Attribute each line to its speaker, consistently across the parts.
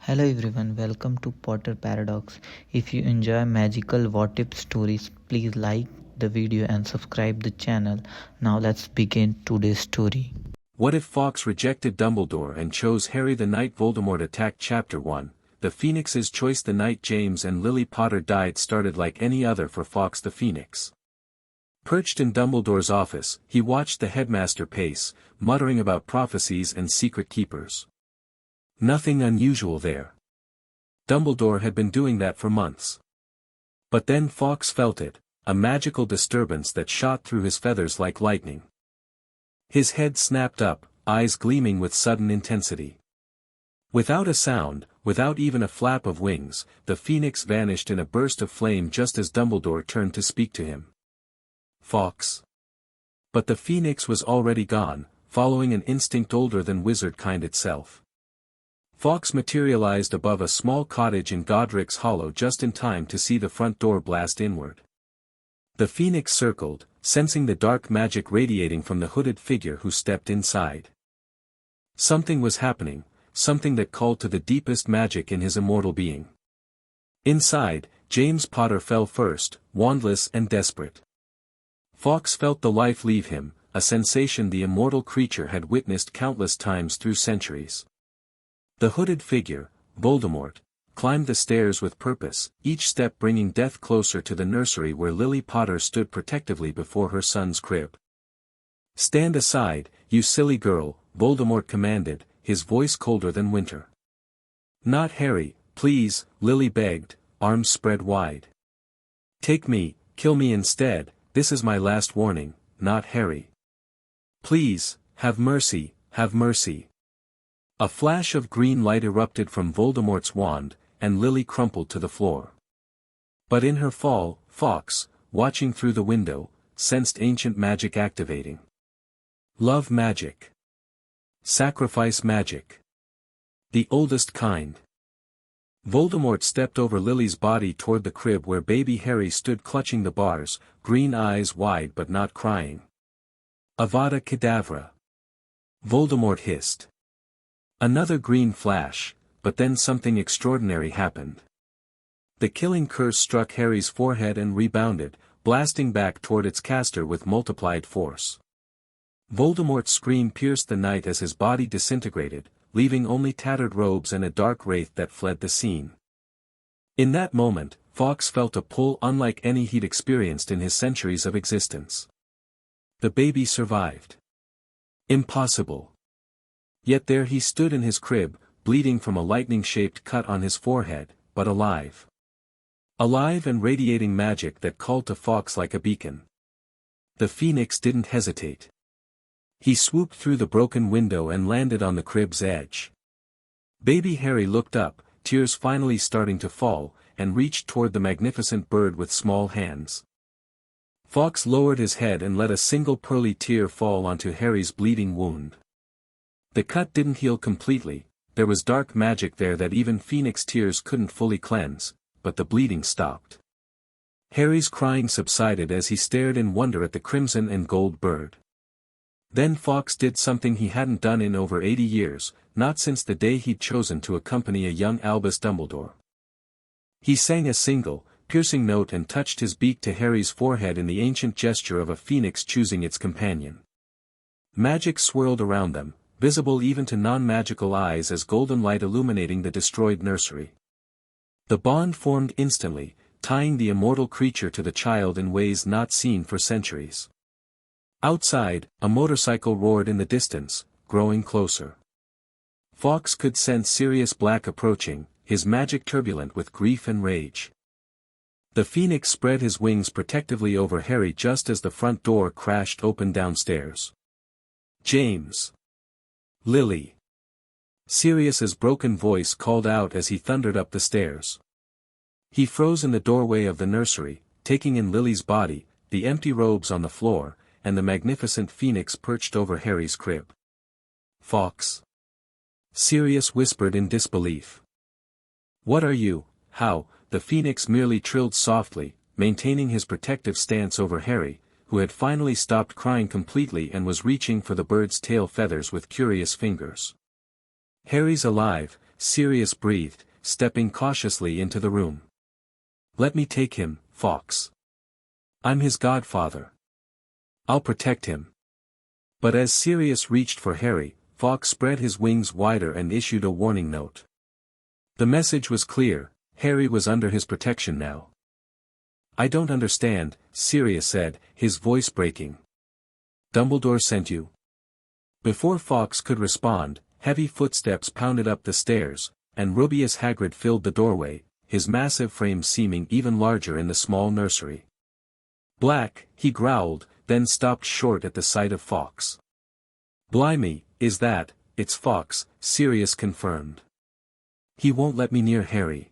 Speaker 1: Hello everyone, welcome to Potter Paradox. If you enjoy magical what if stories, please like the video and subscribe the channel. Now let's begin today's story.
Speaker 2: What if Fawkes rejected Dumbledore and chose Harry the night Voldemort attacked? Chapter 1. The Phoenix's choice. The night James and Lily Potter died started like any other for Fawkes the Phoenix. Perched in Dumbledore's office, he watched the headmaster pace, muttering about prophecies and secret keepers. Nothing unusual there. Dumbledore had been doing that for months. But then Fawkes felt it, a magical disturbance that shot through his feathers like lightning. His head snapped up, eyes gleaming with sudden intensity. Without a sound, without even a flap of wings, the Phoenix vanished in a burst of flame just as Dumbledore turned to speak to him. Fawkes. But the Phoenix was already gone, following an instinct older than wizard kind itself. Fawkes materialized above a small cottage in Godric's Hollow just in time to see the front door blast inward. The Phoenix circled, sensing the dark magic radiating from the hooded figure who stepped inside. Something was happening, something that called to the deepest magic in his immortal being. Inside, James Potter fell first, wandless and desperate. Fawkes felt the life leave him, a sensation the immortal creature had witnessed countless times through centuries. The hooded figure, Voldemort, climbed the stairs with purpose, each step bringing death closer to the nursery where Lily Potter stood protectively before her son's crib. "Stand aside, you silly girl," Voldemort commanded, his voice colder than winter. "Not Harry, please," Lily begged, arms spread wide. "Take me, kill me instead, this is my last warning, not Harry. Please, have mercy, have mercy." A flash of green light erupted from Voldemort's wand, and Lily crumpled to the floor. But in her fall, Fawkes, watching through the window, sensed ancient magic activating. Love magic. Sacrifice magic. The oldest kind. Voldemort stepped over Lily's body toward the crib where baby Harry stood clutching the bars, green eyes wide but not crying. "Avada Kedavra." Voldemort hissed. Another green flash, but then something extraordinary happened. The killing curse struck Harry's forehead and rebounded, blasting back toward its caster with multiplied force. Voldemort's scream pierced the night as his body disintegrated, leaving only tattered robes and a dark wraith that fled the scene. In that moment, Fawkes felt a pull unlike any he'd experienced in his centuries of existence. The baby survived. Impossible. Yet there he stood in his crib, bleeding from a lightning-shaped cut on his forehead, but alive. Alive and radiating magic that called to Fawkes like a beacon. The Phoenix didn't hesitate. He swooped through the broken window and landed on the crib's edge. Baby Harry looked up, tears finally starting to fall, and reached toward the magnificent bird with small hands. Fawkes lowered his head and let a single pearly tear fall onto Harry's bleeding wound. The cut didn't heal completely, there was dark magic there that even Phoenix tears couldn't fully cleanse, but the bleeding stopped. Harry's crying subsided as he stared in wonder at the crimson and gold bird. Then Fawkes did something he hadn't done in over 80 years, not since the day he'd chosen to accompany a young Albus Dumbledore. He sang a single, piercing note and touched his beak to Harry's forehead in the ancient gesture of a phoenix choosing its companion. Magic swirled around them, visible even to non-magical eyes as golden light illuminating the destroyed nursery. The bond formed instantly, tying the immortal creature to the child in ways not seen for centuries. Outside, a motorcycle roared in the distance, growing closer. Fawkes could sense Sirius Black approaching, his magic turbulent with grief and rage. The Phoenix spread his wings protectively over Harry just as the front door crashed open downstairs. "James! Lily!" Sirius's broken voice called out as he thundered up the stairs. He froze in the doorway of the nursery, taking in Lily's body, the empty robes on the floor, and the magnificent Phoenix perched over Harry's crib. "Fawkes!" Sirius whispered in disbelief. "What are you, how?" The Phoenix merely trilled softly, maintaining his protective stance over Harry, who had finally stopped crying completely and was reaching for the bird's tail feathers with curious fingers. "Harry's alive," Sirius breathed, stepping cautiously into the room. "Let me take him, Fawkes. I'm his godfather. I'll protect him." But as Sirius reached for Harry, Fawkes spread his wings wider and issued a warning note. The message was clear: Harry was under his protection now. "I don't understand," Sirius said, his voice breaking. "Dumbledore sent you?" Before Fawkes could respond, heavy footsteps pounded up the stairs, and Rubeus Hagrid filled the doorway, his massive frame seeming even larger in the small nursery. "Black," he growled, then stopped short at the sight of Fawkes. "Blimey, it's Fawkes," Sirius confirmed. "He won't let me near Harry."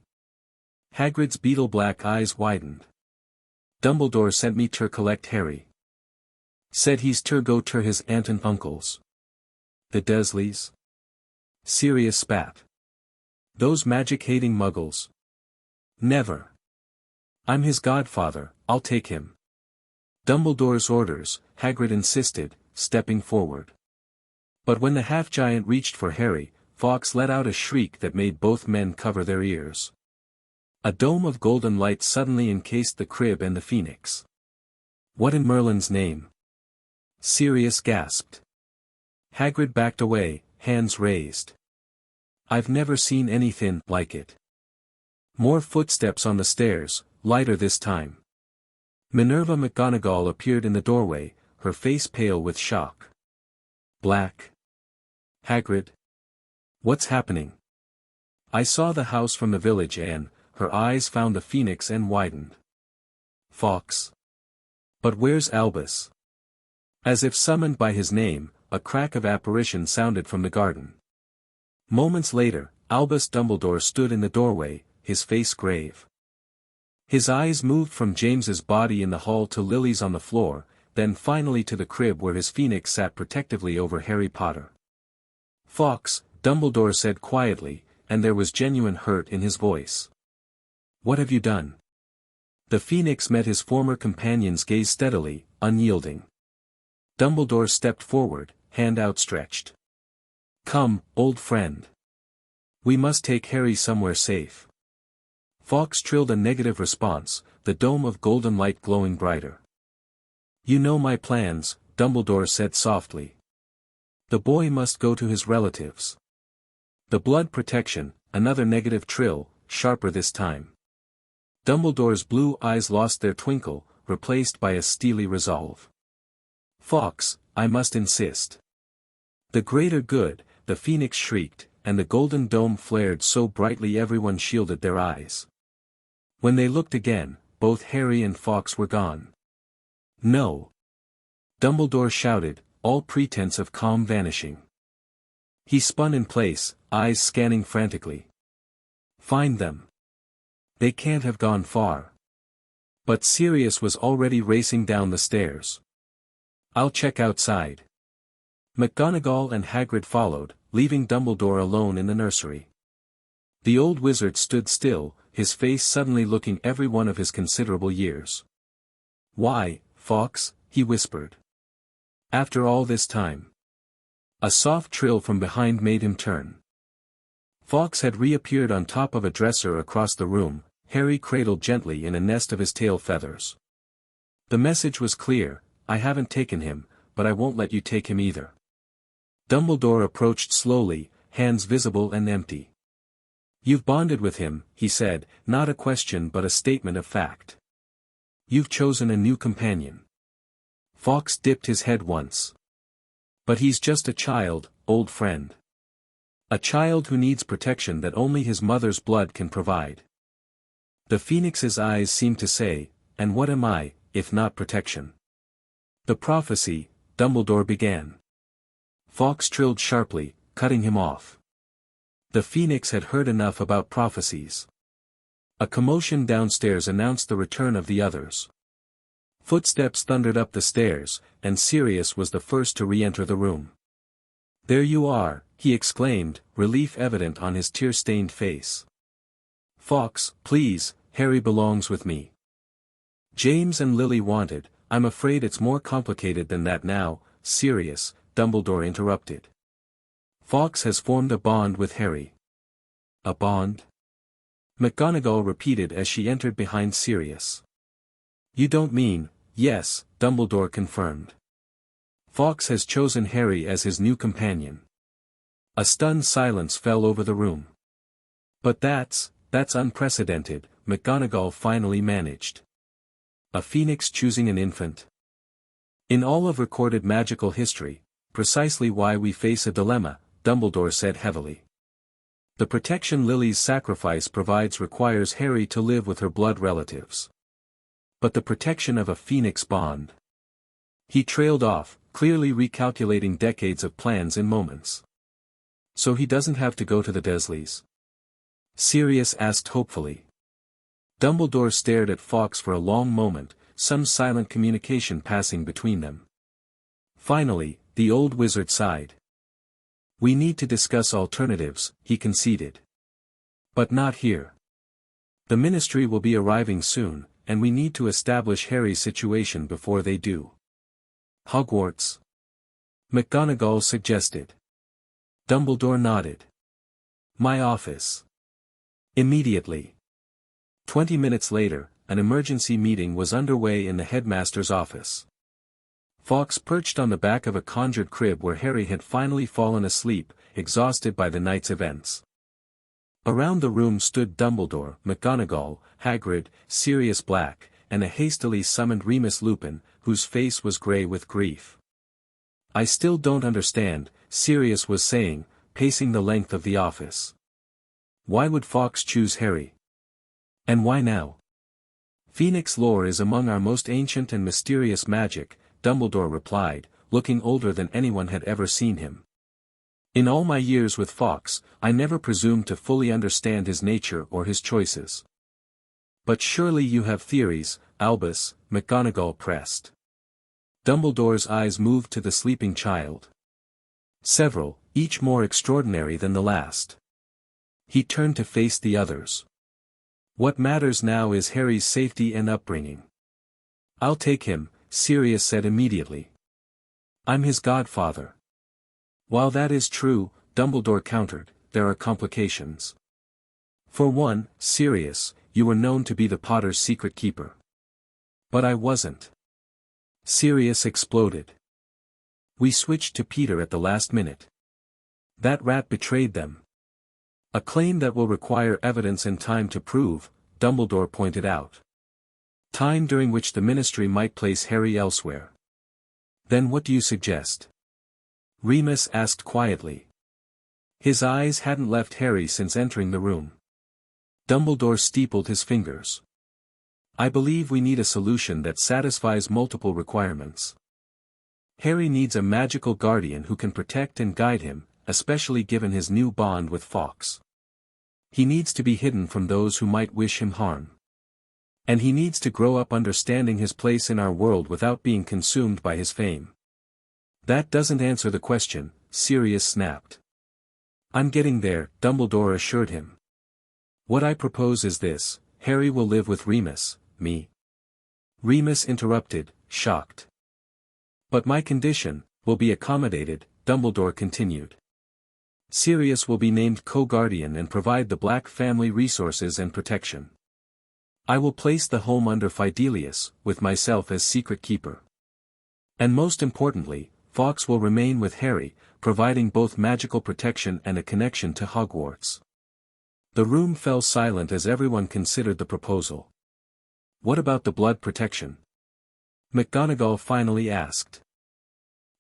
Speaker 2: Hagrid's beetle-black eyes widened. "Dumbledore sent me ter collect Harry. Said he's ter go ter his aunt and uncles." "The Dursleys?" Sirius spat. "Those magic-hating muggles. Never. I'm his godfather, I'll take him." "Dumbledore's orders," Hagrid insisted, stepping forward. But when the half-giant reached for Harry, Fawkes let out a shriek that made both men cover their ears. A dome of golden light suddenly encased the crib and the phoenix. "What in Merlin's name?" Sirius gasped. Hagrid backed away, hands raised. "I've never seen anything like it." More footsteps on the stairs, lighter this time. Minerva McGonagall appeared in the doorway, her face pale with shock. "Black? Hagrid? What's happening?" "I saw the house from the village and," her eyes found the phoenix and widened. "Fawkes? But where's Albus?" As if summoned by his name, a crack of apparition sounded from the garden. Moments later, Albus Dumbledore stood in the doorway, his face grave. His eyes moved from James's body in the hall to Lily's on the floor, then finally to the crib where his phoenix sat protectively over Harry Potter. "Fawkes," Dumbledore said quietly, and there was genuine hurt in his voice. "What have you done?" The phoenix met his former companion's gaze steadily, unyielding. Dumbledore stepped forward, hand outstretched. "Come, old friend. We must take Harry somewhere safe." Fawkes trilled a negative response, the dome of golden light glowing brighter. "You know my plans," Dumbledore said softly. "The boy must go to his relatives." The blood protection, another negative trill, sharper this time. Dumbledore's blue eyes lost their twinkle, replaced by a steely resolve. "Fawkes, I must insist." "The greater good," the phoenix shrieked, and the golden dome flared so brightly everyone shielded their eyes. When they looked again, both Harry and Fawkes were gone. "No!" Dumbledore shouted, all pretense of calm vanishing. He spun in place, eyes scanning frantically. "Find them. They can't have gone far." But Sirius was already racing down the stairs. "I'll check outside." McGonagall and Hagrid followed, leaving Dumbledore alone in the nursery. The old wizard stood still, his face suddenly looking every one of his considerable years. "Why, Fawkes?" he whispered. "After all this time?" A soft trill from behind made him turn. Fawkes had reappeared on top of a dresser across the room, Harry cradled gently in a nest of his tail feathers. The message was clear: "I haven't taken him, but I won't let you take him either." Dumbledore approached slowly, hands visible and empty. "You've bonded with him," he said, not a question but a statement of fact. "You've chosen a new companion." Fawkes dipped his head once. "But he's just a child, old friend. A child who needs protection that only his mother's blood can provide." The phoenix's eyes seemed to say, "And what am I, if not protection?" "The prophecy," Dumbledore began. Fawkes trilled sharply, cutting him off. The phoenix had heard enough about prophecies. A commotion downstairs announced the return of the others. Footsteps thundered up the stairs, and Sirius was the first to re-enter the room. "There you are," he exclaimed, relief evident on his tear-stained face. "Fawkes, please, Harry belongs with me." James and Lily wanted. "I'm afraid it's more complicated than that now, Sirius," Dumbledore interrupted. "Fawkes has formed a bond with Harry. A bond? McGonagall repeated as she entered behind Sirius. You don't mean, yes, Dumbledore confirmed. Fawkes has chosen Harry as his new companion. A stunned silence fell over the room. But that's unprecedented, McGonagall finally managed. A phoenix choosing an infant? In all of recorded magical history, precisely why we face a dilemma, Dumbledore said heavily. The protection Lily's sacrifice provides requires Harry to live with her blood relatives. But the protection of a phoenix bond. He trailed off, clearly recalculating decades of plans in moments. So he doesn't have to go to the Dursleys? Sirius asked hopefully. Dumbledore stared at Fawkes for a long moment, some silent communication passing between them. Finally, the old wizard sighed. We need to discuss alternatives, he conceded. But not here. The Ministry will be arriving soon, and we need to establish Harry's situation before they do. Hogwarts? McGonagall suggested. Dumbledore nodded. My office. Immediately. 20 minutes later, an emergency meeting was underway in the headmaster's office. Fawkes perched on the back of a conjured crib where Harry had finally fallen asleep, exhausted by the night's events. Around the room stood Dumbledore, McGonagall, Hagrid, Sirius Black, and a hastily summoned Remus Lupin, whose face was grey with grief. I still don't understand, Sirius was saying, pacing the length of the office. Why would Fawkes choose Harry? And why now? Phoenix lore is among our most ancient and mysterious magic, Dumbledore replied, looking older than anyone had ever seen him. In all my years with Fawkes, I never presumed to fully understand his nature or his choices. But surely you have theories, Albus, McGonagall pressed. Dumbledore's eyes moved to the sleeping child. Several, each more extraordinary than the last. He turned to face the others. What matters now is Harry's safety and upbringing. I'll take him, Sirius said immediately. I'm his godfather. While that is true, Dumbledore countered, there are complications. For one, Sirius, you were known to be the Potter's secret keeper. But I wasn't. Sirius exploded. We switched to Peter at the last minute. That rat betrayed them. A claim that will require evidence and time to prove, Dumbledore pointed out. Time during which the Ministry might place Harry elsewhere. Then what do you suggest? Remus asked quietly. His eyes hadn't left Harry since entering the room. Dumbledore steepled his fingers. I believe we need a solution that satisfies multiple requirements. Harry needs a magical guardian who can protect and guide him, especially given his new bond with Fawkes. He needs to be hidden from those who might wish him harm. And he needs to grow up understanding his place in our world without being consumed by his fame. That doesn't answer the question, Sirius snapped. I'm getting there, Dumbledore assured him. What I propose is this, Harry will live with Remus, me. Remus interrupted, shocked. But my condition, will be accommodated, Dumbledore continued. Sirius will be named co-guardian and provide the Black family resources and protection. I will place the home under Fidelius, with myself as secret keeper. And most importantly, Fawkes will remain with Harry, providing both magical protection and a connection to Hogwarts. The room fell silent as everyone considered the proposal. What about the blood protection? McGonagall finally asked.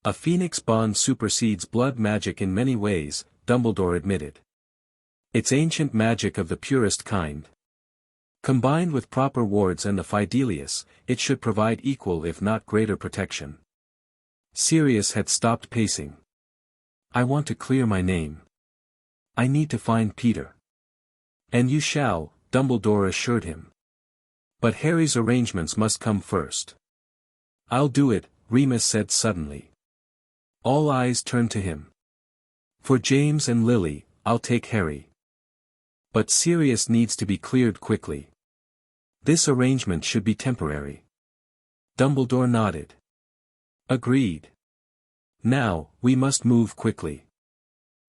Speaker 2: A phoenix bond supersedes blood magic in many ways, Dumbledore admitted. It's ancient magic of the purest kind. Combined with proper wards and the Fidelius, it should provide equal if not greater protection. Sirius had stopped pacing. I want to clear my name. I need to find Peter. And you shall, Dumbledore assured him. But Harry's arrangements must come first. I'll do it, Remus said suddenly. All eyes turned to him. For James and Lily, I'll take Harry. But Sirius needs to be cleared quickly. This arrangement should be temporary. Dumbledore nodded. Agreed. Now, we must move quickly.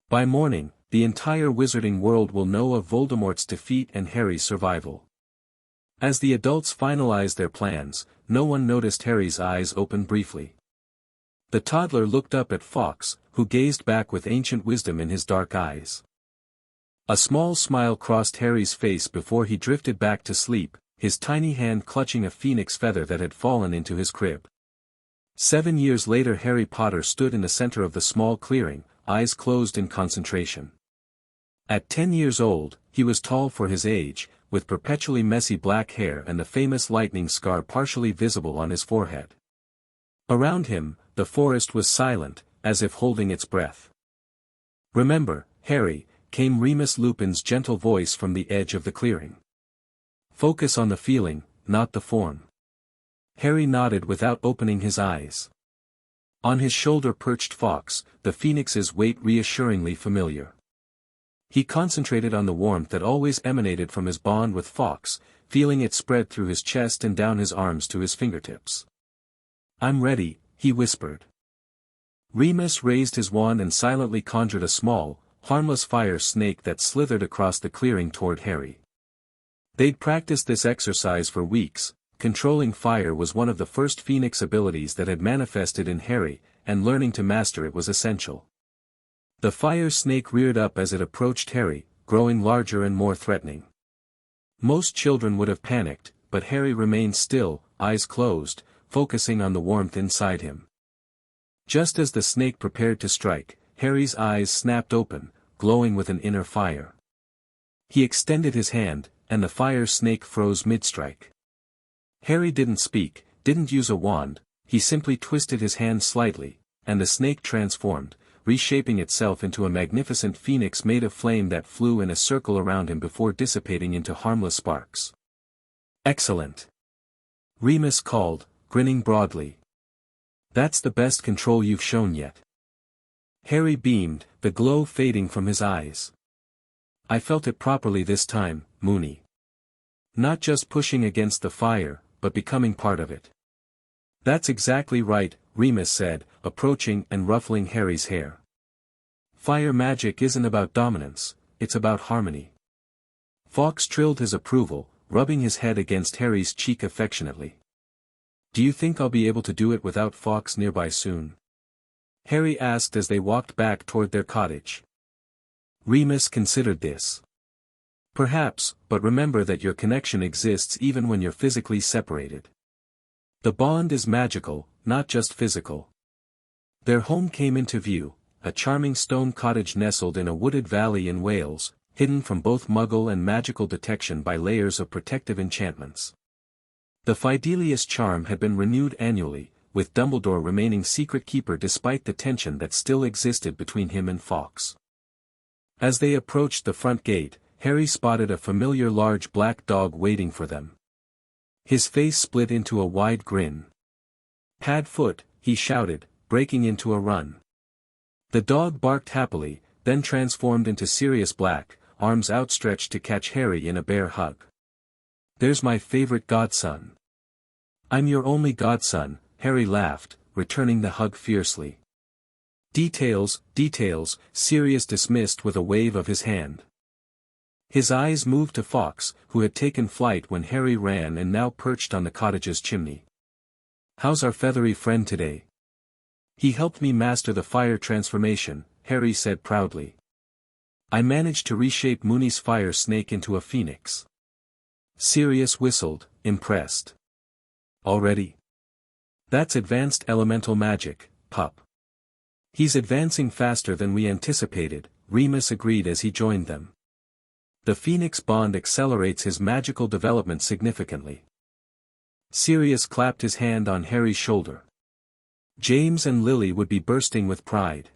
Speaker 2: By morning, the entire wizarding world will know of Voldemort's defeat and Harry's survival. As the adults finalized their plans, no one noticed Harry's eyes open briefly. The toddler looked up at Fawkes, who gazed back with ancient wisdom in his dark eyes. A small smile crossed Harry's face before he drifted back to sleep, his tiny hand clutching a phoenix feather that had fallen into his crib. 7 years later, Harry Potter stood in the center of the small clearing, eyes closed in concentration. At 10 years old, he was tall for his age, with perpetually messy black hair and the famous lightning scar partially visible on his forehead. Around him, the forest was silent, as if holding its breath. "Remember, Harry," came Remus Lupin's gentle voice from the edge of the clearing. "Focus on the feeling, not the form." Harry nodded without opening his eyes. On his shoulder perched Fawkes, the phoenix's weight reassuringly familiar. He concentrated on the warmth that always emanated from his bond with Fawkes, feeling it spread through his chest and down his arms to his fingertips. "I'm ready," he whispered. Remus raised his wand and silently conjured a small, harmless fire snake that slithered across the clearing toward Harry. They'd practiced this exercise for weeks. Controlling fire was one of the first phoenix abilities that had manifested in Harry, and learning to master it was essential. The fire snake reared up as it approached Harry, growing larger and more threatening. Most children would have panicked, but Harry remained still, eyes closed, focusing on the warmth inside him. Just as the snake prepared to strike, Harry's eyes snapped open, glowing with an inner fire. He extended his hand, and the fire snake froze mid-strike. Harry didn't speak, didn't use a wand, he simply twisted his hand slightly, and the snake transformed, reshaping itself into a magnificent phoenix made of flame that flew in a circle around him before dissipating into harmless sparks. "Excellent!" Remus called, grinning broadly. "That's the best control you've shown yet." Harry beamed, the glow fading from his eyes. "I felt it properly this time, Moony. Not just pushing against the fire, but becoming part of it." "That's exactly right," Remus said, approaching and ruffling Harry's hair. "Fire magic isn't about dominance, it's about harmony." Fawkes trilled his approval, rubbing his head against Harry's cheek affectionately. "Do you think I'll be able to do it without Fawkes nearby soon?" Harry asked as they walked back toward their cottage. Remus considered this. "Perhaps, but remember that your connection exists even when you're physically separated. The bond is magical, not just physical." Their home came into view, a charming stone cottage nestled in a wooded valley in Wales, hidden from both Muggle and magical detection by layers of protective enchantments. The Fidelius charm had been renewed annually, with Dumbledore remaining secret keeper despite the tension that still existed between him and Fawkes. As they approached the front gate, Harry spotted a familiar large black dog waiting for them. His face split into a wide grin. "Padfoot," he shouted, breaking into a run. The dog barked happily, then transformed into Sirius Black, arms outstretched to catch Harry in a bear hug. "There's my favorite godson." "I'm your only godson," Harry laughed, returning the hug fiercely. Details, Sirius dismissed with a wave of his hand. His eyes moved to Fawkes, who had taken flight when Harry ran and now perched on the cottage's chimney. "How's our feathery friend today?" "He helped me master the fire transformation," Harry said proudly. "I managed to reshape Moony's fire snake into a phoenix." Sirius whistled, impressed. "Already? That's advanced elemental magic, pup." "He's advancing faster than we anticipated," Remus agreed as he joined them. "The Phoenix bond accelerates his magical development significantly." Sirius clapped his hand on Harry's shoulder. James and Lily would be bursting with pride.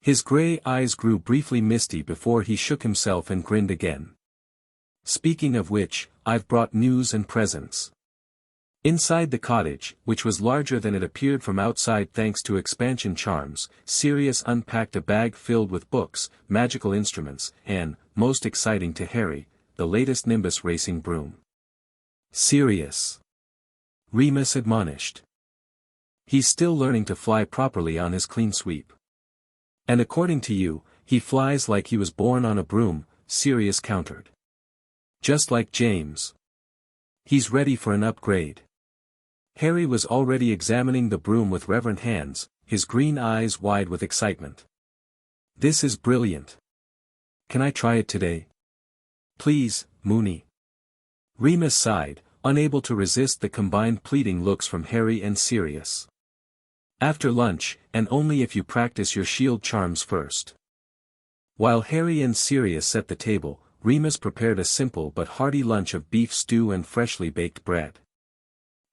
Speaker 2: His gray eyes grew briefly misty before he shook himself and grinned again. "Speaking of which, I've brought news and presents." Inside the cottage, which was larger than it appeared from outside thanks to expansion charms, Sirius unpacked a bag filled with books, magical instruments, and, most exciting to Harry, the latest Nimbus racing broom. "Sirius," Remus admonished. "He's still learning to fly properly on his clean sweep. And according to you, he flies like he was born on a broom, Sirius countered. Just like James. He's ready for an upgrade. Harry was already examining the broom with reverent hands, his green eyes wide with excitement. This is brilliant. Can I try it today? Please, Moony. Remus sighed, unable to resist the combined pleading looks from Harry and Sirius. After lunch, and only if you practice your shield charms first. While Harry and Sirius set the table, Remus prepared a simple but hearty lunch of beef stew and freshly baked bread.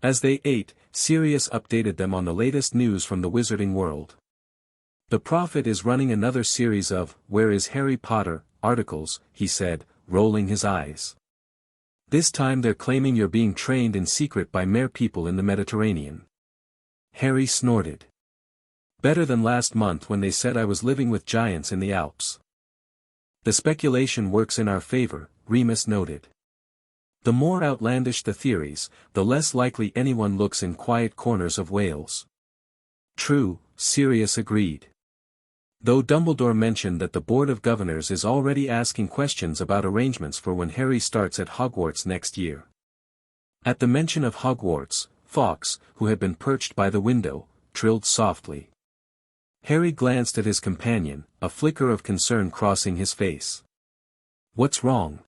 Speaker 2: As they ate, Sirius updated them on the latest news from the wizarding world. The Prophet is running another series of "Where is Harry Potter?" articles, he said, rolling his eyes. This time they're claiming you're being trained in secret by mere people in the Mediterranean. Harry snorted. Better than last month when they said I was living with giants in the Alps. The speculation works in our favor, Remus noted. The more outlandish the theories, the less likely anyone looks in quiet corners of Wales. True, Sirius agreed. Though Dumbledore mentioned that the Board of Governors is already asking questions about arrangements for when Harry starts at Hogwarts next year. At the mention of Hogwarts, Fawkes, who had been perched by the window, trilled softly. Harry glanced at his companion, a flicker of concern crossing his face. "What's wrong?"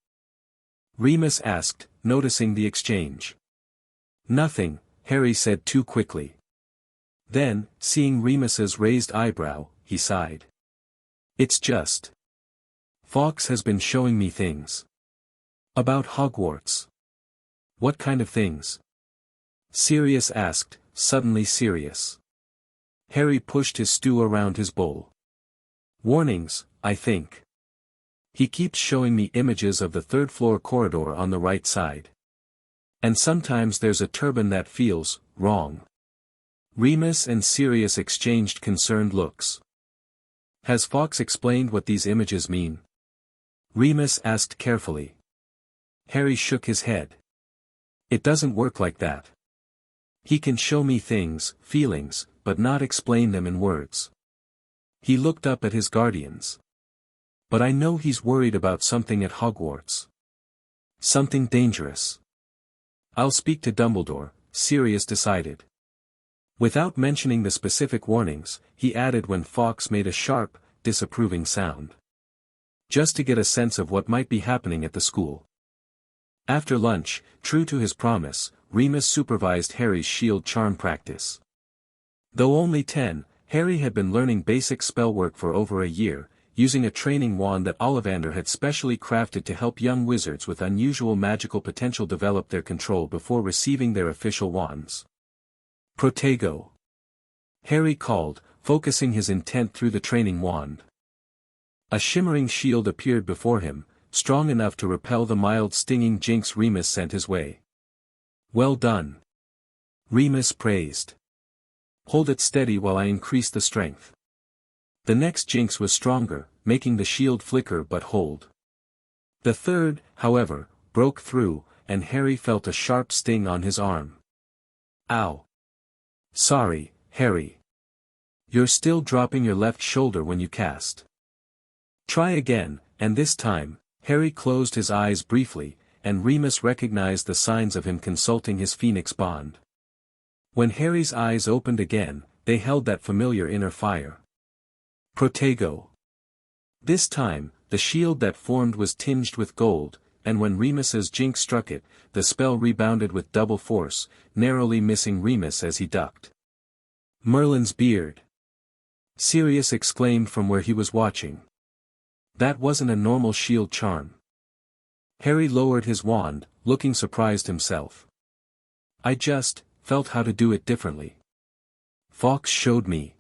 Speaker 2: Remus asked, noticing the exchange. "Nothing," Harry said too quickly. Then, seeing Remus's raised eyebrow, he sighed. "It's just. Fawkes has been showing me things. About Hogwarts." "What kind of things?" Sirius asked, suddenly serious. Harry pushed his stew around his bowl. "Warnings, I think. He keeps showing me images of the third-floor corridor on the right side. And sometimes there's a turban that feels wrong." Remus and Sirius exchanged concerned looks. "Has Fawkes explained what these images mean?" Remus asked carefully. Harry shook his head. "It doesn't work like that. He can show me things, feelings, but not explain them in words." He looked up at his guardians. "But I know he's worried about something at Hogwarts. Something dangerous." "I'll speak to Dumbledore," Sirius decided. Without mentioning the specific warnings, he added when Fawkes made a sharp, disapproving sound. "Just to get a sense of what might be happening at the school." After lunch, true to his promise, Remus supervised Harry's shield charm practice. Though only 10, Harry had been learning basic spell work for over a year, using a training wand that Ollivander had specially crafted to help young wizards with unusual magical potential develop their control before receiving their official wands. "Protego!" Harry called, focusing his intent through the training wand. A shimmering shield appeared before him, strong enough to repel the mild stinging jinx Remus sent his way. "Well done," Remus praised. "Hold it steady while I increase the strength." The next jinx was stronger, making the shield flicker but hold. The third, however, broke through, and Harry felt a sharp sting on his arm. "Ow. Sorry, Harry. You're still dropping your left shoulder when you cast. Try again," and this time, Harry closed his eyes briefly, and Remus recognized the signs of him consulting his Phoenix bond. When Harry's eyes opened again, they held that familiar inner fire. "Protego." This time, the shield that formed was tinged with gold, and when Remus's jinx struck it, the spell rebounded with double force, narrowly missing Remus as he ducked. "Merlin's beard!" Sirius exclaimed from where he was watching. That wasn't a normal shield charm. Harry lowered his wand, looking surprised himself. "I just felt how to do it differently. Fawkes showed me."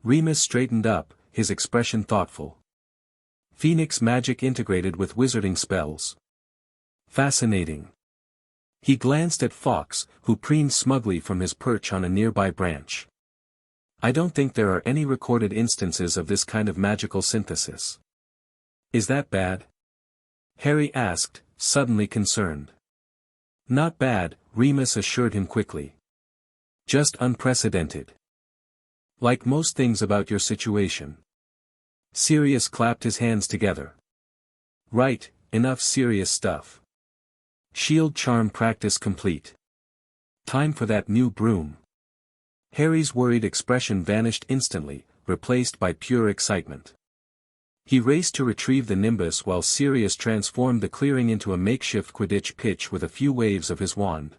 Speaker 2: Remus straightened up, his expression thoughtful. "Phoenix magic integrated with wizarding spells. Fascinating." He glanced at Fawkes, who preened smugly from his perch on a nearby branch. "I don't think there are any recorded instances of this kind of magical synthesis." "Is that bad?" Harry asked, suddenly concerned. "Not bad," Remus assured him quickly. "Just unprecedented. Like most things about your situation." Sirius clapped his hands together. Right, enough serious stuff. Shield charm practice complete. Time for that new broom. Harry's worried expression vanished instantly, replaced by pure excitement. He raced to retrieve the nimbus while Sirius transformed the clearing into a makeshift Quidditch pitch with a few waves of his wand.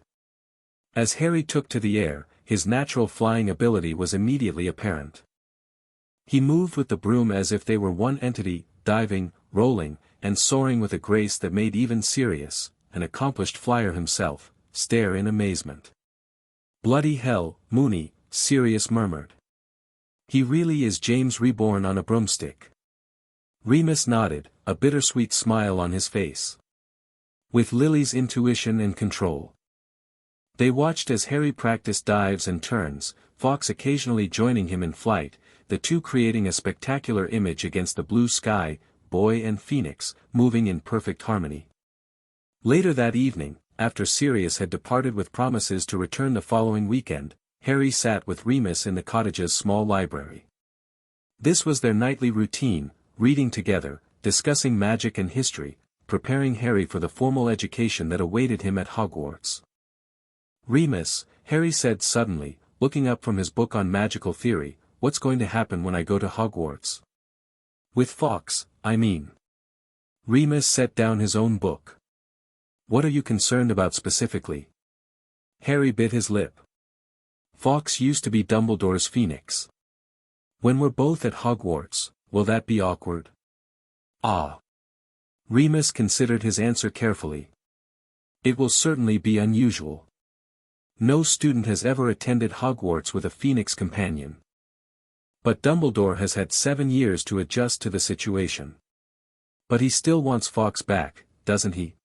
Speaker 2: As Harry took to the air, his natural flying ability was immediately apparent. He moved with the broom as if they were one entity, diving, rolling, and soaring with a grace that made even Sirius, an accomplished flyer himself, stare in amazement. "Bloody hell, Moony," Sirius murmured. "He really is James reborn on a broomstick." Remus nodded, a bittersweet smile on his face. With Lily's intuition and control. They watched as Harry practiced dives and turns, Fawkes occasionally joining him in flight, the two creating a spectacular image against the blue sky, boy and Phoenix, moving in perfect harmony. Later that evening, after Sirius had departed with promises to return the following weekend, Harry sat with Remus in the cottage's small library. This was their nightly routine, reading together, discussing magic and history, preparing Harry for the formal education that awaited him at Hogwarts. "Remus," Harry said suddenly, looking up from his book on magical theory, "what's going to happen when I go to Hogwarts?" "With Fawkes, I mean." Remus set down his own book. "What are you concerned about specifically?" Harry bit his lip. "Fawkes used to be Dumbledore's Phoenix. When we're both at Hogwarts, will that be awkward?" "Ah." Remus considered his answer carefully. "It will certainly be unusual. No student has ever attended Hogwarts with a Phoenix companion. But Dumbledore has had 7 years to adjust to the situation. But he still wants Fawkes back, doesn't he?"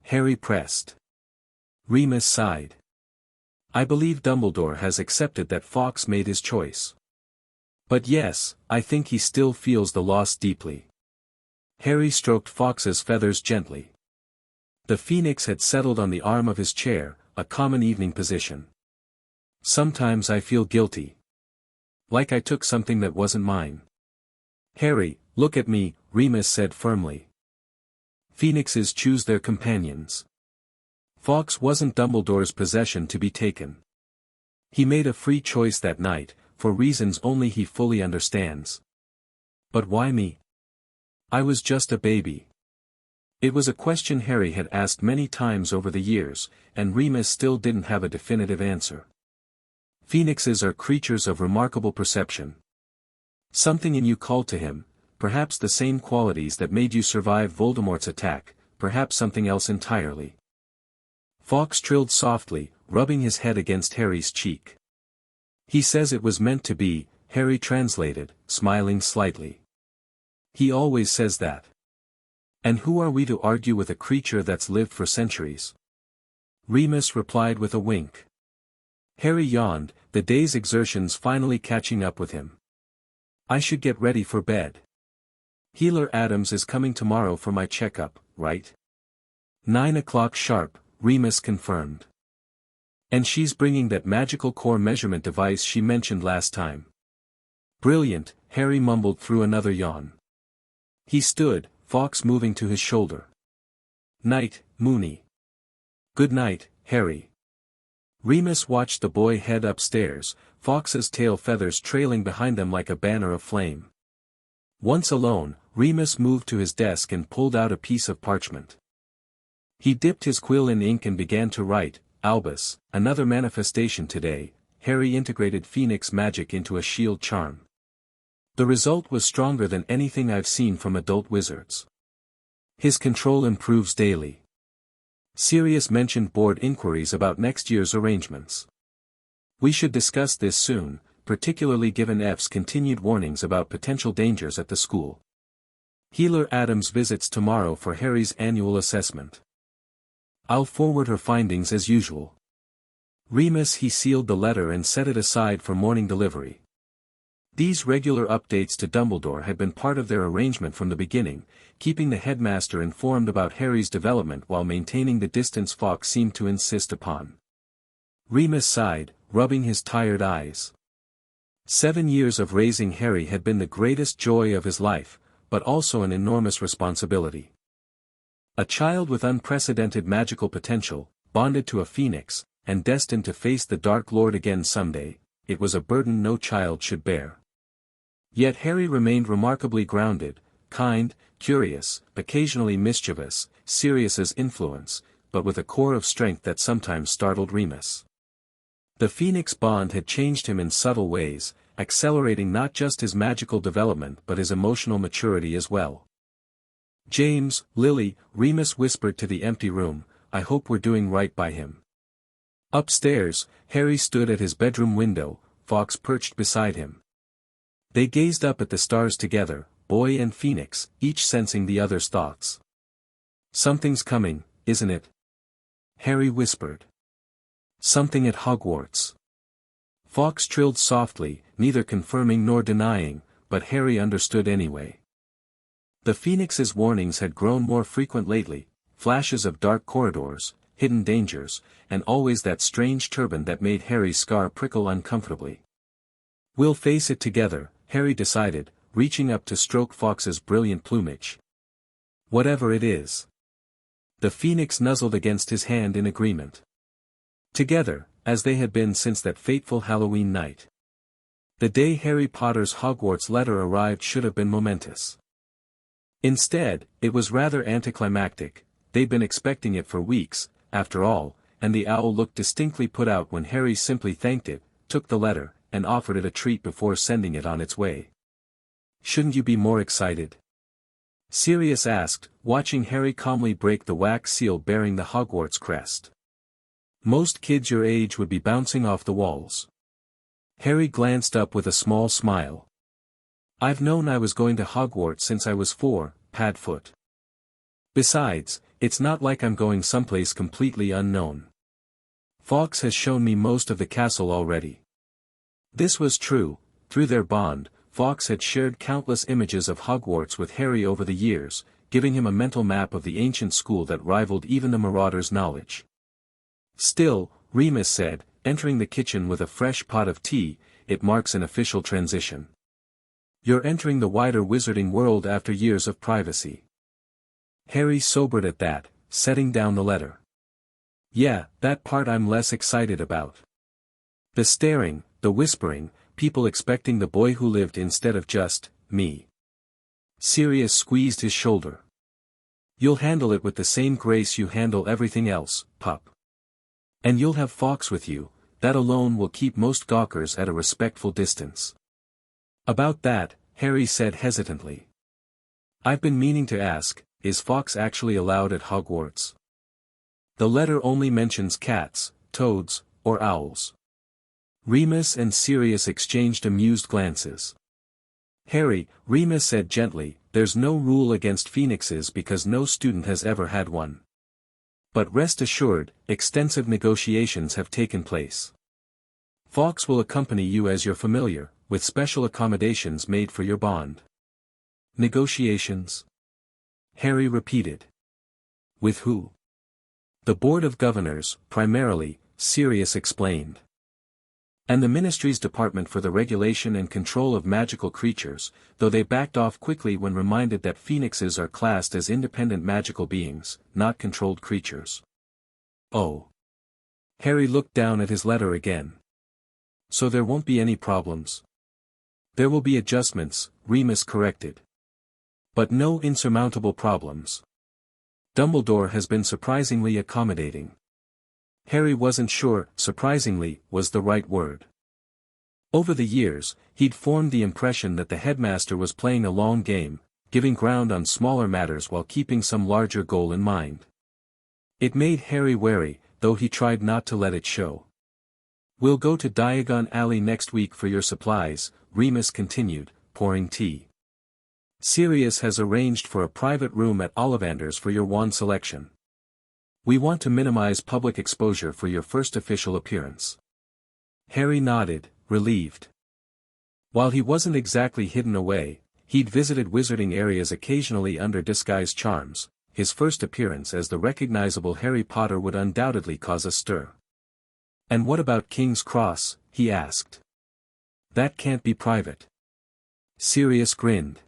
Speaker 2: Harry pressed. Remus sighed. "I believe Dumbledore has accepted that Fawkes made his choice. But yes, I think he still feels the loss deeply." Harry stroked Fawkes's feathers gently. The Phoenix had settled on the arm of his chair, a common evening position. "Sometimes I feel guilty. Like I took something that wasn't mine." "Harry, look at me," Remus said firmly. "Phoenixes choose their companions. Fawkes wasn't Dumbledore's possession to be taken. He made a free choice that night, for reasons only he fully understands. But why me? I was just a baby." It was a question Harry had asked many times over the years, and Remus still didn't have a definitive answer. Phoenixes are creatures of remarkable perception. Something in you called to him, perhaps the same qualities that made you survive Voldemort's attack, perhaps something else entirely. Fawkes trilled softly, rubbing his head against Harry's cheek. "He says it was meant to be," Harry translated, smiling slightly. "He always says that. And who are we to argue with a creature that's lived for centuries?" Remus replied with a wink. Harry yawned, the day's exertions finally catching up with him. "I should get ready for bed. Healer Adams is coming tomorrow for my checkup, right?" 9 o'clock sharp, Remus confirmed. "And she's bringing that magical core measurement device she mentioned last time." "Brilliant," Harry mumbled through another yawn. He stood, Fawkes moving to his shoulder. "Night, Moony." "Good night, Harry." Remus watched the boy head upstairs, Fawkes's tail feathers trailing behind them like a banner of flame. Once alone, Remus moved to his desk and pulled out a piece of parchment. He dipped his quill in ink and began to write, "Albus, another manifestation today." Harry integrated Phoenix magic into a shield charm. The result was stronger than anything I've seen from adult wizards. His control improves daily. Sirius mentioned board inquiries about next year's arrangements. We should discuss this soon, particularly given F's continued warnings about potential dangers at the school. Healer Adams visits tomorrow for Harry's annual assessment. I'll forward her findings as usual. Remus he sealed the letter and set it aside for morning delivery. These regular updates to Dumbledore had been part of their arrangement from the beginning, keeping the headmaster informed about Harry's development while maintaining the distance Fawkes seemed to insist upon. Remus sighed, rubbing his tired eyes. 7 years of raising Harry had been the greatest joy of his life, but also an enormous responsibility. A child with unprecedented magical potential, bonded to a phoenix, and destined to face the Dark Lord again someday, it was a burden no child should bear. Yet Harry remained remarkably grounded, kind, curious, occasionally mischievous, Sirius's influence, but with a core of strength that sometimes startled Remus. The Phoenix bond had changed him in subtle ways, accelerating not just his magical development but his emotional maturity as well. "James, Lily," Remus whispered to the empty room, "I hope we're doing right by him." Upstairs, Harry stood at his bedroom window, Fawkes perched beside him. They gazed up at the stars together, boy and Phoenix, each sensing the other's thoughts. "Something's coming, isn't it?" Harry whispered. "Something at Hogwarts." Fawkes trilled softly, neither confirming nor denying, but Harry understood anyway. The Phoenix's warnings had grown more frequent lately, flashes of dark corridors, hidden dangers, and always that strange turban that made Harry's scar prickle uncomfortably. "We'll face it together," Harry decided, reaching up to stroke Fawkes's brilliant plumage. "Whatever it is." The Phoenix nuzzled against his hand in agreement. Together, as they had been since that fateful Halloween night. The day Harry Potter's Hogwarts letter arrived should have been momentous. Instead, it was rather anticlimactic. They'd been expecting it for weeks, after all, and the owl looked distinctly put out when Harry simply thanked it, took the letter, and offered it a treat before sending it on its way. "Shouldn't you be more excited?" Sirius asked, watching Harry calmly break the wax seal bearing the Hogwarts crest. "Most kids your age would be bouncing off the walls." Harry glanced up with a small smile. "I've known I was going to Hogwarts since I was 4, Padfoot. Besides, it's not like I'm going someplace completely unknown. Fawkes has shown me most of the castle already." This was true. Through their bond, Fawkes had shared countless images of Hogwarts with Harry over the years, giving him a mental map of the ancient school that rivaled even the Marauder's knowledge. "Still," Remus said, entering the kitchen with a fresh pot of tea, "it marks an official transition. You're entering the wider wizarding world after years of privacy." Harry sobered at that, setting down the letter. "Yeah, that part I'm less excited about. The staring, the whispering, people expecting the boy who lived instead of just me." Sirius squeezed his shoulder. "You'll handle it with the same grace you handle everything else, pup. And you'll have Fawkes with you, that alone will keep most gawkers at a respectful distance." "About that," Harry said hesitantly. "I've been meaning to ask, is Fawkes actually allowed at Hogwarts?" "The letter only mentions cats, toads, or owls." Remus and Sirius exchanged amused glances. "Harry," Remus said gently, "there's no rule against phoenixes because no student has ever had one. But rest assured, extensive negotiations have taken place. Fawkes will accompany you as your familiar, with special accommodations made for your bond." "Negotiations?" Harry repeated. "With who?" "The Board of Governors, primarily," Sirius explained. "And the Ministry's Department for the Regulation and Control of Magical Creatures, though they backed off quickly when reminded that phoenixes are classed as independent magical beings, not controlled creatures." "Oh." Harry looked down at his letter again. "So there won't be any problems?" "There will be adjustments," Remus corrected. "But no insurmountable problems. Dumbledore has been surprisingly accommodating." Harry wasn't sure surprisingly was the right word. Over the years, he'd formed the impression that the headmaster was playing a long game, giving ground on smaller matters while keeping some larger goal in mind. It made Harry wary, though he tried not to let it show. "We'll go to Diagon Alley next week for your supplies," Remus continued, pouring tea. "Sirius has arranged for a private room at Ollivanders for your wand selection. We want to minimize public exposure for your first official appearance." Harry nodded, relieved. While he wasn't exactly hidden away, he'd visited wizarding areas occasionally under disguised charms. His first appearance as the recognizable Harry Potter would undoubtedly cause a stir. "And what about King's Cross?" he asked. That can't be private. Sirius grinned.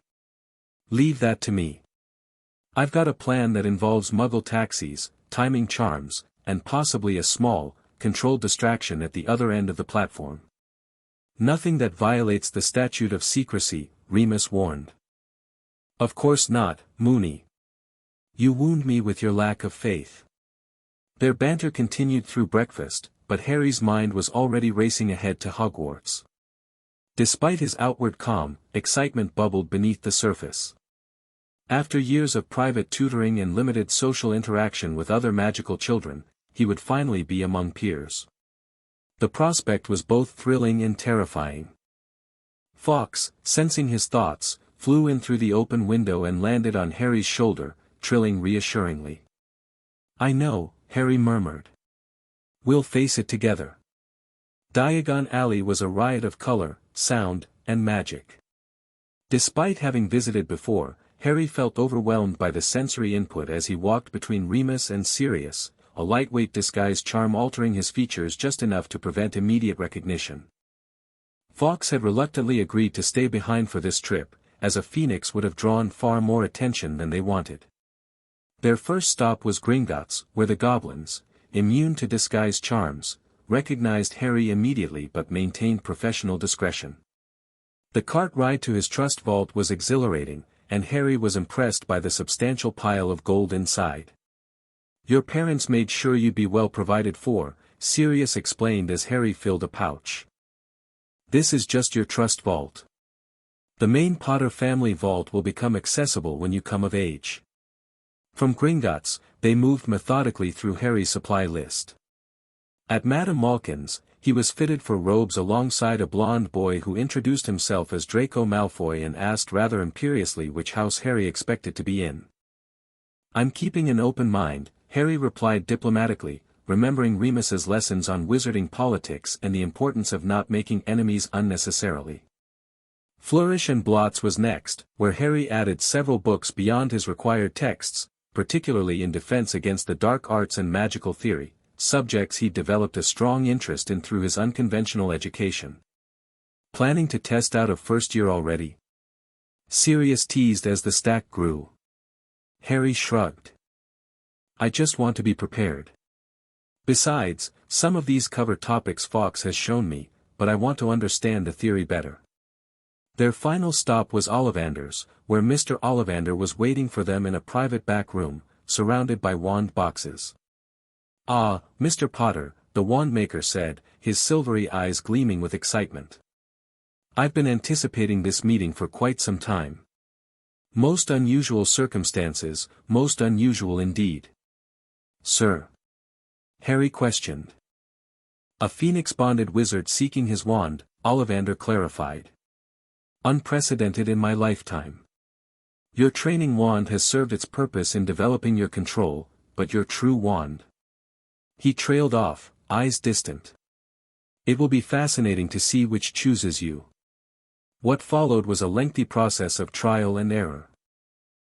Speaker 2: Leave that to me. I've got a plan that involves muggle taxis, timing charms, and possibly a small, controlled distraction at the other end of the platform. Nothing that violates the statute of secrecy, Remus warned. Of course not, Moony. You wound me with your lack of faith. Their banter continued through breakfast, but Harry's mind was already racing ahead to Hogwarts. Despite his outward calm, excitement bubbled beneath the surface. After years of private tutoring and limited social interaction with other magical children, he would finally be among peers. The prospect was both thrilling and terrifying. Fawkes, sensing his thoughts, flew in through the open window and landed on Harry's shoulder, trilling reassuringly. I know, Harry murmured. We'll face it together. Diagon Alley was a riot of color, sound, and magic. Despite having visited before, Harry felt overwhelmed by the sensory input as he walked between Remus and Sirius, a lightweight disguise charm altering his features just enough to prevent immediate recognition. Fawkes had reluctantly agreed to stay behind for this trip, as a phoenix would have drawn far more attention than they wanted. Their first stop was Gringotts, where the goblins, immune to disguise charms, recognized Harry immediately but maintained professional discretion. The cart ride to his trust vault was exhilarating, and Harry was impressed by the substantial pile of gold inside. Your parents made sure you'd be well provided for, Sirius explained as Harry filled a pouch. This is just your trust vault. The main Potter family vault will become accessible when you come of age. From Gringotts, they moved methodically through Harry's supply list. At Madame Malkin's, he was fitted for robes alongside a blonde boy who introduced himself as Draco Malfoy and asked rather imperiously which house Harry expected to be in. I'm keeping an open mind, Harry replied diplomatically, remembering Remus's lessons on wizarding politics and the importance of not making enemies unnecessarily. Flourish and Blots was next, where Harry added several books beyond his required texts, particularly in defense against the dark arts and magical theory, subjects he'd developed a strong interest in through his unconventional education. Planning to test out of first year already? Sirius teased as the stack grew. Harry shrugged. I just want to be prepared. Besides, some of these cover topics Fawkes has shown me, but I want to understand the theory better. Their final stop was Ollivanders, where Mr. Ollivander was waiting for them in a private back room, surrounded by wand boxes. Ah, Mr. Potter, the wandmaker said, his silvery eyes gleaming with excitement. I've been anticipating this meeting for quite some time. Most unusual circumstances, most unusual indeed. Sir? Harry questioned. A phoenix-bonded wizard seeking his wand, Ollivander clarified. Unprecedented in my lifetime. Your training wand has served its purpose in developing your control, but your true wand. He trailed off, eyes distant. It will be fascinating to see which chooses you. What followed was a lengthy process of trial and error.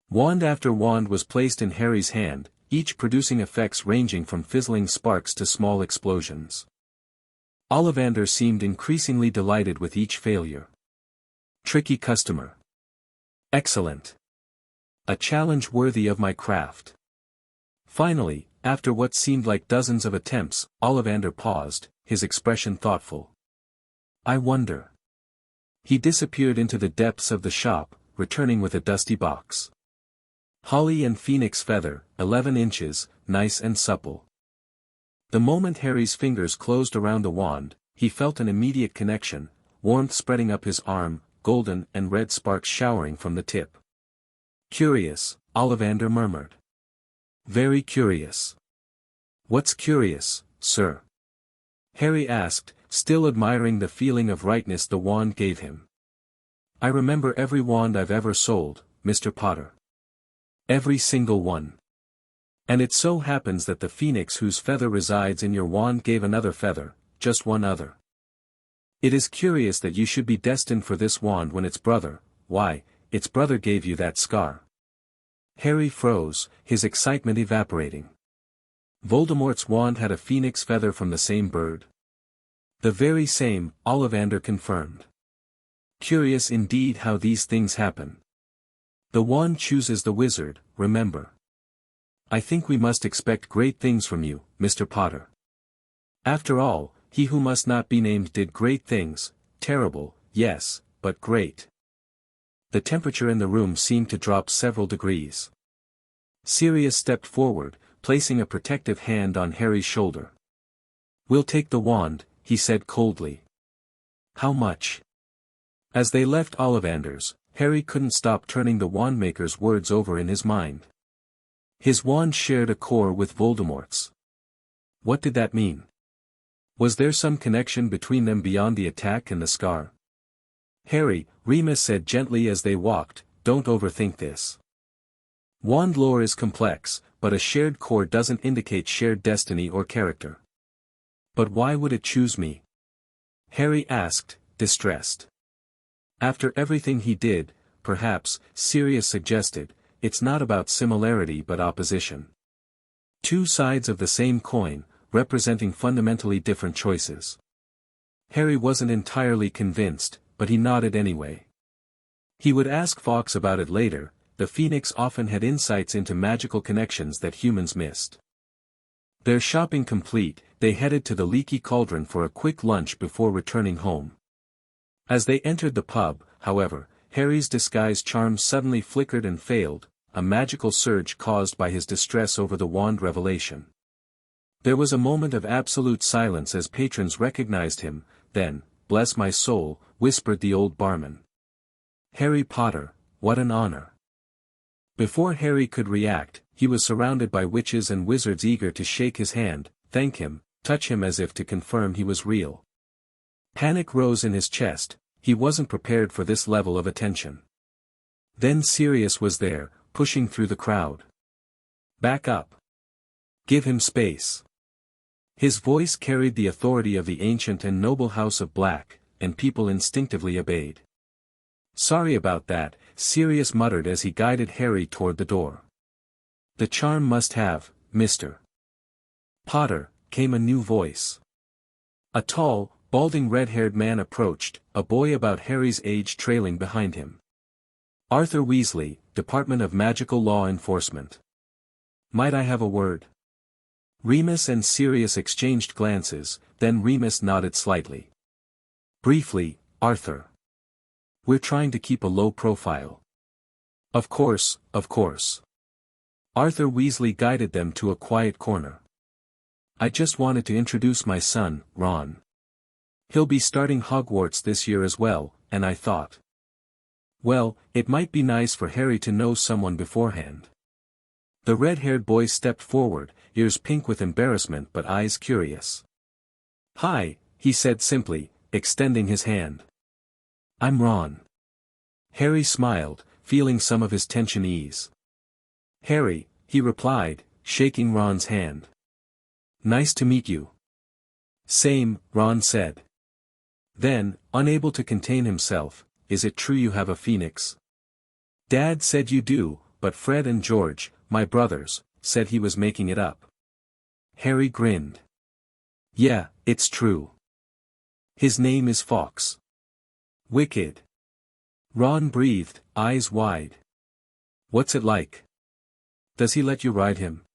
Speaker 2: Wand after wand was placed in Harry's hand, each producing effects ranging from fizzling sparks to small explosions. Ollivander seemed increasingly delighted with each failure. Tricky customer. Excellent. A challenge worthy of my craft. Finally, after what seemed like dozens of attempts, Ollivander paused, his expression thoughtful. I wonder. He disappeared into the depths of the shop, returning with a dusty box. Holly and Phoenix feather, 11 inches, nice and supple. The moment Harry's fingers closed around the wand, he felt an immediate connection, warmth spreading up his arm, golden and red sparks showering from the tip. Curious, Ollivander murmured. Very curious. What's curious, sir? Harry asked, still admiring the feeling of rightness the wand gave him. I remember every wand I've ever sold, Mr. Potter. Every single one. And it so happens that the phoenix whose feather resides in your wand gave another feather, just one other. It is curious that you should be destined for this wand when its brother, why, its brother gave you that scar. Harry froze, his excitement evaporating. Voldemort's wand had a phoenix feather from the same bird. The very same, Ollivander confirmed. Curious indeed how these things happen. The wand chooses the wizard, remember. I think we must expect great things from you, Mr. Potter. After all, he who must not be named did great things, terrible, yes, but great. The temperature in the room seemed to drop several degrees. Sirius stepped forward, placing a protective hand on Harry's shoulder. "We'll take the wand," he said coldly. "How much?" As they left Ollivanders, Harry couldn't stop turning the wandmaker's words over in his mind. His wand shared a core with Voldemort's. What did that mean? Was there some connection between them beyond the attack and the scar? "Harry," Remus said gently as they walked, "don't overthink this. Wand lore is complex, but a shared core doesn't indicate shared destiny or character." "But why would it choose me?" Harry asked, distressed. "After everything he did, perhaps," Sirius suggested, "it's not about similarity but opposition. Two sides of the same coin, representing fundamentally different choices." Harry wasn't entirely convinced, but he nodded anyway. He would ask Fawkes about it later. The Phoenix often had insights into magical connections that humans missed. Their shopping complete, they headed to the Leaky Cauldron for a quick lunch before returning home. As they entered the pub, however, Harry's disguise charms suddenly flickered and failed, a magical surge caused by his distress over the wand revelation. There was a moment of absolute silence as patrons recognized him, then, "Bless my soul," whispered the old barman. "Harry Potter, what an honor." Before Harry could react, he was surrounded by witches and wizards eager to shake his hand, thank him, touch him as if to confirm he was real. Panic rose in his chest, he wasn't prepared for this level of attention. Then Sirius was there, pushing through the crowd. "Back up. Give him space." His voice carried the authority of the ancient and noble House of Black, and people instinctively obeyed. "Sorry about that," Sirius muttered as he guided Harry toward the door. "The charm must have, Mr. Potter," came a new voice. A tall, balding red-haired man approached, a boy about Harry's age trailing behind him. "Arthur Weasley, Department of Magical Law Enforcement. Might I have a word?" Remus and Sirius exchanged glances, then Remus nodded slightly. "Briefly, Arthur. We're trying to keep a low profile." Of course, of course." Arthur Weasley guided them to a quiet corner. "I just wanted to introduce my son, Ron. He'll be starting Hogwarts this year as well, and I thought, well, it might be nice for Harry to know someone beforehand." The red-haired boy stepped forward, ears pink with embarrassment but eyes curious. "Hi," he said simply, extending his hand. "I'm Ron." Harry smiled, feeling some of his tension ease. "Harry," he replied, shaking Ron's hand. "Nice to meet you." "Same," Ron said. Then, unable to contain himself, "Is it true you have a phoenix?" "Dad said you do, but Fred and George, my brothers, said he was making it up." Harry grinned. "Yeah, it's true. His name is Fawkes." "Wicked." Ron breathed, eyes wide. "What's it like? Does he let you ride him?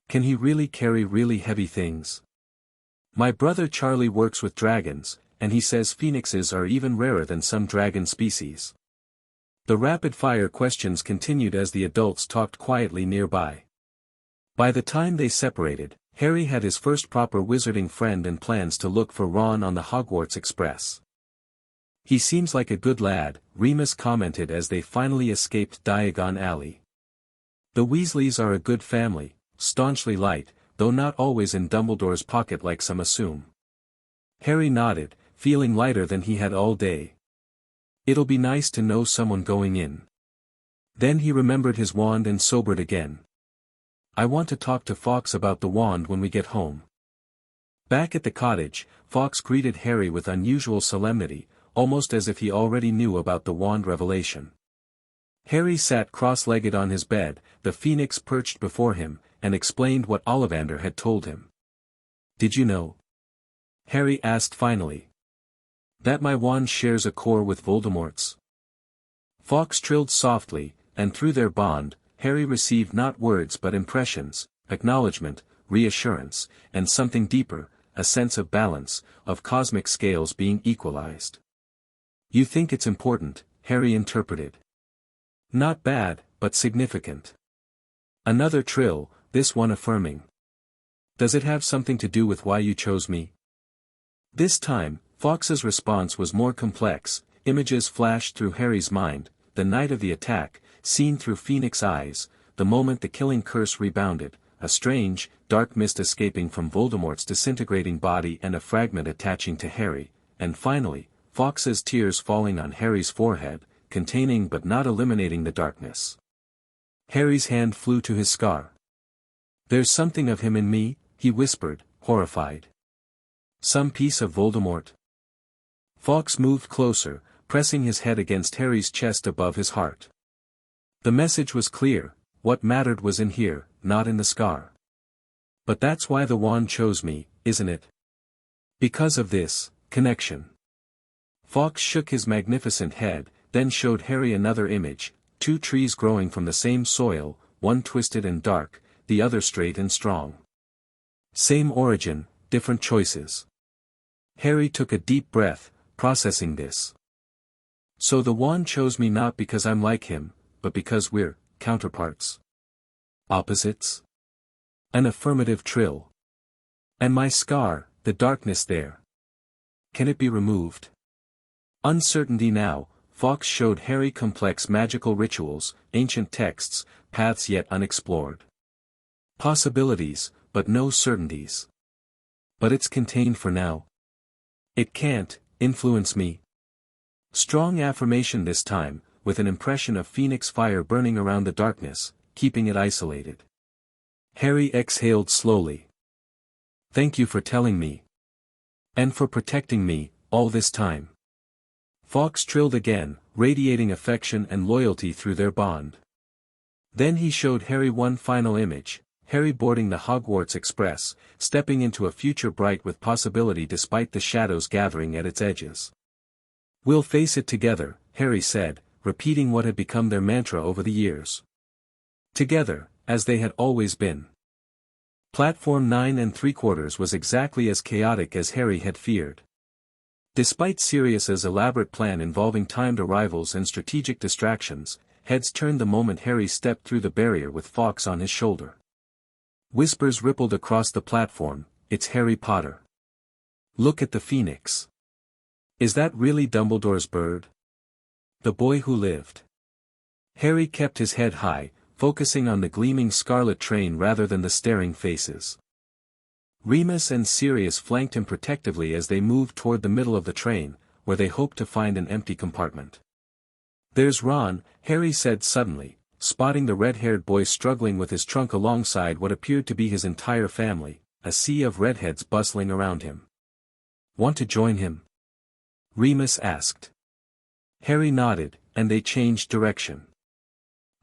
Speaker 2: Can he really carry really heavy things?" "My brother Charlie works with dragons, and he says phoenixes are even rarer than some dragon species." The rapid-fire questions continued as the adults talked quietly nearby. By the time they separated, Harry had his first proper wizarding friend and plans to look for Ron on the Hogwarts Express. "He seems like a good lad," Remus commented as they finally escaped Diagon Alley. "The Weasleys are a good family, staunchly light, though not always in Dumbledore's pocket like some assume." Harry nodded, feeling lighter than he had all day. It'll be nice to know someone going in. Then he remembered his wand and sobered again. "I want to talk to Fawkes about the wand when we get home." Back at the cottage, Fawkes greeted Harry with unusual solemnity, almost as if he already knew about the wand revelation. Harry sat cross-legged on his bed, the phoenix perched before him, and explained what Ollivander had told him. "Did you know?" Harry asked finally. That my wand shares a core with Voldemort's? Fawkes trilled softly, and through their bond, Harry received not words but impressions, acknowledgement, reassurance, and something deeper, a sense of balance, of cosmic scales being equalized. You think it's important, Harry interpreted. Not bad, but significant. Another trill, this one affirming. Does it have something to do with why you chose me? This time, Fawkes's response was more complex. Images flashed through Harry's mind, the night of the attack, seen through Phoenix eyes, the moment the killing curse rebounded, a strange, dark mist escaping from Voldemort's disintegrating body and a fragment attaching to Harry, and finally, Fawkes's tears falling on Harry's forehead, containing but not eliminating the darkness. Harry's hand flew to his scar. There's something of him in me, he whispered, horrified. Some piece of Voldemort? Fawkes moved closer, pressing his head against Harry's chest above his heart. The message was clear, what mattered was in here, not in the scar. But that's why the wand chose me, isn't it? Because of this connection. Fawkes shook his magnificent head, then showed Harry another image, two trees growing from the same soil, one twisted and dark, the other straight and strong. Same origin, different choices. Harry took a deep breath, processing this. So the wand chose me not because I'm like him, but because we're counterparts. Opposites? An affirmative trill. And my scar, the darkness there. Can it be removed? Uncertainty now, Fawkes showed Harry complex magical rituals, ancient texts, paths yet unexplored. Possibilities, but no certainties. But it's contained for now. It can't influence me. Strong affirmation this time, with an impression of phoenix fire burning around the darkness, keeping it isolated. Harry exhaled slowly. Thank you for telling me. And for protecting me, all this time. Fawkes trilled again, radiating affection and loyalty through their bond. Then he showed Harry one final image, Harry boarding the Hogwarts Express, stepping into a future bright with possibility despite the shadows gathering at its edges. We'll face it together, Harry said, repeating what had become their mantra over the years. Together, as they had always been. Platform 9 3/4 was exactly as chaotic as Harry had feared. Despite Sirius's elaborate plan involving timed arrivals and strategic distractions, heads turned the moment Harry stepped through the barrier with Fawkes on his shoulder. Whispers rippled across the platform, it's Harry Potter. Look at the phoenix. Is that really Dumbledore's bird? The boy who lived. Harry kept his head high, focusing on the gleaming scarlet train rather than the staring faces. Remus and Sirius flanked him protectively as they moved toward the middle of the train, where they hoped to find an empty compartment. There's Ron, Harry said suddenly, spotting the red-haired boy struggling with his trunk alongside what appeared to be his entire family, a sea of redheads bustling around him. Want to join him? Remus asked. Harry nodded, and they changed direction.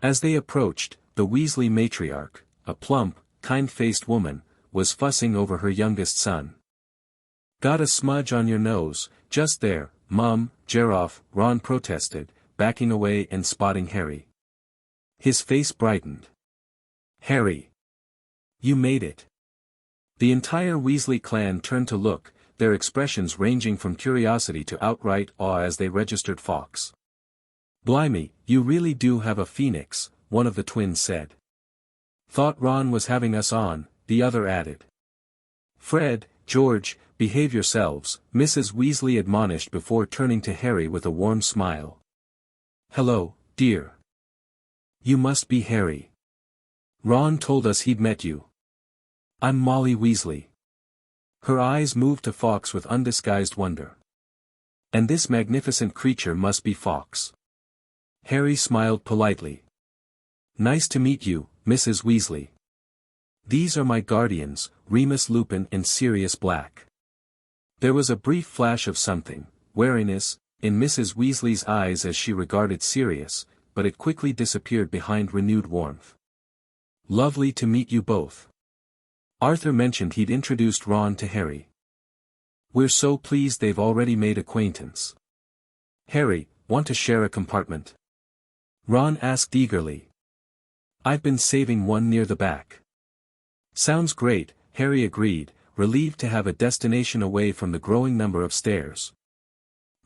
Speaker 2: As they approached, the Weasley matriarch, a plump, kind-faced woman, was fussing over her youngest son. Got a smudge on your nose, just there, Mum, Geroff, Ron protested, backing away and spotting Harry. His face brightened. Harry! You made it. The entire Weasley clan turned to look, their expressions ranging from curiosity to outright awe as they registered Fawkes. Blimey, you really do have a phoenix, one of the twins said. Thought Ron was having us on, the other added. Fred, George, behave yourselves, Mrs. Weasley admonished before turning to Harry with a warm smile. Hello, dear. You must be Harry. Ron told us he'd met you. I'm Molly Weasley. Her eyes moved to Fawkes with undisguised wonder. And this magnificent creature must be Fawkes. Harry smiled politely. Nice to meet you, Mrs. Weasley. These are my guardians, Remus Lupin and Sirius Black. There was a brief flash of something, wariness, in Mrs. Weasley's eyes as she regarded Sirius, but it quickly disappeared behind renewed warmth. Lovely to meet you both. Arthur mentioned he'd introduced Ron to Harry. We're so pleased they've already made acquaintance. Harry, want to share a compartment? Ron asked eagerly. I've been saving one near the back. Sounds great, Harry agreed, relieved to have a destination away from the growing number of stairs.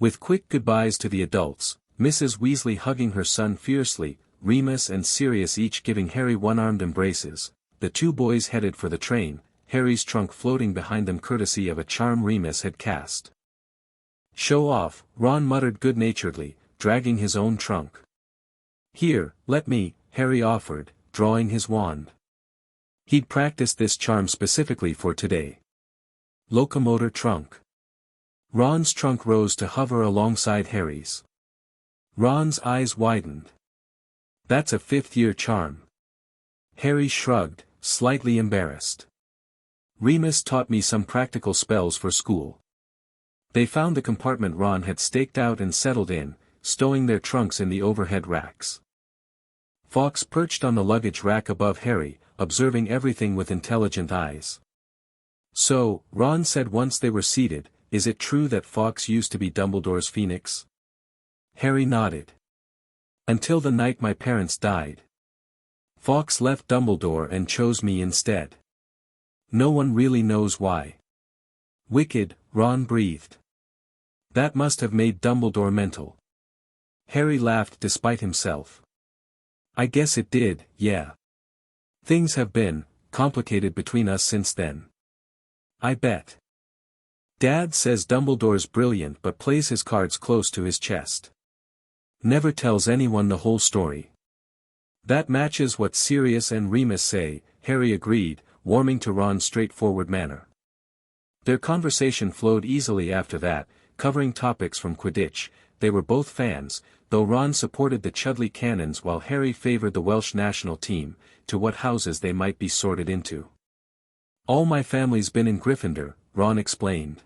Speaker 2: With quick goodbyes to the adults, Mrs. Weasley hugging her son fiercely, Remus and Sirius each giving Harry one-armed embraces, the two boys headed for the train, Harry's trunk floating behind them courtesy of a charm Remus had cast. Show off, Ron muttered good-naturedly, dragging his own trunk. Here, let me, Harry offered, drawing his wand. He'd practiced this charm specifically for today. Locomotor trunk. Ron's trunk rose to hover alongside Harry's. Ron's eyes widened. That's a fifth-year charm. Harry shrugged, slightly embarrassed. Remus taught me some practical spells for school. They found the compartment Ron had staked out and settled in, stowing their trunks in the overhead racks. Fawkes perched on the luggage rack above Harry, observing everything with intelligent eyes. So, Ron said once they were seated, is it true that Fawkes used to be Dumbledore's phoenix? Harry nodded. Until the night my parents died. Fawkes left Dumbledore and chose me instead. No one really knows why. Wicked, Ron breathed. That must have made Dumbledore mental. Harry laughed despite himself. I guess it did, yeah. Things have been complicated between us since then. I bet. Dad says Dumbledore's brilliant but plays his cards close to his chest. Never tells anyone the whole story. That matches what Sirius and Remus say, Harry agreed, warming to Ron's straightforward manner. Their conversation flowed easily after that, covering topics from Quidditch. They were both fans, though Ron supported the Chudley Cannons while Harry favored the Welsh national team, to what houses they might be sorted into. All my family's been in Gryffindor, Ron explained.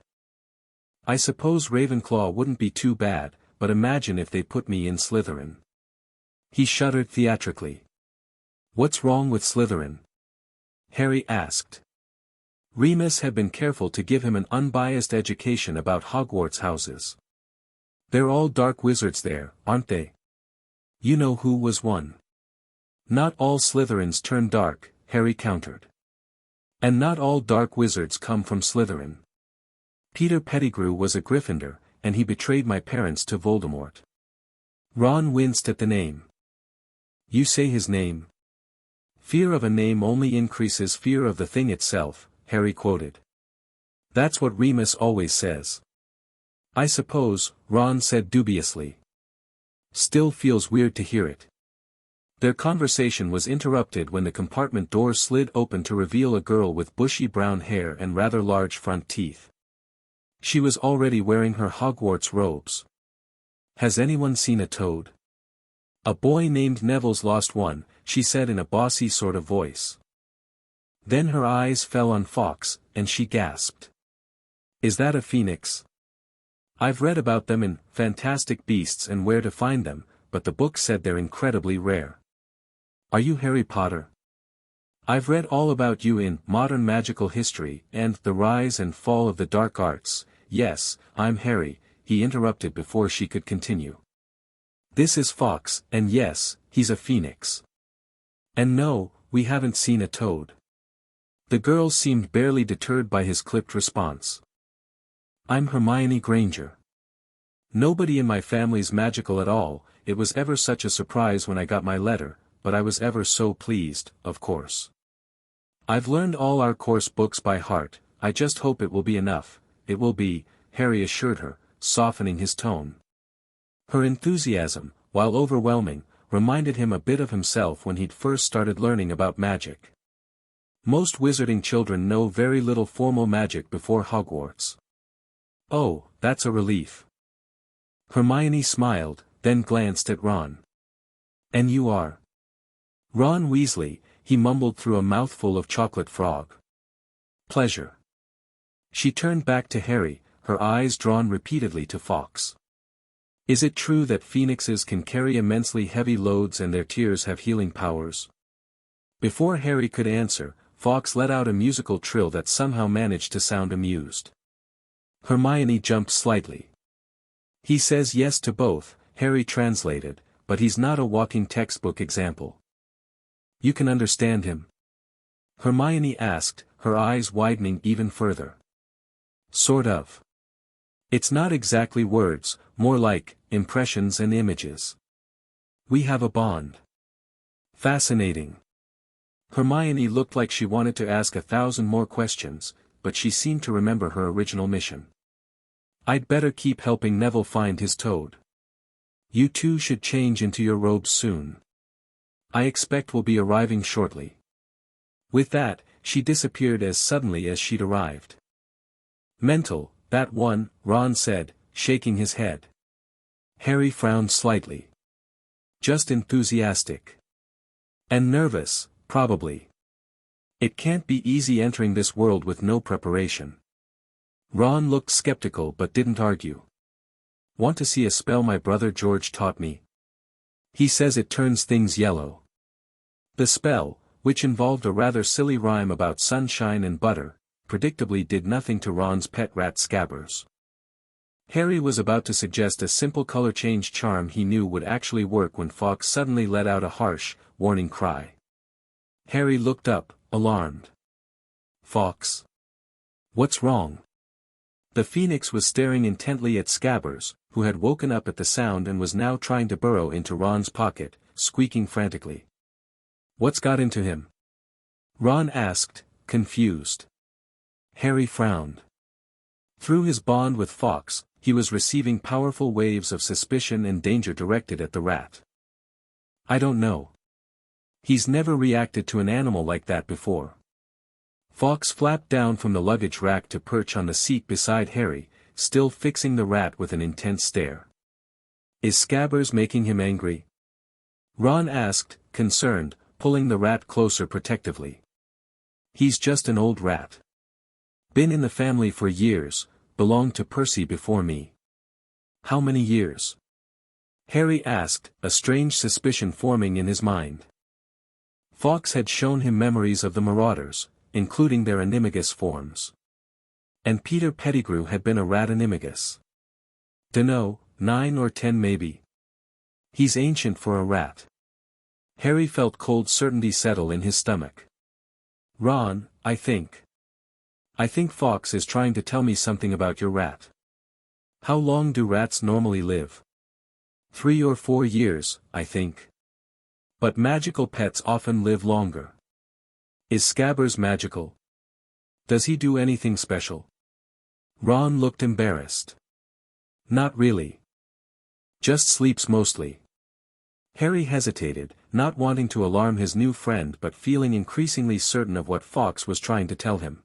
Speaker 2: I suppose Ravenclaw wouldn't be too bad, but imagine if they put me in Slytherin. He shuddered theatrically. What's wrong with Slytherin? Harry asked. Remus had been careful to give him an unbiased education about Hogwarts houses. They're all dark wizards there, aren't they? You know who was one. Not all Slytherins turn dark, Harry countered. And not all dark wizards come from Slytherin. Peter Pettigrew was a Gryffindor, and he betrayed my parents to Voldemort. Ron winced at the name. You say his name? Fear of a name only increases fear of the thing itself, Harry quoted. That's what Remus always says. I suppose, Ron said dubiously. Still feels weird to hear it. Their conversation was interrupted when the compartment door slid open to reveal a girl with bushy brown hair and rather large front teeth. She was already wearing her Hogwarts robes. Has anyone seen a toad? A boy named Neville's lost one, she said in a bossy sort of voice. Then her eyes fell on Fawkes, and she gasped. Is that a phoenix? I've read about them in Fantastic Beasts and Where to Find Them, but the book said they're incredibly rare. Are you Harry Potter? I've read all about you in Modern Magical History and The Rise and Fall of the Dark Arts. Yes, I'm Harry, he interrupted before she could continue. This is Fawkes, and yes, he's a phoenix. And no, we haven't seen a toad. The girl seemed barely deterred by his clipped response. I'm Hermione Granger. Nobody in my family's magical at all. It was ever such a surprise when I got my letter, but I was ever so pleased, of course. I've learned all our course books by heart, I just hope it will be enough. It will be, Harry assured her, softening his tone. Her enthusiasm, while overwhelming, reminded him a bit of himself when he'd first started learning about magic. Most wizarding children know very little formal magic before Hogwarts. Oh, that's a relief. Hermione smiled, then glanced at Ron. And you are? Ron Weasley, he mumbled through a mouthful of chocolate frog. Pleasure. She turned back to Harry, her eyes drawn repeatedly to Fawkes. Is it true that phoenixes can carry immensely heavy loads and their tears have healing powers? Before Harry could answer, Fawkes let out a musical trill that somehow managed to sound amused. Hermione jumped slightly. He says yes to both, Harry translated, but he's not a walking textbook example. You can understand him? Hermione asked, her eyes widening even further. Sort of. It's not exactly words, more like impressions and images. We have a bond. Fascinating. Hermione looked like she wanted to ask 1,000 more questions, but she seemed to remember her original mission. I'd better keep helping Neville find his toad. You two should change into your robes soon. I expect we'll be arriving shortly. With that, she disappeared as suddenly as she'd arrived. Mental, that one, Ron said, shaking his head. Harry frowned slightly. Just enthusiastic. And nervous, probably. It can't be easy entering this world with no preparation. Ron looked skeptical but didn't argue. Want to see a spell my brother George taught me? He says it turns things yellow. The spell, which involved a rather silly rhyme about sunshine and butter, predictably did nothing to Ron's pet rat Scabbers. Harry was about to suggest a simple color change charm he knew would actually work when Fawkes suddenly let out a harsh, warning cry. Harry looked up, alarmed. Fawkes? What's wrong? The phoenix was staring intently at Scabbers, who had woken up at the sound and was now trying to burrow into Ron's pocket, squeaking frantically. What's got into him? Ron asked, confused. Harry frowned. Through his bond with Fawkes, he was receiving powerful waves of suspicion and danger directed at the rat. I don't know. He's never reacted to an animal like that before. Fawkes flapped down from the luggage rack to perch on the seat beside Harry, still fixing the rat with an intense stare. Is Scabbers making him angry? Ron asked, concerned, pulling the rat closer protectively. He's just an old rat. Been in the family for years, belonged to Percy before me. How many years? Harry asked, a strange suspicion forming in his mind. Fawkes had shown him memories of the Marauders, including their animagus forms. And Peter Pettigrew had been a rat animagus. Dunno, 9 or 10 maybe. He's ancient for a rat. Harry felt cold certainty settle in his stomach. Ron, I think Fawkes is trying to tell me something about your rat. How long do rats normally live? 3 or 4 years, I think. But magical pets often live longer. Is Scabbers magical? Does he do anything special? Ron looked embarrassed. Not really. Just sleeps mostly. Harry hesitated, not wanting to alarm his new friend but feeling increasingly certain of what Fawkes was trying to tell him.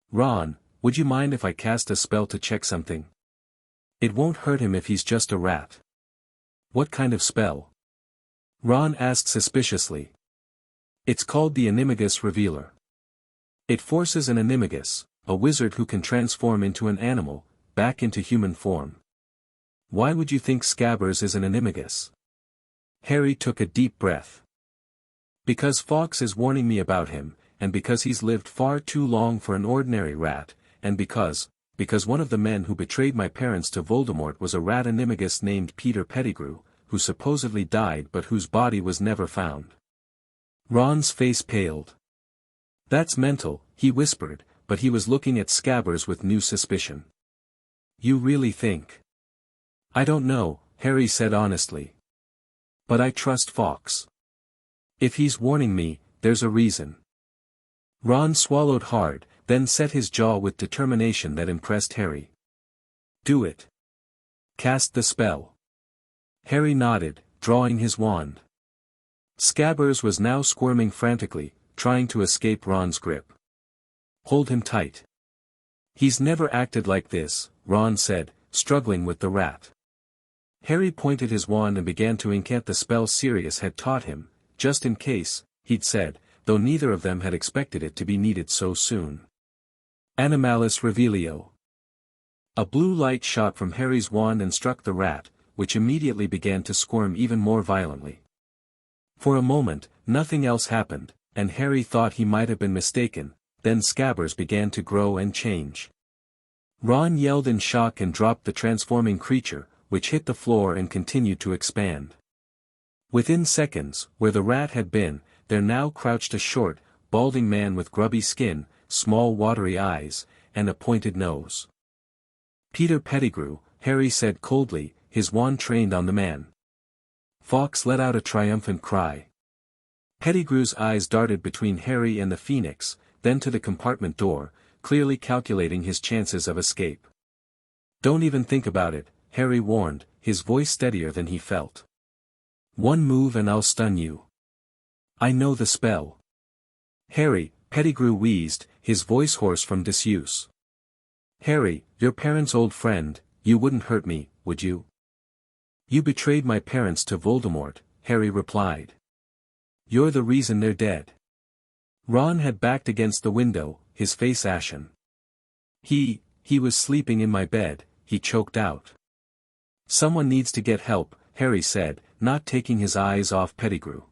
Speaker 2: Ron, would you mind if I cast a spell to check something? It won't hurt him if he's just a rat. What kind of spell? Ron asked suspiciously. It's called the Animagus Revealer. It forces an Animagus, a wizard who can transform into an animal, back into human form. Why would you think Scabbers is an Animagus? Harry took a deep breath. Because Fawkes is warning me about him, and because he's lived far too long for an ordinary rat, and because one of the men who betrayed my parents to Voldemort was a rat Animagus named Peter Pettigrew, who supposedly died but whose body was never found. Ron's face paled. That's mental, he whispered, but he was looking at Scabbers with new suspicion. You really think? I don't know, Harry said honestly. But I trust Fawkes. If he's warning me, there's a reason. Ron swallowed hard, then set his jaw with determination that impressed Harry. Do it. Cast the spell. Harry nodded, drawing his wand. Scabbers was now squirming frantically, trying to escape Ron's grip. Hold him tight. He's never acted like this, Ron said, struggling with the rat. Harry pointed his wand and began to incant the spell Sirius had taught him, just in case, he'd said, though neither of them had expected it to be needed so soon. Animalis Revelio. A blue light shot from Harry's wand and struck the rat, which immediately began to squirm even more violently. For a moment, nothing else happened, and Harry thought he might have been mistaken, then Scabbers began to grow and change. Ron yelled in shock and dropped the transforming creature, which hit the floor and continued to expand. Within seconds, where the rat had been, there now crouched a short, balding man with grubby skin, small watery eyes, and a pointed nose. "Peter Pettigrew," Harry said coldly, his wand trained on the man. Fawkes let out a triumphant cry. Pettigrew's eyes darted between Harry and the Phoenix, then to the compartment door, clearly calculating his chances of escape. "Don't even think about it," Harry warned, his voice steadier than he felt. "One move and I'll stun you. I know the spell." "Harry," Pettigrew wheezed, his voice hoarse from disuse. "Harry, your parents' old friend, you wouldn't hurt me, would you?" "You betrayed my parents to Voldemort," Harry replied. "You're the reason they're dead." Ron had backed against the window, his face ashen. He was sleeping in my bed," he choked out. "Someone needs to get help," Harry said, not taking his eyes off Pettigrew.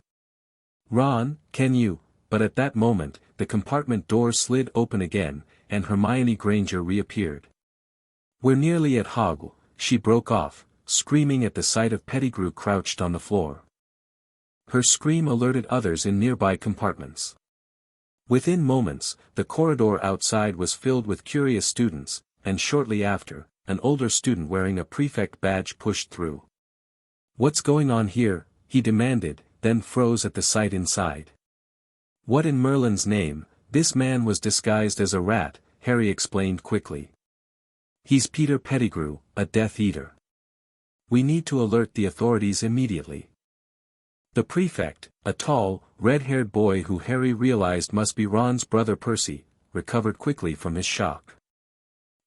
Speaker 2: "Ron, can you?" But at that moment, the compartment door slid open again, and Hermione Granger reappeared. "We're nearly at Hogwarts," she broke off, screaming at the sight of Pettigrew crouched on the floor. Her scream alerted others in nearby compartments. Within moments, the corridor outside was filled with curious students, and shortly after, an older student wearing a prefect badge pushed through. "What's going on here?" he demanded, then froze at the sight inside. "What in Merlin's name?" This man was disguised as a rat, Harry explained quickly. "He's Peter Pettigrew, a Death Eater. We need to alert the authorities immediately." The prefect, a tall, red-haired boy who Harry realized must be Ron's brother Percy, recovered quickly from his shock.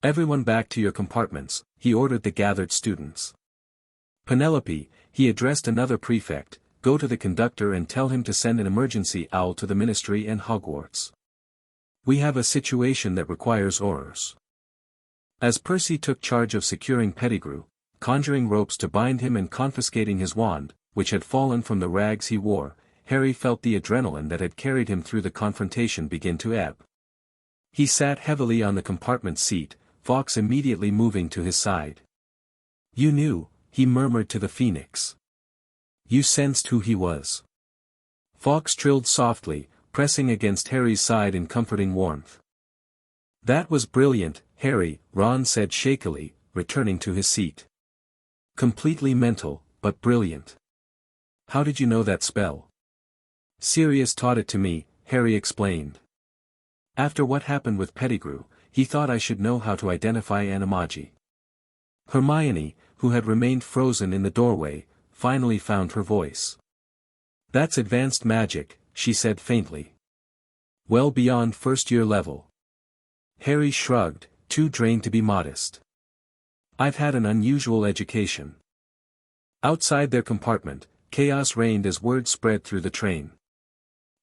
Speaker 2: "Everyone back to your compartments," he ordered the gathered students. "Penelope," he addressed another prefect, "go to the conductor and tell him to send an emergency owl to the Ministry and Hogwarts. We have a situation that requires orders." As Percy took charge of securing Pettigrew, conjuring ropes to bind him and confiscating his wand, which had fallen from the rags he wore, Harry felt the adrenaline that had carried him through the confrontation begin to ebb. He sat heavily on the compartment seat, Fawkes immediately moving to his side. "You knew," he murmured to the Phoenix. "You sensed who he was." Fawkes trilled softly, pressing against Harry's side in comforting warmth. "That was brilliant, Harry," Ron said shakily, returning to his seat. "Completely mental, but brilliant. How did you know that spell?" "Sirius taught it to me," Harry explained. "After what happened with Pettigrew, he thought I should know how to identify animagi." Hermione, who had remained frozen in the doorway, finally found her voice. "That's advanced magic," she said faintly. "Well beyond first-year level." Harry shrugged, too drained to be modest. "I've had an unusual education." Outside their compartment, chaos reigned as word spread through the train.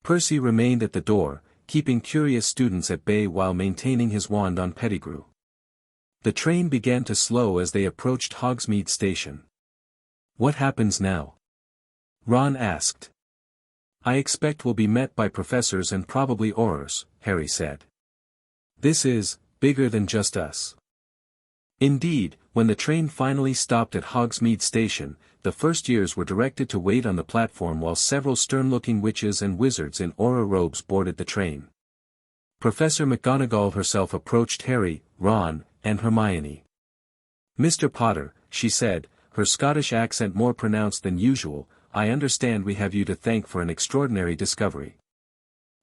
Speaker 2: Percy remained at the door, keeping curious students at bay while maintaining his wand on Pettigrew. The train began to slow as they approached Hogsmeade Station. "What happens now?" Ron asked. "I expect we'll be met by professors and probably Aurors," Harry said. "This is bigger than just us." Indeed, when the train finally stopped at Hogsmeade Station, the first years were directed to wait on the platform while several stern-looking witches and wizards in aura robes boarded the train. Professor McGonagall herself approached Harry, Ron, and Hermione. "Mr. Potter," she said, her Scottish accent more pronounced than usual, "I understand we have you to thank for an extraordinary discovery."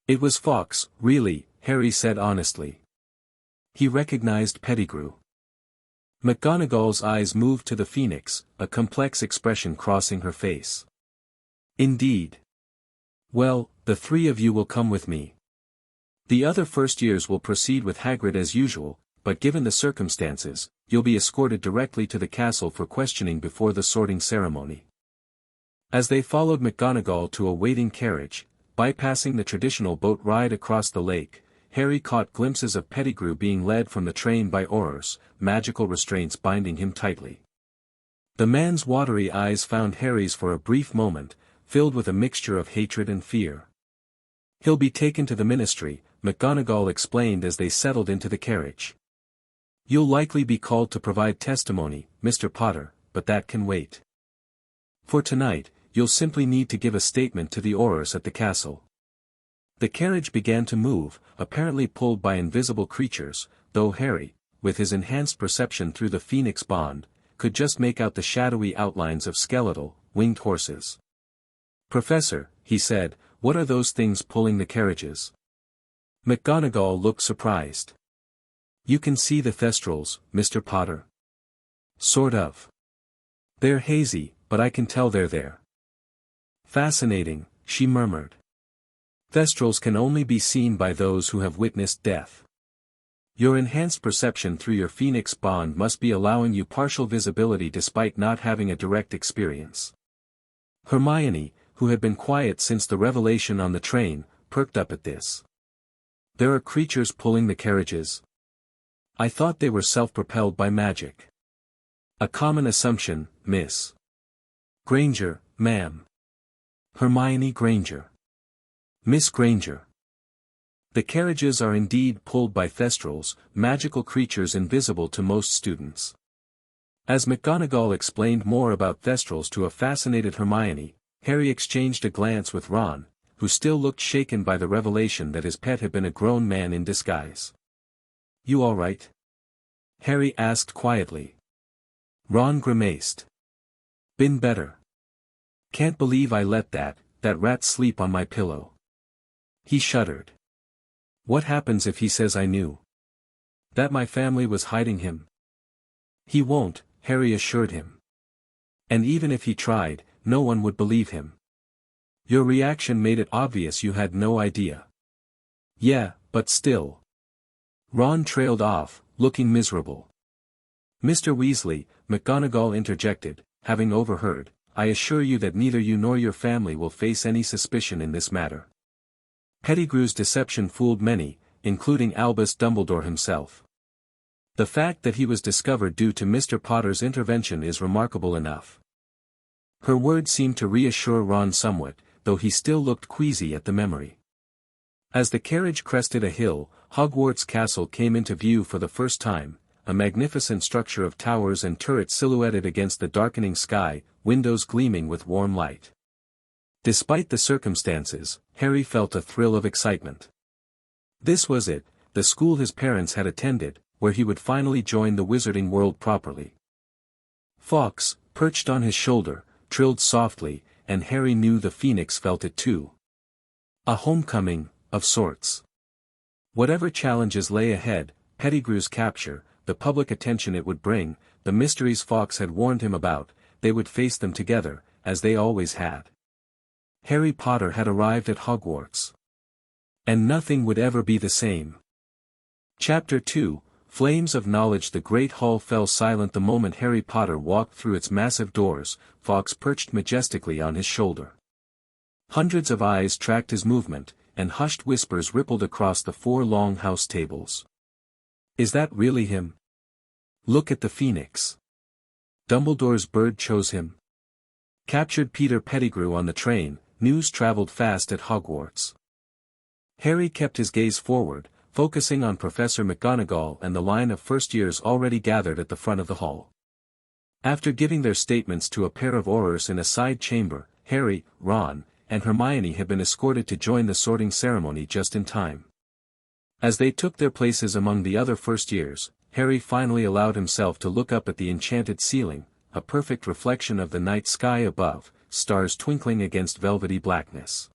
Speaker 2: "It was Fawkes, really," Harry said honestly. He recognized Pettigrew. McGonagall's eyes moved to the Phoenix, a complex expression crossing her face. "Indeed. Well, the three of you will come with me. The other first years will proceed with Hagrid as usual, but given the circumstances, you'll be escorted directly to the castle for questioning before the sorting ceremony." As they followed McGonagall to a waiting carriage, bypassing the traditional boat ride across the lake, Harry caught glimpses of Pettigrew being led from the train by Aurors, magical restraints binding him tightly. The man's watery eyes found Harry's for a brief moment, filled with a mixture of hatred and fear. "He'll be taken to the Ministry," McGonagall explained as they settled into the carriage. You'll likely be called to provide testimony, Mr. Potter, but that can wait. For tonight, you'll simply need to give a statement to the Aurors at the castle. The carriage began to move, apparently pulled by invisible creatures, though Harry, with his enhanced perception through the Phoenix bond, could just make out the shadowy outlines of skeletal, winged horses. "Professor," he said, "what are those things pulling the carriages?" McGonagall looked surprised. "You can see the thestrals, Mr. Potter." "Sort of. They're hazy, but I can tell they're there." "Fascinating," she murmured. "Thestrals can only be seen by those who have witnessed death. Your enhanced perception through your Phoenix bond must be allowing you partial visibility despite not having a direct experience." Hermione, who had been quiet since the revelation on the train, perked up at this. "There are creatures pulling the carriages? I thought they were self-propelled by magic." "A common assumption, Miss Granger, ma'am." "Hermione Granger." "Miss Granger." The carriages are indeed pulled by thestrals, magical creatures invisible to most students. As McGonagall explained more about thestrals to a fascinated Hermione, Harry exchanged a glance with Ron, who still looked shaken by the revelation that his pet had been a grown man in disguise. "You all right?" Harry asked quietly. Ron grimaced. "Been better. Can't believe I let that rat sleep on my pillow." He shuddered. "What happens if he says I knew? That my family was hiding him?" "He won't," Harry assured him. "And even if he tried, no one would believe him. Your reaction made it obvious you had no idea." "Yeah, but still." Ron trailed off, looking miserable. "Mr. Weasley," McGonagall interjected, having overheard, "I assure you that neither you nor your family will face any suspicion in this matter. Pettigrew's deception fooled many, including Albus Dumbledore himself. The fact that he was discovered due to Mr. Potter's intervention is remarkable enough." Her words seemed to reassure Ron somewhat, though he still looked queasy at the memory. As the carriage crested a hill, Hogwarts Castle came into view for the first time, a magnificent structure of towers and turrets silhouetted against the darkening sky, windows gleaming with warm light. Despite the circumstances, Harry felt a thrill of excitement. This was it, the school his parents had attended, where he would finally join the wizarding world properly. Fawkes, perched on his shoulder, trilled softly, and Harry knew the Phoenix felt it too. A homecoming, of sorts. Whatever challenges lay ahead, Pettigrew's capture, the public attention it would bring, the mysteries Fawkes had warned him about, they would face them together, as they always had. Harry Potter had arrived at Hogwarts. And nothing would ever be the same. Chapter 2, Flames of Knowledge. The Great Hall fell silent the moment Harry Potter walked through its massive doors, Fawkes perched majestically on his shoulder. Hundreds of eyes tracked his movement, and hushed whispers rippled across the 4 long house tables. "Is that really him? Look at the Phoenix. Dumbledore's bird chose him. Captured Peter Pettigrew on the train, news traveled fast at Hogwarts." Harry kept his gaze forward, focusing on Professor McGonagall and the line of first-years already gathered at the front of the hall. After giving their statements to a pair of Aurors in a side chamber, Harry, Ron, and Hermione had been escorted to join the sorting ceremony just in time. As they took their places among the other first-years, Harry finally allowed himself to look up at the enchanted ceiling, a perfect reflection of the night sky above, stars twinkling against velvety blackness.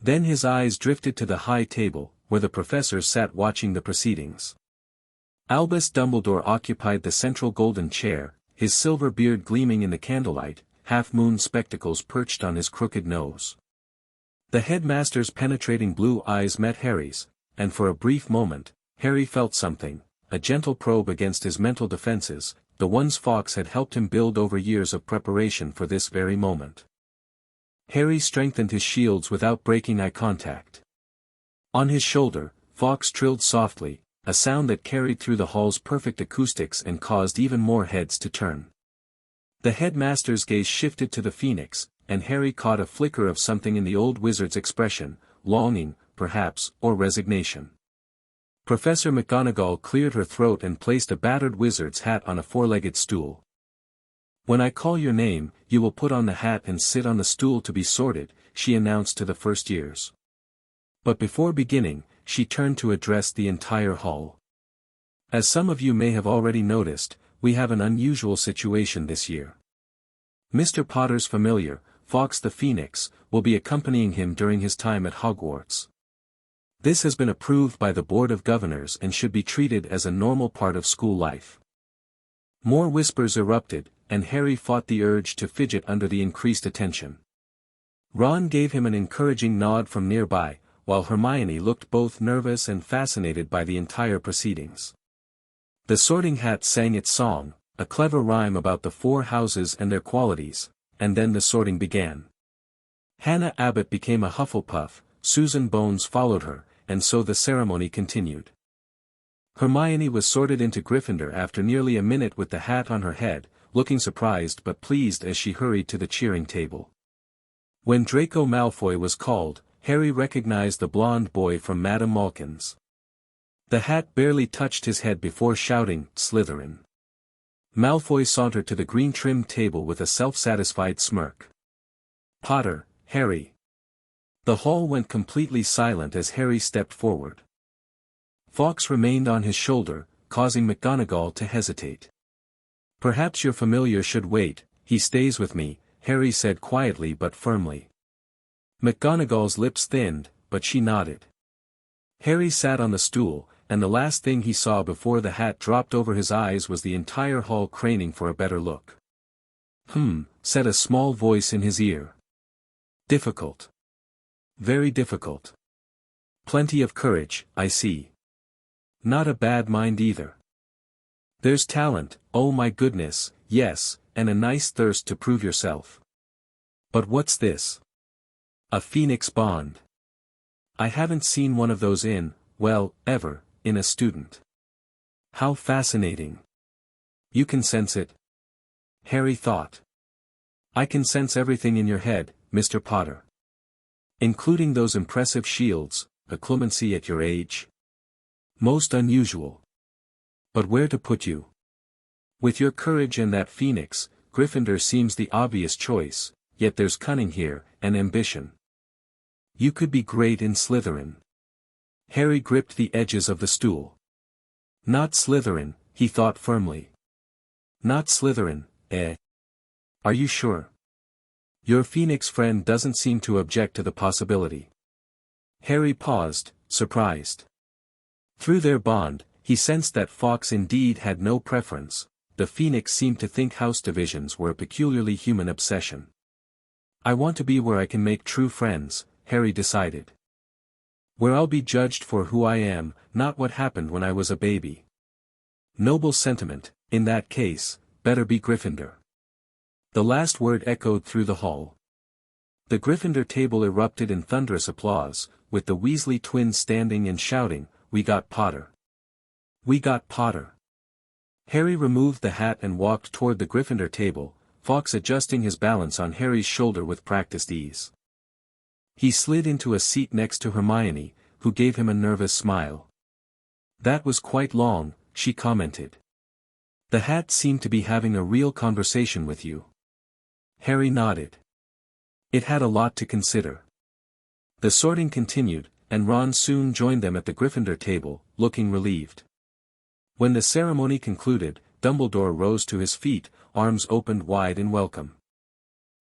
Speaker 2: Then his eyes drifted to the high table, where the professors sat watching the proceedings. Albus Dumbledore occupied the central golden chair, his silver beard gleaming in the candlelight, half-moon spectacles perched on his crooked nose. The headmaster's penetrating blue eyes met Harry's, and for a brief moment, Harry felt something, a gentle probe against his mental defenses, the ones Fawkes had helped him build over years of preparation for this very moment. Harry strengthened his shields without breaking eye contact. On his shoulder, Fawkes trilled softly, a sound that carried through the hall's perfect acoustics and caused even more heads to turn. The headmaster's gaze shifted to the Phoenix, and Harry caught a flicker of something in the old wizard's expression, longing, perhaps, or resignation. Professor McGonagall cleared her throat and placed a battered wizard's hat on a four-legged stool. "When I call your name, you will put on the hat and sit on the stool to be sorted," she announced to the first years. But before beginning, she turned to address the entire hall. "As some of you may have already noticed, we have an unusual situation this year. Mr. Potter's familiar, Fawkes the Phoenix, will be accompanying him during his time at Hogwarts. This has been approved by the Board of Governors and should be treated as a normal part of school life." More whispers erupted, and Harry fought the urge to fidget under the increased attention. Ron gave him an encouraging nod from nearby, while Hermione looked both nervous and fascinated by the entire proceedings. The Sorting Hat sang its song, a clever rhyme about the four houses and their qualities, and then the sorting began. Hannah Abbott became a Hufflepuff, Susan Bones followed her, and so the ceremony continued. Hermione was sorted into Gryffindor after nearly a minute with the hat on her head, looking surprised but pleased as she hurried to the cheering table. When Draco Malfoy was called, Harry recognized the blonde boy from Madame Malkin's. The hat barely touched his head before shouting, "Slytherin." Malfoy sauntered to the green-trimmed table with a self-satisfied smirk. "Potter, Harry." The hall went completely silent as Harry stepped forward. Fawkes remained on his shoulder, causing McGonagall to hesitate. "Perhaps your familiar should wait, he stays with me," Harry said quietly but firmly. McGonagall's lips thinned, but she nodded. Harry sat on the stool, and the last thing he saw before the hat dropped over his eyes was the entire hall craning for a better look. Said a small voice in his ear. "Difficult. Very difficult. Plenty of courage, I see. Not a bad mind either. There's talent, oh my goodness, yes, and a nice thirst to prove yourself. But what's this? A Phoenix bond. I haven't seen one of those ever, in a student. How fascinating. You can sense it?" Harry thought. "I can sense everything in your head, Mr. Potter. Including those impressive shields, a clemency at your age. Most unusual. But where to put you? With your courage and that Phoenix, Gryffindor seems the obvious choice, yet there's cunning here, and ambition. You could be great in Slytherin." Harry gripped the edges of the stool. "Not Slytherin," he thought firmly. "Not Slytherin, eh? Are you sure? Your Phoenix friend doesn't seem to object to the possibility." Harry paused, surprised. Through their bond, he sensed that Fawkes indeed had no preference. The Phoenix seemed to think house divisions were a peculiarly human obsession. "I want to be where I can make true friends," Harry decided. "Where I'll be judged for who I am, not what happened when I was a baby." Noble sentiment, in that case, better be Gryffindor. The last word echoed through the hall. The Gryffindor table erupted in thunderous applause, with the Weasley twins standing and shouting, "We got Potter! We got Potter!" Harry removed the hat and walked toward the Gryffindor table, Fawkes adjusting his balance on Harry's shoulder with practiced ease. He slid into a seat next to Hermione, who gave him a nervous smile. "That was quite long," she commented. "The hat seemed to be having a real conversation with you." Harry nodded. It had a lot to consider. The sorting continued, and Ron soon joined them at the Gryffindor table, looking relieved. When the ceremony concluded, Dumbledore rose to his feet, arms opened wide in welcome.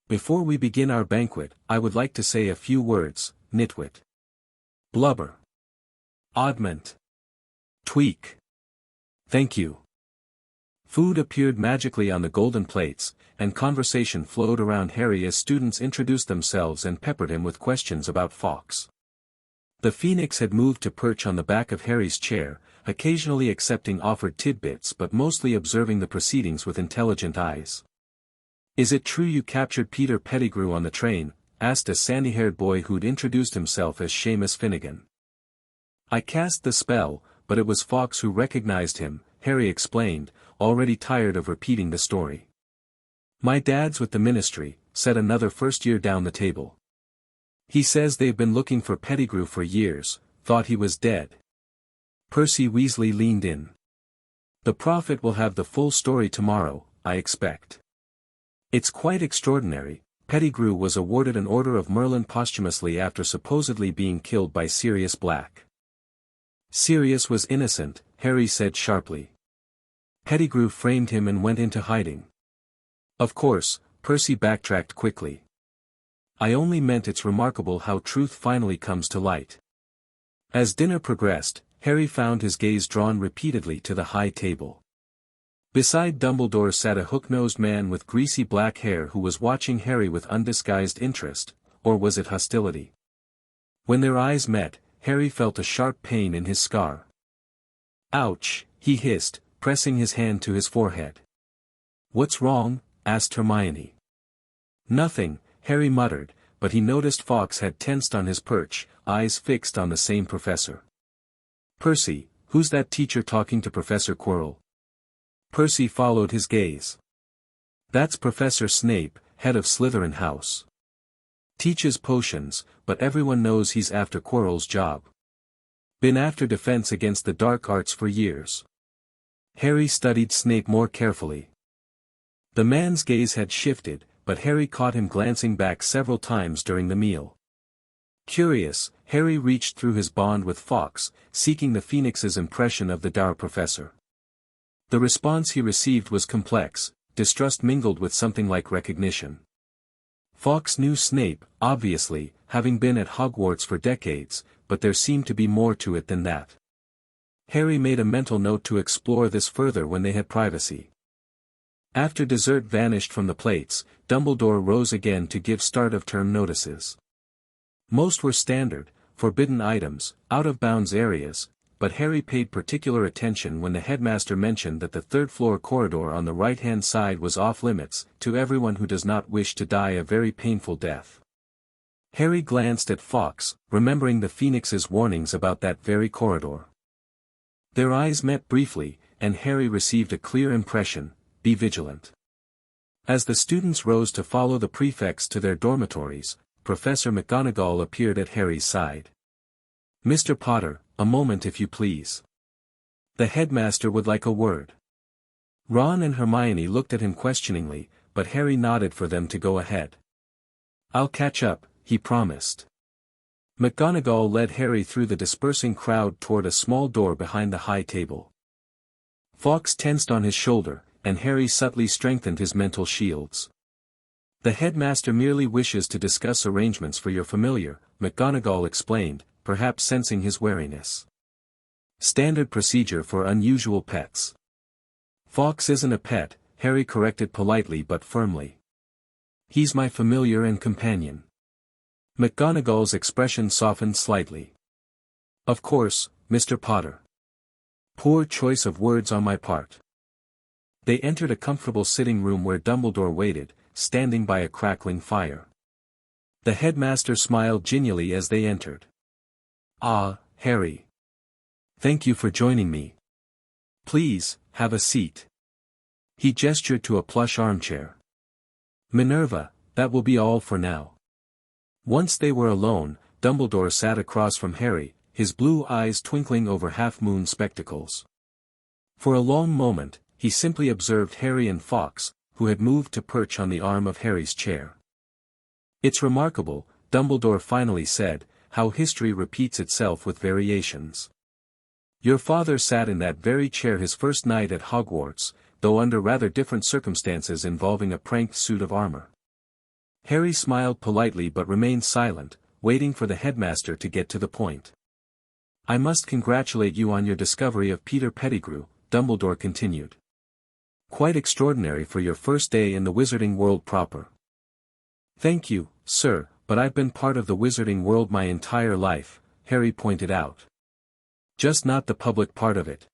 Speaker 2: "Before we begin our banquet, I would like to say a few words, nitwit. Blubber. Oddment. Tweak. Thank you." Food appeared magically on the golden plates, and conversation flowed around Harry as students introduced themselves and peppered him with questions about Fawkes. The Phoenix had moved to perch on the back of Harry's chair, occasionally accepting offered tidbits but mostly observing the proceedings with intelligent eyes. "Is it true you captured Peter Pettigrew on the train?" asked a sandy-haired boy who'd introduced himself as Seamus Finnegan. "I cast the spell, but it was Fawkes who recognized him," Harry explained, already tired of repeating the story. "My dad's with the ministry," said another first-year down the table. "He says they've been looking for Pettigrew for years, thought he was dead." Percy Weasley leaned in. The Prophet will have the full story tomorrow, I expect. It's quite extraordinary. Pettigrew was awarded an Order of Merlin posthumously after supposedly being killed by Sirius Black. Sirius was innocent, Harry said sharply. Pettigrew framed him and went into hiding. Of course, Percy backtracked quickly. I only meant it's remarkable how truth finally comes to light. As dinner progressed, Harry found his gaze drawn repeatedly to the high table. Beside Dumbledore sat a hook-nosed man with greasy black hair who was watching Harry with undisguised interest, or was it hostility? When their eyes met, Harry felt a sharp pain in his scar. Ouch, he hissed, pressing his hand to his forehead. What's wrong? Asked Hermione. Nothing, Harry muttered, but he noticed Fawkes had tensed on his perch, eyes fixed on the same professor. Percy, who's that teacher talking to Professor Quirrell? Percy followed his gaze. That's Professor Snape, head of Slytherin House. Teaches potions, but everyone knows he's after Quirrell's job. Been after defense against the dark arts for years. Harry studied Snape more carefully. The man's gaze had shifted, but Harry caught him glancing back several times during the meal. Curious, Harry reached through his bond with Fawkes, seeking the Phoenix's impression of the dour professor. The response he received was complex, distrust mingled with something like recognition. Fawkes knew Snape, obviously, having been at Hogwarts for decades, but there seemed to be more to it than that. Harry made a mental note to explore this further when they had privacy. After dessert vanished from the plates, Dumbledore rose again to give start-of-term notices. Most were standard, forbidden items, out-of-bounds areas, but Harry paid particular attention when the headmaster mentioned that the third-floor corridor on the right-hand side was off-limits to everyone who does not wish to die a very painful death. Harry glanced at Fawkes, remembering the Phoenix's warnings about that very corridor. Their eyes met briefly, and Harry received a clear impression: be vigilant. As the students rose to follow the prefects to their dormitories, Professor McGonagall appeared at Harry's side. Mr. Potter, a moment if you please. The headmaster would like a word. Ron and Hermione looked at him questioningly, but Harry nodded for them to go ahead. I'll catch up, he promised. McGonagall led Harry through the dispersing crowd toward a small door behind the high table. Fawkes tensed on his shoulder, and Harry subtly strengthened his mental shields. The headmaster merely wishes to discuss arrangements for your familiar, McGonagall explained, perhaps sensing his wariness. Standard procedure for unusual pets. Fawkes isn't a pet, Harry corrected politely but firmly. He's my familiar and companion. McGonagall's expression softened slightly. Of course, Mr. Potter. Poor choice of words on my part. They entered a comfortable sitting room where Dumbledore waited, standing by a crackling fire. The headmaster smiled genially as they entered. Ah, Harry. Thank you for joining me. Please, have a seat. He gestured to a plush armchair. Minerva, that will be all for now. Once they were alone, Dumbledore sat across from Harry, his blue eyes twinkling over half-moon spectacles. For a long moment, he simply observed Harry and Fawkes, who had moved to perch on the arm of Harry's chair. It's remarkable, Dumbledore finally said, how history repeats itself with variations. Your father sat in that very chair his first night at Hogwarts, though under rather different circumstances involving a pranked suit of armor. Harry smiled politely but remained silent, waiting for the headmaster to get to the point. I must congratulate you on your discovery of Peter Pettigrew, Dumbledore continued. Quite extraordinary for your first day in the wizarding world proper. Thank you, sir, but I've been part of the wizarding world my entire life, Harry pointed out. Just not the public part of it.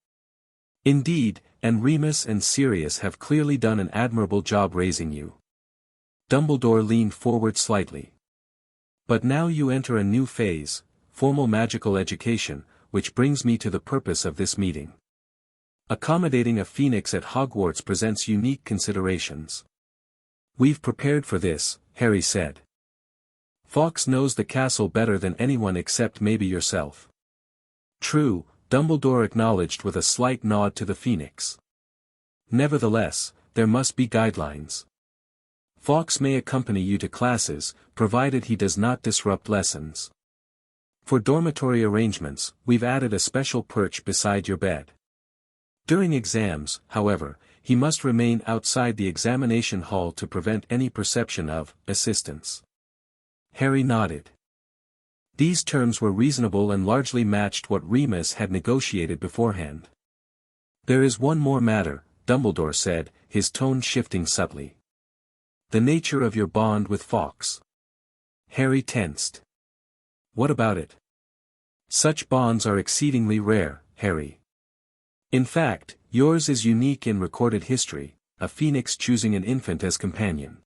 Speaker 2: Indeed, and Remus and Sirius have clearly done an admirable job raising you. Dumbledore leaned forward slightly. But now you enter a new phase, formal magical education, which brings me to the purpose of this meeting. Accommodating a phoenix at Hogwarts presents unique considerations. We've prepared for this, Harry said. Fawkes knows the castle better than anyone except maybe yourself. True, Dumbledore acknowledged with a slight nod to the Phoenix. Nevertheless, there must be guidelines. Fawkes may accompany you to classes, provided he does not disrupt lessons. For dormitory arrangements, we've added a special perch beside your bed. During exams, however, he must remain outside the examination hall to prevent any perception of assistance. Harry nodded. These terms were reasonable and largely matched what Remus had negotiated beforehand. There is one more matter, Dumbledore said, his tone shifting subtly. The nature of your bond with Fawkes. Harry tensed. What about it? Such bonds are exceedingly rare, Harry. In fact, yours is unique in recorded history, a phoenix choosing an infant as companion.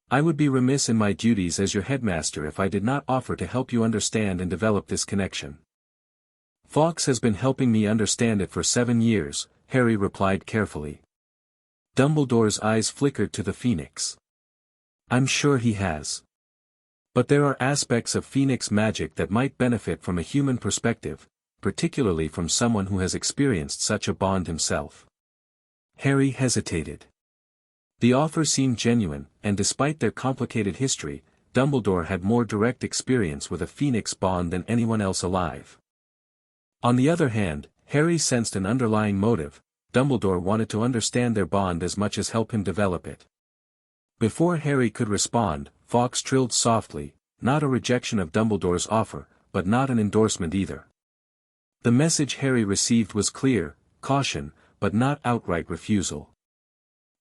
Speaker 2: I would be remiss in my duties as your headmaster if I did not offer to help you understand and develop this connection. Fawkes has been helping me understand it for 7 years, Harry replied carefully. Dumbledore's eyes flickered to the phoenix. I'm sure he has. But there are aspects of phoenix magic that might benefit from a human perspective, particularly from someone who has experienced such a bond himself. Harry hesitated. The offer seemed genuine, and despite their complicated history, Dumbledore had more direct experience with a phoenix bond than anyone else alive. On the other hand, Harry sensed an underlying motive. Dumbledore wanted to understand their bond as much as help him develop it. Before Harry could respond, Fawkes trilled softly, not a rejection of Dumbledore's offer, but not an endorsement either. The message Harry received was clear, caution, but not outright refusal.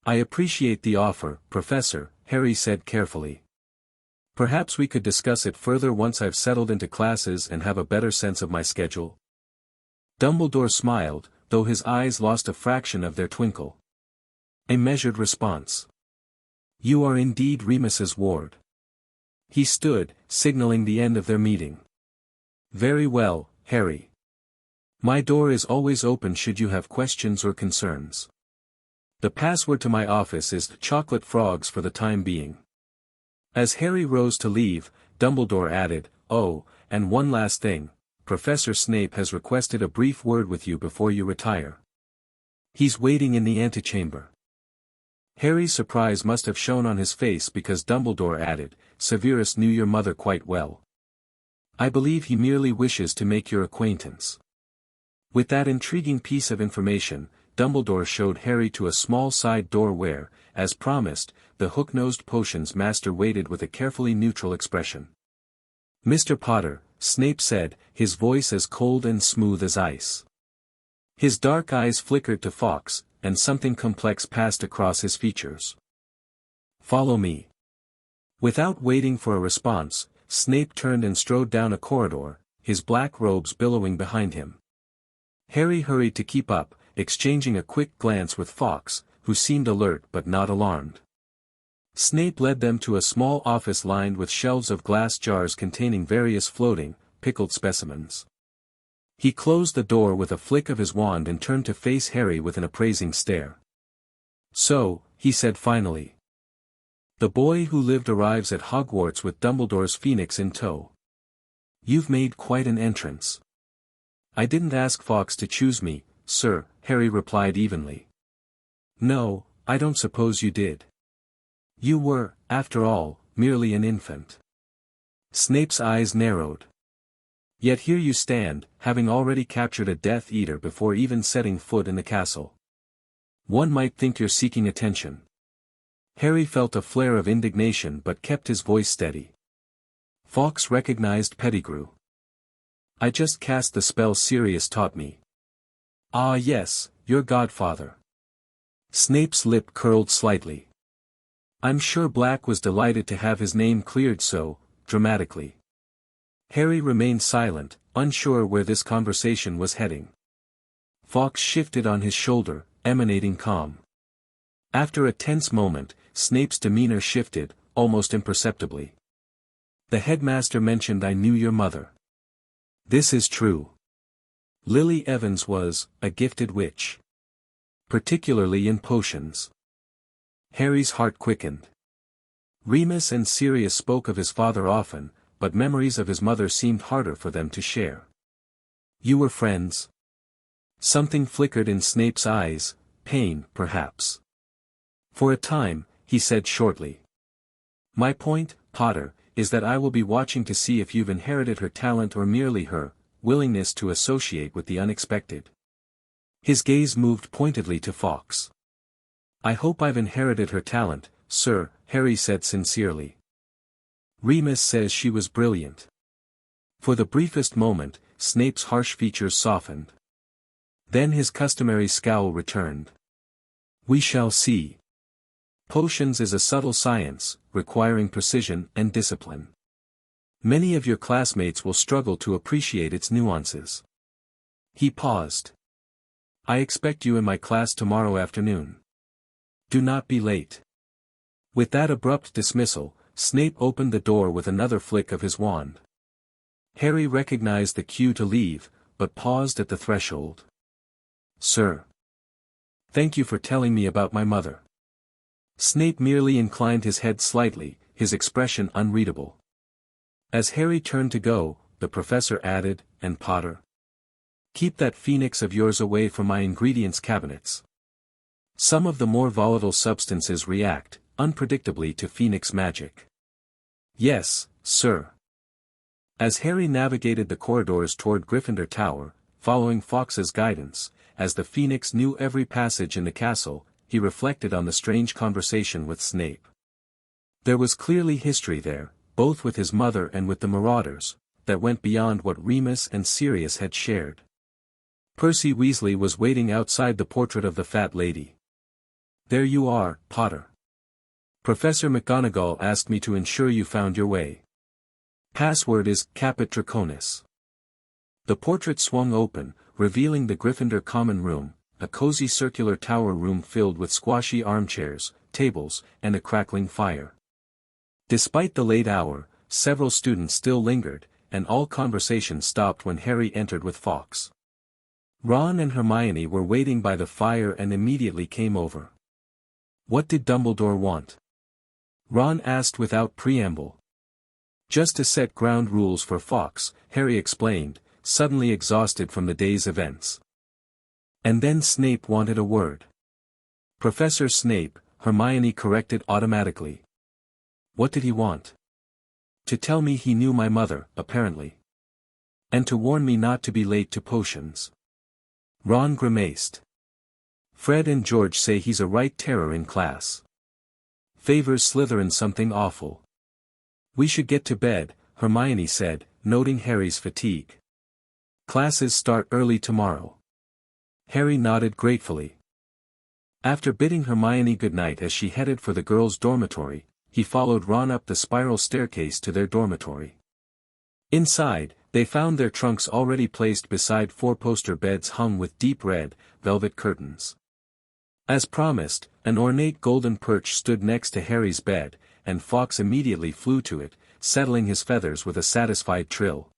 Speaker 2: I appreciate the offer, Professor, Harry said carefully. Perhaps we could discuss it further once I've settled into classes and have a better sense of my schedule. Dumbledore smiled, though his eyes lost a fraction of their twinkle. A measured response. You are indeed Remus's ward. He stood, signaling the end of their meeting. Very well, Harry. My door is always open should you have questions or concerns. The password to my office is chocolate frogs for the time being. As Harry rose to leave, Dumbledore added, Oh, and one last thing, Professor Snape has requested a brief word with you before you retire. He's waiting in the antechamber. Harry's surprise must have shown on his face because Dumbledore added, Severus knew your mother quite well. I believe he merely wishes to make your acquaintance. With that intriguing piece of information, Dumbledore showed Harry to a small side door where, as promised, the hook-nosed potions master waited with a carefully neutral expression. Mr. Potter, Snape said, his voice as cold and smooth as ice. His dark eyes flickered to Fawkes, and something complex passed across his features. Follow me. Without waiting for a response, Snape turned and strode down a corridor, his black robes billowing behind him. Harry hurried to keep up, exchanging a quick glance with Fawkes, who seemed alert but not alarmed. Snape led them to a small office lined with shelves of glass jars containing various floating, pickled specimens. He closed the door with a flick of his wand and turned to face Harry with an appraising stare. So, he said finally. The boy who lived arrives at Hogwarts with Dumbledore's phoenix in tow. You've made quite an entrance. I didn't ask Fawkes to choose me, sir, Harry replied evenly. No, I don't suppose you did. You were, after all, merely an infant. Snape's eyes narrowed. Yet here you stand, having already captured a Death Eater before even setting foot in the castle. One might think you're seeking attention. Harry felt a flare of indignation but kept his voice steady. Fawkes recognized Pettigrew. I just cast the spell Sirius taught me. Ah yes, your godfather. Snape's lip curled slightly. I'm sure Black was delighted to have his name cleared so dramatically. Harry remained silent, unsure where this conversation was heading. Fawkes shifted on his shoulder, emanating calm. After a tense moment, Snape's demeanor shifted, almost imperceptibly. The headmaster mentioned I knew your mother. This is true. Lily Evans was a gifted witch. Particularly in potions. Harry's heart quickened. Remus and Sirius spoke of his father often, but memories of his mother seemed harder for them to share. You were friends? Something flickered in Snape's eyes, pain, perhaps. For a time, he said shortly. My point, Potter, is that I will be watching to see if you've inherited her talent or merely her willingness to associate with the unexpected. His gaze moved pointedly to Fawkes. I hope I've inherited her talent, sir, Harry said sincerely. Remus says she was brilliant. For the briefest moment, Snape's harsh features softened. Then his customary scowl returned. We shall see. Potions is a subtle science, requiring precision and discipline. Many of your classmates will struggle to appreciate its nuances. He paused. I expect you in my class tomorrow afternoon. Do not be late. With that abrupt dismissal, Snape opened the door with another flick of his wand. Harry recognized the cue to leave, but paused at the threshold. Sir. Thank you for telling me about my mother. Snape merely inclined his head slightly, his expression unreadable. As Harry turned to go, the professor added, and Potter. Keep that phoenix of yours away from my ingredients cabinets. Some of the more volatile substances react, unpredictably to phoenix magic. Yes, sir. As Harry navigated the corridors toward Gryffindor Tower, following Fawkes's guidance, as the phoenix knew every passage in the castle, he reflected on the strange conversation with Snape. There was clearly history there, both with his mother and with the Marauders, that went beyond what Remus and Sirius had shared. Percy Weasley was waiting outside the portrait of the fat lady. There you are, Potter. Professor McGonagall asked me to ensure you found your way. Password is Caput Draconis. The portrait swung open, revealing the Gryffindor common room, a cozy circular tower room filled with squashy armchairs, tables, and a crackling fire. Despite the late hour, several students still lingered, and all conversation stopped when Harry entered with Fawkes. Ron and Hermione were waiting by the fire and immediately came over. What did Dumbledore want? Ron asked without preamble. Just to set ground rules for Fawkes, Harry explained, suddenly exhausted from the day's events. And then Snape wanted a word. Professor Snape, Hermione corrected automatically. What did he want? To tell me he knew my mother, apparently. And to warn me not to be late to potions. Ron grimaced. Fred and George say he's a right terror in class. Favors Slytherin something awful. We should get to bed, Hermione said, noting Harry's fatigue. Classes start early tomorrow. Harry nodded gratefully. After bidding Hermione goodnight as she headed for the girls' dormitory, he followed Ron up the spiral staircase to their dormitory. Inside, they found their trunks already placed beside four-poster beds hung with deep red, velvet curtains. As promised, an ornate golden perch stood next to Harry's bed, and Fawkes immediately flew to it, settling his feathers with a satisfied trill.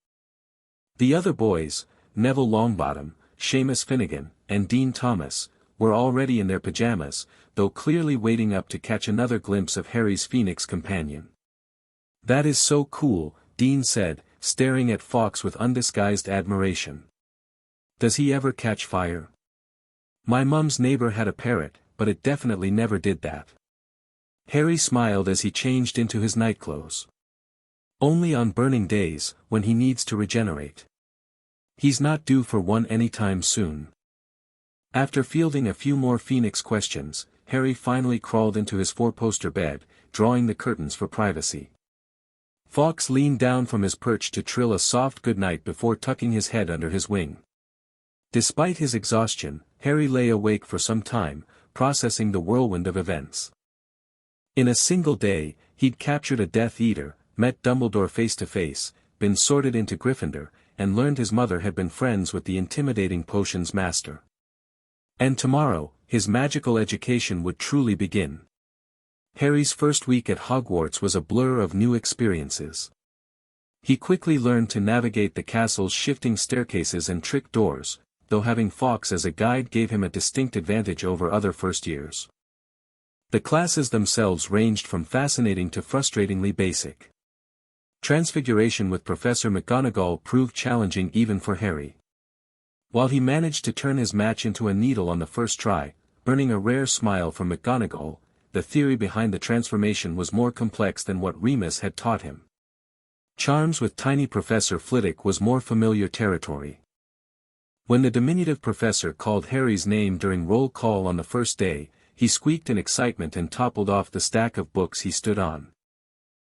Speaker 2: The other boys, Neville Longbottom, Seamus Finnegan, and Dean Thomas, were already in their pajamas, though clearly waiting up to catch another glimpse of Harry's phoenix companion. That is so cool, Dean said, staring at Fawkes with undisguised admiration. Does he ever catch fire? My mum's neighbor had a parrot, but it definitely never did that. Harry smiled as he changed into his nightclothes. Only on burning days, when he needs to regenerate. He's not due for one anytime soon. After fielding a few more Phoenix questions, Harry finally crawled into his four-poster bed, drawing the curtains for privacy. Fawkes leaned down from his perch to trill a soft goodnight before tucking his head under his wing. Despite his exhaustion, Harry lay awake for some time, processing the whirlwind of events. In a single day, he'd captured a Death Eater, met Dumbledore face-to-face, been sorted into Gryffindor, and learned his mother had been friends with the intimidating potions master. And tomorrow, his magical education would truly begin. Harry's first week at Hogwarts was a blur of new experiences. He quickly learned to navigate the castle's shifting staircases and trick doors, though having Fawkes as a guide gave him a distinct advantage over other first years. The classes themselves ranged from fascinating to frustratingly basic. Transfiguration with Professor McGonagall proved challenging even for Harry. While he managed to turn his match into a needle on the first try, earning a rare smile from McGonagall, the theory behind the transformation was more complex than what Remus had taught him. Charms with tiny Professor Flitwick was more familiar territory. When the diminutive professor called Harry's name during roll call on the first day, he squeaked in excitement and toppled off the stack of books he stood on.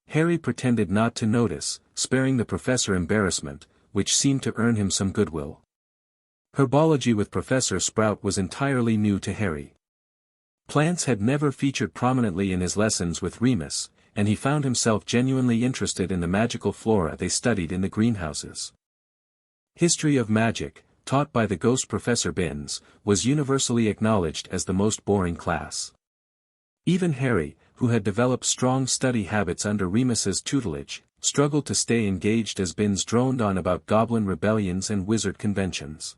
Speaker 2: Harry pretended not to notice, sparing the professor embarrassment, which seemed to earn him some goodwill. Herbology with Professor Sprout was entirely new to Harry. Plants had never featured prominently in his lessons with Remus, and he found himself genuinely interested in the magical flora they studied in the greenhouses. History of magic, taught by the ghost Professor Binns, was universally acknowledged as the most boring class. Even Harry, who had developed strong study habits under Remus's tutelage, struggled to stay engaged as Binns droned on about goblin rebellions and wizard conventions.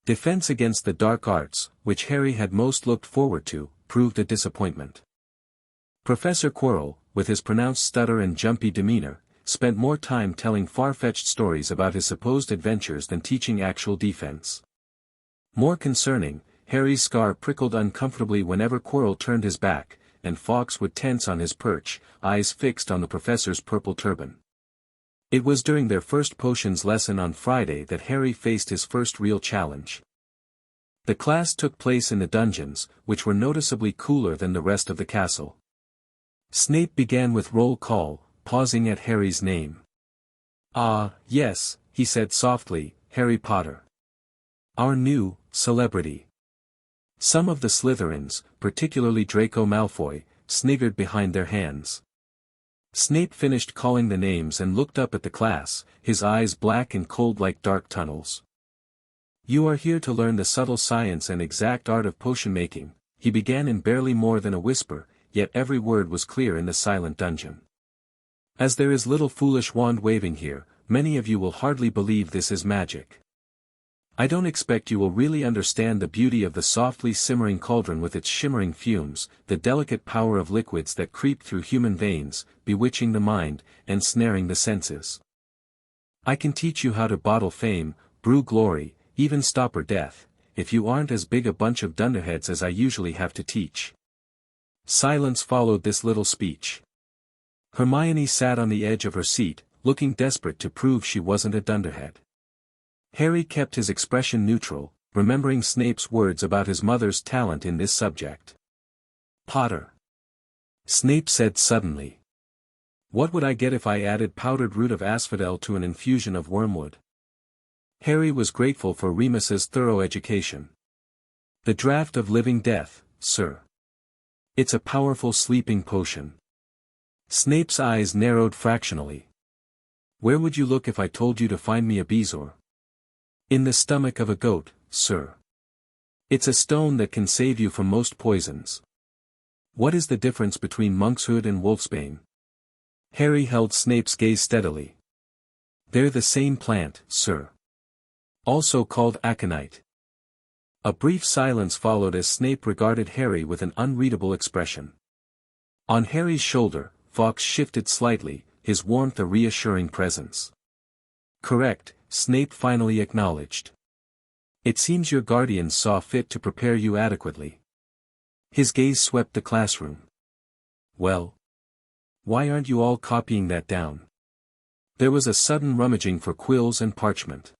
Speaker 2: Defense against the dark arts, which Harry had most looked forward to, proved a disappointment. Professor Quirrell, with his pronounced stutter and jumpy demeanor, spent more time telling far-fetched stories about his supposed adventures than teaching actual defense. More concerning, Harry's scar prickled uncomfortably whenever Quirrell turned his back, and Fawkes would tense on his perch, eyes fixed on the professor's purple turban. It was during their first potions lesson on Friday that Harry faced his first real challenge. The class took place in the dungeons, which were noticeably cooler than the rest of the castle. Snape began with roll call, pausing at Harry's name. "Ah, yes," he said softly, "Harry Potter. Our new celebrity." Some of the Slytherins, particularly Draco Malfoy, sniggered behind their hands. Snape finished calling the names and looked up at the class, his eyes black and cold like dark tunnels. "You are here to learn the subtle science and exact art of potion-making," he began in barely more than a whisper, yet every word was clear in the silent dungeon. "As there is little foolish wand-waving here, many of you will hardly believe this is magic. I don't expect you will really understand the beauty of the softly simmering cauldron with its shimmering fumes, the delicate power of liquids that creep through human veins, bewitching the mind, and snaring the senses. I can teach you how to bottle fame, brew glory, even stopper death, if you aren't as big a bunch of dunderheads as I usually have to teach." Silence followed this little speech. Hermione sat on the edge of her seat, looking desperate to prove she wasn't a dunderhead. Harry kept his expression neutral, remembering Snape's words about his mother's talent in this subject. "Potter," Snape said suddenly. "What would I get if I added powdered root of asphodel to an infusion of wormwood?" Harry was grateful for Remus's thorough education. "The draught of living death, sir. It's a powerful sleeping potion." Snape's eyes narrowed fractionally. "Where would you look if I told you to find me a bezoar?" "In the stomach of a goat, sir. It's a stone that can save you from most poisons." "What is the difference between monkshood and wolfsbane?" Harry held Snape's gaze steadily. "They're the same plant, sir. Also called aconite." A brief silence followed as Snape regarded Harry with an unreadable expression. On Harry's shoulder, Fawkes shifted slightly, his warmth a reassuring presence. "Correct," Snape finally acknowledged. "It seems your guardians saw fit to prepare you adequately." His gaze swept the classroom. "Well, why aren't you all copying that down?" There was a sudden rummaging for quills and parchment.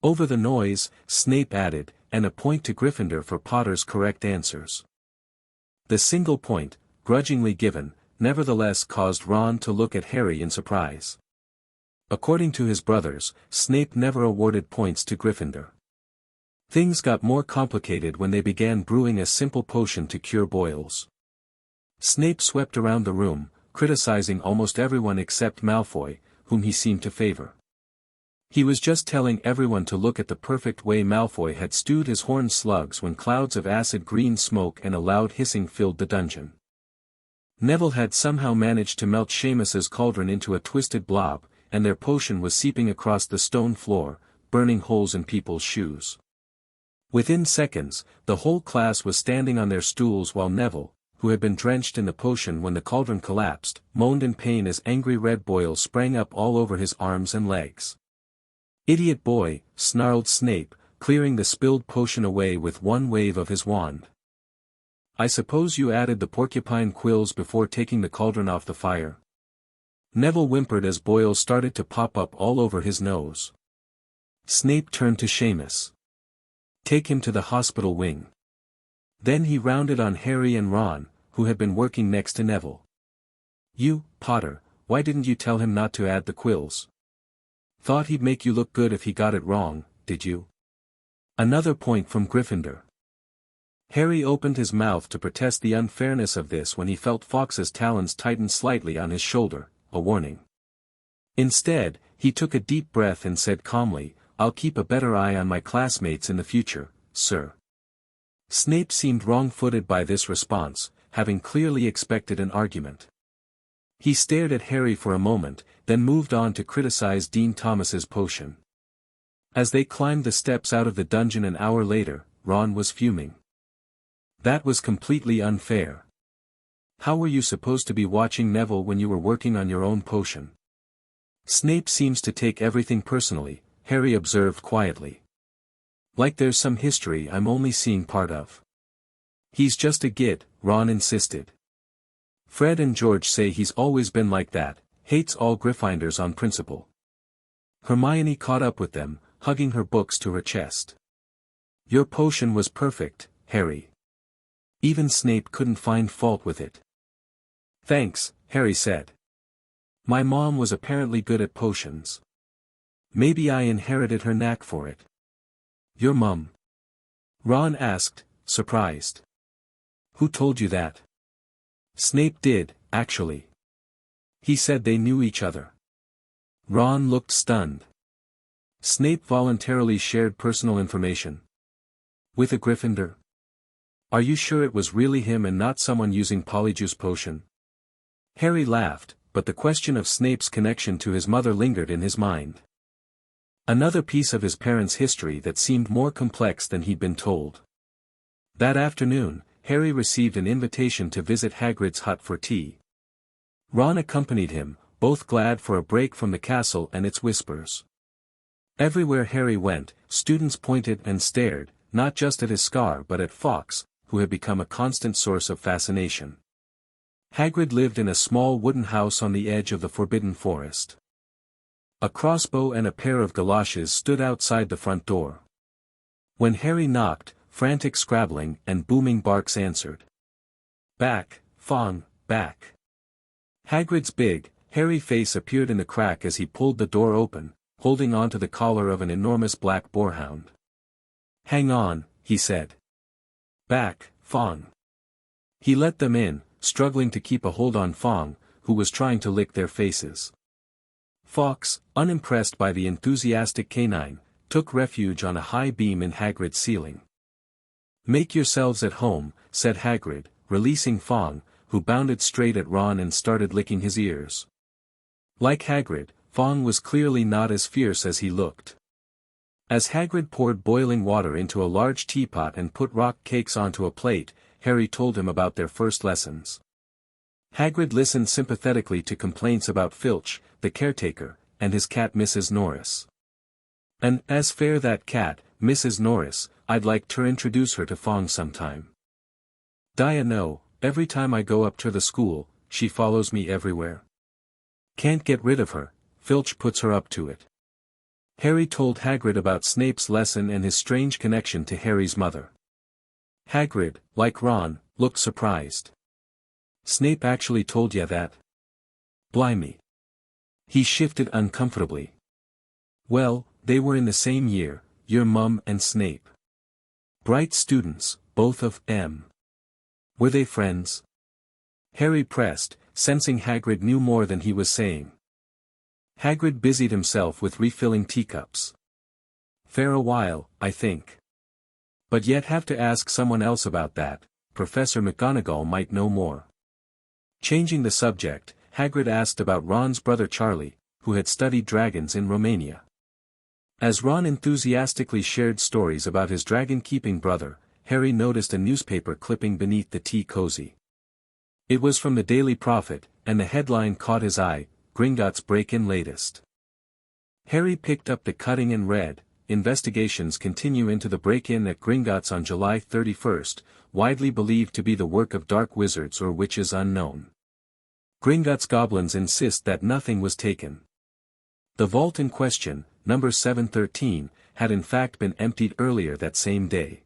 Speaker 2: Over the noise, Snape added, "and a point to Gryffindor for Potter's correct answers." The single point, grudgingly given, nevertheless caused Ron to look at Harry in surprise. According to his brothers, Snape never awarded points to Gryffindor. Things got more complicated when they began brewing a simple potion to cure boils. Snape swept around the room, criticizing almost everyone except Malfoy, whom he seemed to favor. He was just telling everyone to look at the perfect way Malfoy had stewed his horned slugs when clouds of acid green smoke and a loud hissing filled the dungeon. Neville had somehow managed to melt Seamus's cauldron into a twisted blob, and their potion was seeping across the stone floor, burning holes in people's shoes. Within seconds, the whole class was standing on their stools while Neville, who had been drenched in the potion when the cauldron collapsed, moaned in pain as angry red boils sprang up all over his arms and legs. Idiot boy, snarled Snape, clearing the spilled potion away with one wave of his wand. I suppose you added the porcupine quills before taking the cauldron off the fire? Neville whimpered as boils started to pop up all over his nose. Snape turned to Seamus. Take him to the hospital wing. Then he rounded on Harry and Ron, who had been working next to Neville. You, Potter, why didn't you tell him not to add the quills? Thought he'd make you look good if he got it wrong, did you? Another point from Gryffindor. Harry opened his mouth to protest the unfairness of this when he felt Fawkes's talons tighten slightly on his shoulder, a warning. Instead, he took a deep breath and said calmly, I'll keep a better eye on my classmates in the future, sir. Snape seemed wrong-footed by this response, having clearly expected an argument. He stared at Harry for a moment, then moved on to criticize Dean Thomas's potion. As they climbed the steps out of the dungeon an hour later, Ron was fuming. That was completely unfair. How were you supposed to be watching Neville when you were working on your own potion? Snape seems to take everything personally, Harry observed quietly. Like there's some history I'm only seeing part of. He's just a git, Ron insisted. Fred and George say he's always been like that, hates all Gryffindors on principle. Hermione caught up with them, hugging her books to her chest. Your potion was perfect, Harry. Even Snape couldn't find fault with it. Thanks, Harry said. My mom was apparently good at potions. Maybe I inherited her knack for it. Your mum? Ron asked, surprised. Who told you that? Snape did, actually. He said they knew each other. Ron looked stunned. Snape voluntarily shared personal information. With a Gryffindor? Are you sure it was really him and not someone using Polyjuice potion? Harry laughed, but the question of Snape's connection to his mother lingered in his mind. Another piece of his parents' history that seemed more complex than he'd been told. That afternoon, Harry received an invitation to visit Hagrid's hut for tea. Ron accompanied him, both glad for a break from the castle and its whispers. Everywhere Harry went, students pointed and stared, not just at his scar but at Fawkes, who had become a constant source of fascination. Hagrid lived in a small wooden house on the edge of the Forbidden Forest. A crossbow and a pair of galoshes stood outside the front door. When Harry knocked, frantic scrabbling and booming barks answered. Back, Fong, back. Hagrid's big, hairy face appeared in the crack as he pulled the door open, holding onto the collar of an enormous black boarhound. Hang on, he said. Back, Fong. He let them in, struggling to keep a hold on Fong, who was trying to lick their faces. Fawkes, unimpressed by the enthusiastic canine, took refuge on a high beam in Hagrid's ceiling. Make yourselves at home, said Hagrid, releasing Fong, who bounded straight at Ron and started licking his ears. Like Hagrid, Fong was clearly not as fierce as he looked. As Hagrid poured boiling water into a large teapot and put rock cakes onto a plate, Harry told him about their first lessons. Hagrid listened sympathetically to complaints about Filch, the caretaker, and his cat Mrs. Norris. And, as fair that cat, Mrs. Norris, I'd like to introduce her to Fong sometime. No, every time I go up to the school, she follows me everywhere. Can't get rid of her, Filch puts her up to it. Harry told Hagrid about Snape's lesson and his strange connection to Harry's mother. Hagrid, like Ron, looked surprised. Snape actually told ya that? Blimey. He shifted uncomfortably. Well, they were in the same year, your mum and Snape. Bright students, both of M. Were they friends? Harry pressed, sensing Hagrid knew more than he was saying. Hagrid busied himself with refilling teacups. Fair a while, I think. But yet have to ask someone else about that, Professor McGonagall might know more. Changing the subject, Hagrid asked about Ron's brother Charlie, who had studied dragons in Romania. As Ron enthusiastically shared stories about his dragon-keeping brother, Harry noticed a newspaper clipping beneath the tea cozy. It was from the Daily Prophet, and the headline caught his eye, Gringotts break in latest. Harry picked up the cutting and read, "Investigations continue into the break-in at Gringotts on July 31st, widely believed to be the work of dark wizards or witches unknown. Gringotts goblins insist that nothing was taken. The vault in question, number 713, had in fact been emptied earlier that same day."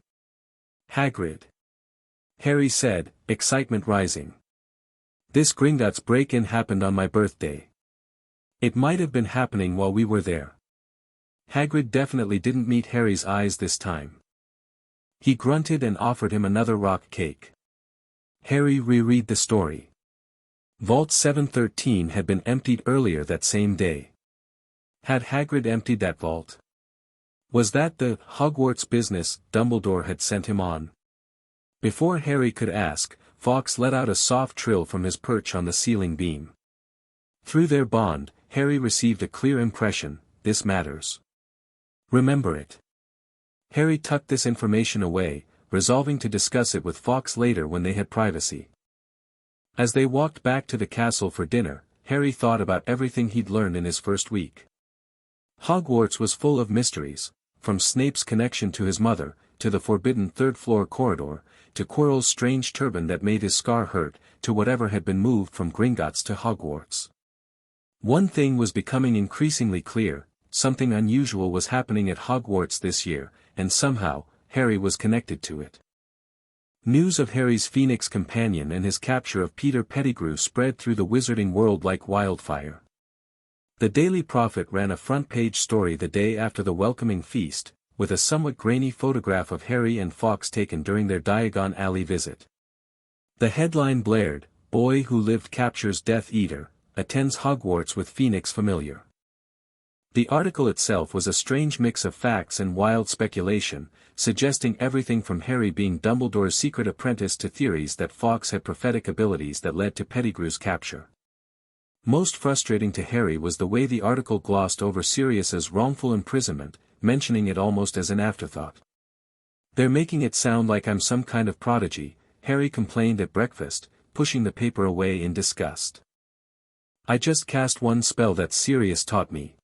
Speaker 2: Hagrid. Harry said, excitement rising. "This Gringotts break-in happened on my birthday. It might have been happening while we were there." Hagrid definitely didn't meet Harry's eyes this time. He grunted and offered him another rock cake. Harry reread the story. Vault 713 had been emptied earlier that same day. Had Hagrid emptied that vault? Was that the Hogwarts business Dumbledore had sent him on? Before Harry could ask, Fawkes let out a soft trill from his perch on the ceiling beam. Through their bond, Harry received a clear impression: this matters. Remember it. Harry tucked this information away, resolving to discuss it with Fawkes later when they had privacy. As they walked back to the castle for dinner, Harry thought about everything he'd learned in his first week. Hogwarts was full of mysteries, from Snape's connection to his mother, to the forbidden third-floor corridor, to Quirrell's strange turban that made his scar hurt, to whatever had been moved from Gringotts to Hogwarts. One thing was becoming increasingly clear: something unusual was happening at Hogwarts this year, and somehow, Harry was connected to it. News of Harry's Phoenix companion and his capture of Peter Pettigrew spread through the wizarding world like wildfire. The Daily Prophet ran a front-page story the day after the welcoming feast, with a somewhat grainy photograph of Harry and Fawkes taken during their Diagon Alley visit. The headline blared, "Boy who lived captures Death Eater, attends Hogwarts with Phoenix familiar." The article itself was a strange mix of facts and wild speculation, suggesting everything from Harry being Dumbledore's secret apprentice to theories that Fawkes had prophetic abilities that led to Pettigrew's capture. Most frustrating to Harry was the way the article glossed over Sirius's wrongful imprisonment, mentioning it almost as an afterthought. "They're making it sound like I'm some kind of prodigy," Harry complained at breakfast, pushing the paper away in disgust. "I just cast one spell that Sirius taught me.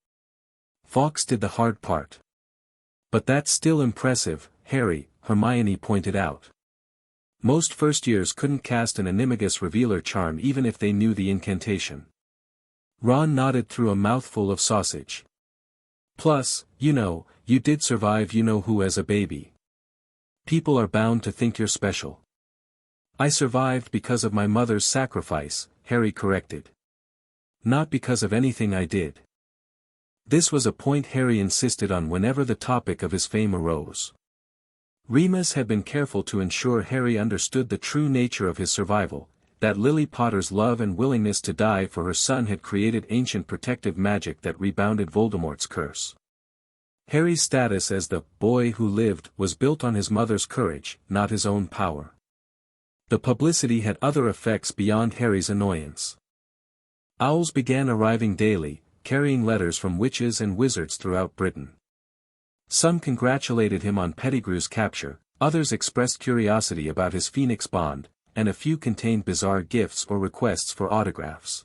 Speaker 2: Fawkes did the hard part." "But that's still impressive, Harry," Hermione pointed out. "Most first-years couldn't cast an Animagus Revealer charm even if they knew the incantation." Ron nodded through a mouthful of sausage. "Plus, you did survive you-know-who as a baby. People are bound to think you're special." "I survived because of my mother's sacrifice," Harry corrected. "Not because of anything I did." This was a point Harry insisted on whenever the topic of his fame arose. Remus had been careful to ensure Harry understood the true nature of his survival, that Lily Potter's love and willingness to die for her son had created ancient protective magic that rebounded Voldemort's curse. Harry's status as the boy who lived was built on his mother's courage, not his own power. The publicity had other effects beyond Harry's annoyance. Owls began arriving daily, carrying letters from witches and wizards throughout Britain. Some congratulated him on Pettigrew's capture, others expressed curiosity about his Phoenix bond, and a few contained bizarre gifts or requests for autographs.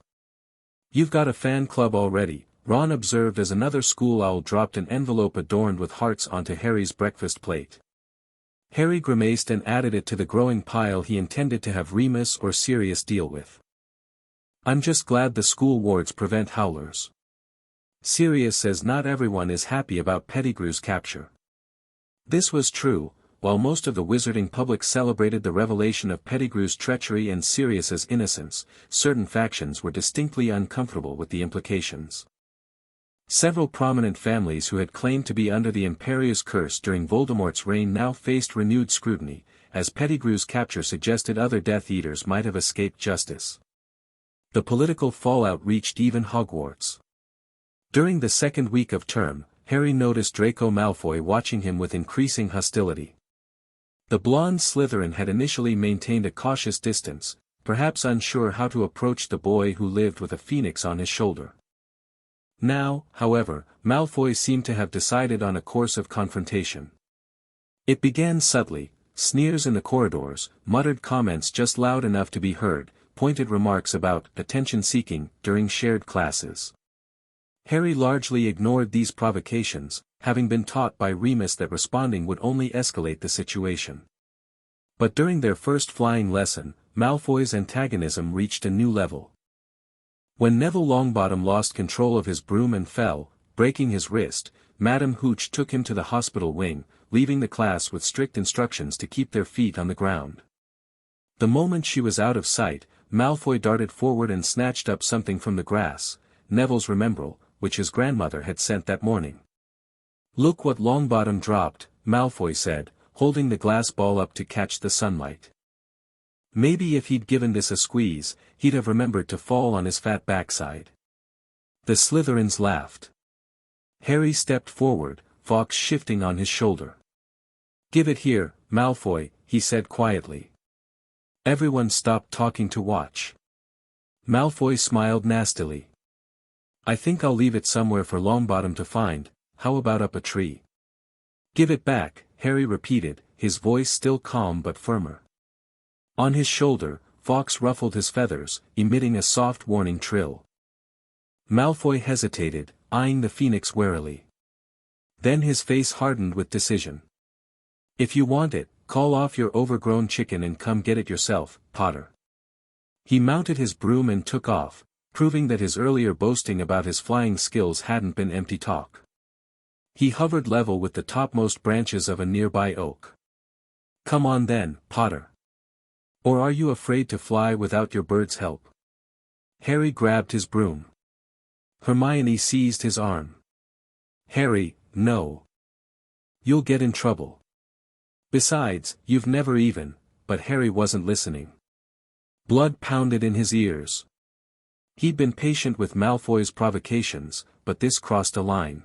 Speaker 2: "You've got a fan club already," Ron observed as another school owl dropped an envelope adorned with hearts onto Harry's breakfast plate. Harry grimaced and added it to the growing pile he intended to have Remus or Sirius deal with. "I'm just glad the school wards prevent howlers. Sirius says not everyone is happy about Pettigrew's capture." This was true. While most of the wizarding public celebrated the revelation of Pettigrew's treachery and Sirius's innocence, certain factions were distinctly uncomfortable with the implications. Several prominent families who had claimed to be under the Imperius curse during Voldemort's reign now faced renewed scrutiny, as Pettigrew's capture suggested other Death Eaters might have escaped justice. The political fallout reached even Hogwarts. During the second week of term, Harry noticed Draco Malfoy watching him with increasing hostility. The blonde Slytherin had initially maintained a cautious distance, perhaps unsure how to approach the boy who lived with a phoenix on his shoulder. Now, however, Malfoy seemed to have decided on a course of confrontation. It began subtly: sneers in the corridors, muttered comments just loud enough to be heard, pointed remarks about attention-seeking during shared classes. Harry largely ignored these provocations, having been taught by Remus that responding would only escalate the situation. But during their first flying lesson, Malfoy's antagonism reached a new level. When Neville Longbottom lost control of his broom and fell, breaking his wrist, Madame Hooch took him to the hospital wing, leaving the class with strict instructions to keep their feet on the ground. The moment she was out of sight, Malfoy darted forward and snatched up something from the grass, Neville's Remembrall, which his grandmother had sent that morning. "Look what Longbottom dropped," Malfoy said, holding the glass ball up to catch the sunlight. Maybe if he'd given this a squeeze, he'd have remembered to fall on his fat backside. The Slytherins laughed. Harry stepped forward, Fawkes shifting on his shoulder. "Give it here, Malfoy," he said quietly. Everyone stopped talking to watch. Malfoy smiled nastily. "I think I'll leave it somewhere for Longbottom to find. How about up a tree?" "Give it back," Harry repeated, his voice still calm but firmer. On his shoulder, Fawkes ruffled his feathers, emitting a soft warning trill. Malfoy hesitated, eyeing the phoenix warily. Then his face hardened with decision. "If you want it, call off your overgrown chicken and come get it yourself, Potter." He mounted his broom and took off, proving that his earlier boasting about his flying skills hadn't been empty talk. He hovered level with the topmost branches of a nearby oak. "Come on then, Potter. Or are you afraid to fly without your bird's help?" Harry grabbed his broom. Hermione seized his arm. "Harry, no. You'll get in trouble. Besides, you've never even," but Harry wasn't listening. Blood pounded in his ears. He'd been patient with Malfoy's provocations, but this crossed a line.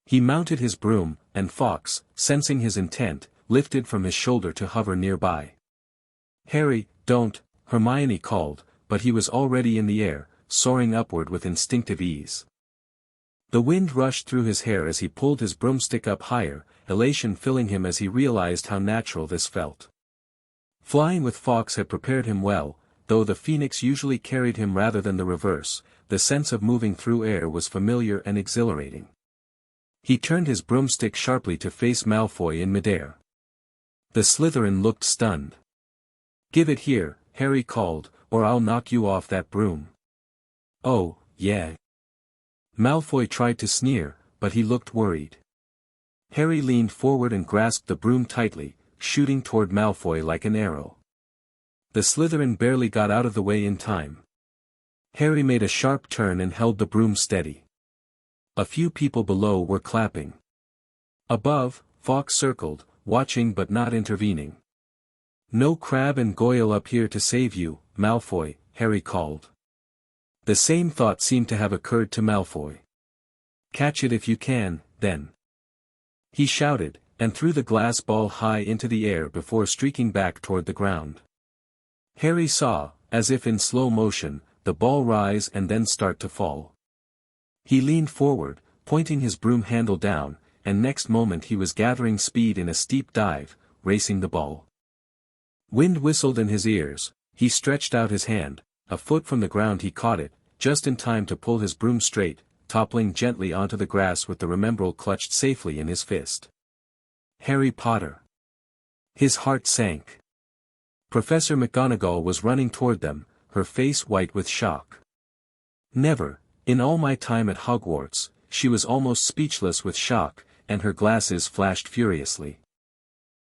Speaker 2: He mounted his broom, and Fawkes, sensing his intent, lifted from his shoulder to hover nearby. "Harry, don't," Hermione called, but he was already in the air, soaring upward with instinctive ease. The wind rushed through his hair as he pulled his broomstick up higher, elation filling him as he realized how natural this felt. Flying with Fawkes had prepared him well, though the phoenix usually carried him rather than the reverse, the sense of moving through air was familiar and exhilarating. He turned his broomstick sharply to face Malfoy in midair. The Slytherin looked stunned. "Give it here," Harry called, "or I'll knock you off that broom." "Oh, yeah." Malfoy tried to sneer, but he looked worried. Harry leaned forward and grasped the broom tightly, shooting toward Malfoy like an arrow. The Slytherin barely got out of the way in time. Harry made a sharp turn and held the broom steady. A few people below were clapping. Above, Fawkes circled, watching but not intervening. "No Crabbe and Goyle up here to save you, Malfoy," Harry called. The same thought seemed to have occurred to Malfoy. "Catch it if you can, then," he shouted, and threw the glass ball high into the air before streaking back toward the ground. Harry saw, as if in slow motion, the ball rise and then start to fall. He leaned forward, pointing his broom handle down, and next moment he was gathering speed in a steep dive, racing the ball. Wind whistled in his ears, he stretched out his hand, a foot from the ground he caught it, just in time to pull his broom straight, toppling gently onto the grass with the Remembrall clutched safely in his fist. Harry Potter. His heart sank. Professor McGonagall was running toward them, her face white with shock. Never, in all my time at Hogwarts, she was almost speechless with shock, and her glasses flashed furiously.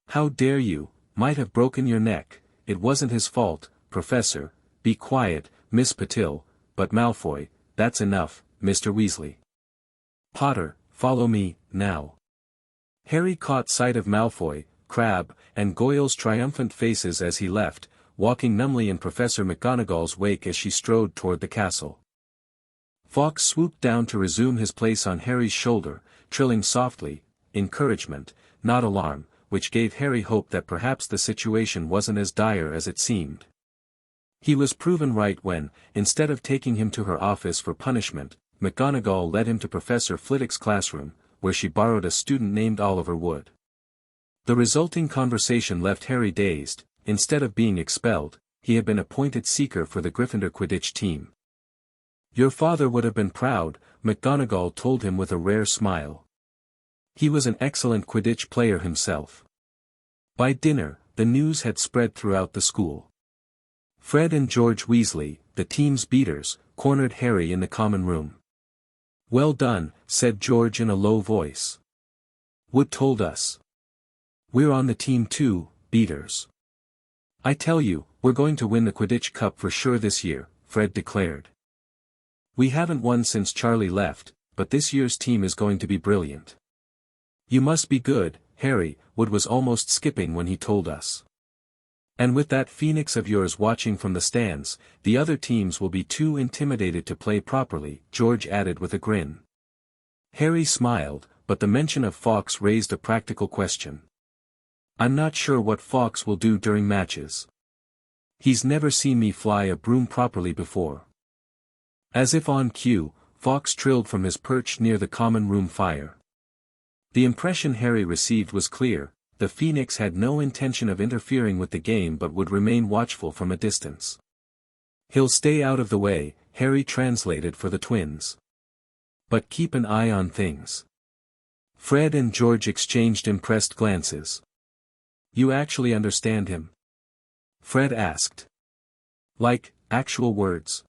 Speaker 2: "How dare you, might have broken your neck, it wasn't his fault, Professor." "Be quiet, Miss Patil," "But Malfoy, that's enough, Mr. Weasley. Potter, follow me, now." Harry caught sight of Malfoy, Crabbe, and Goyle's triumphant faces as he left, walking numbly in Professor McGonagall's wake as she strode toward the castle. Fawkes swooped down to resume his place on Harry's shoulder, trilling softly, encouragement, not alarm, which gave Harry hope that perhaps the situation wasn't as dire as it seemed. He was proven right when, instead of taking him to her office for punishment, McGonagall led him to Professor Flitwick's classroom, where she borrowed a student named Oliver Wood. The resulting conversation left Harry dazed. Instead of being expelled, he had been appointed seeker for the Gryffindor Quidditch team. Your father would have been proud, McGonagall told him with a rare smile. He was an excellent Quidditch player himself. By dinner, the news had spread throughout the school. Fred and George Weasley, the team's beaters, cornered Harry in the common room. "Well done," said George in a low voice. "Wood told us. We're on the team too, beaters. I tell you, we're going to win the Quidditch Cup for sure this year," Fred declared. "We haven't won since Charlie left, but this year's team is going to be brilliant." "You must be good, Harry," Wood was almost skipping when he told us. "And with that phoenix of yours watching from the stands, the other teams will be too intimidated to play properly," George added with a grin. Harry smiled, but the mention of Fawkes raised a practical question. "I'm not sure what Fawkes will do during matches. He's never seen me fly a broom properly before." As if on cue, Fawkes trilled from his perch near the common room fire. The impression Harry received was clear: the Phoenix had no intention of interfering with the game but would remain watchful from a distance. "He'll stay out of the way," Harry translated for the twins. "But keep an eye on things." Fred and George exchanged impressed glances. "You actually understand him?" Fred asked. "Like, actual words?"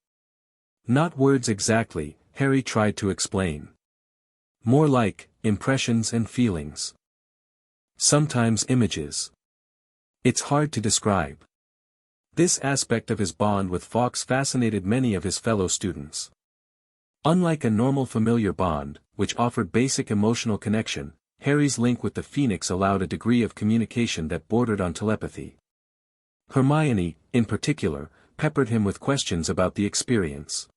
Speaker 2: "Not words exactly," Harry tried to explain. "More like, impressions and feelings. Sometimes images. It's hard to describe." This aspect of his bond with Fawkes fascinated many of his fellow students. Unlike a normal familiar bond, which offered basic emotional connection, Harry's link with the Phoenix allowed a degree of communication that bordered on telepathy. Hermione, in particular, peppered him with questions about the experience.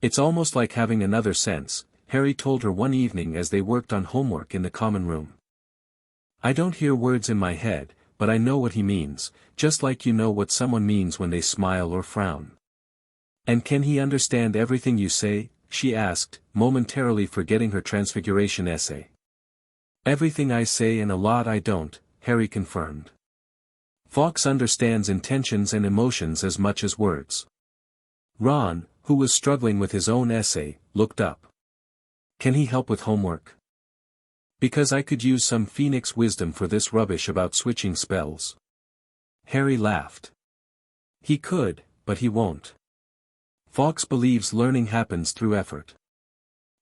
Speaker 2: "It's almost like having another sense," Harry told her one evening as they worked on homework in the common room. "I don't hear words in my head, but I know what he means, just like you know what someone means when they smile or frown." "And can he understand everything you say?" she asked, momentarily forgetting her Transfiguration essay. "Everything I say and a lot I don't," Harry confirmed. "Fawkes understands intentions and emotions as much as words." Ron, who was struggling with his own essay, looked up. "Can he help with homework? Because I could use some Phoenix wisdom for this rubbish about switching spells." Harry laughed. "He could, but he won't. Fawkes believes learning happens through effort."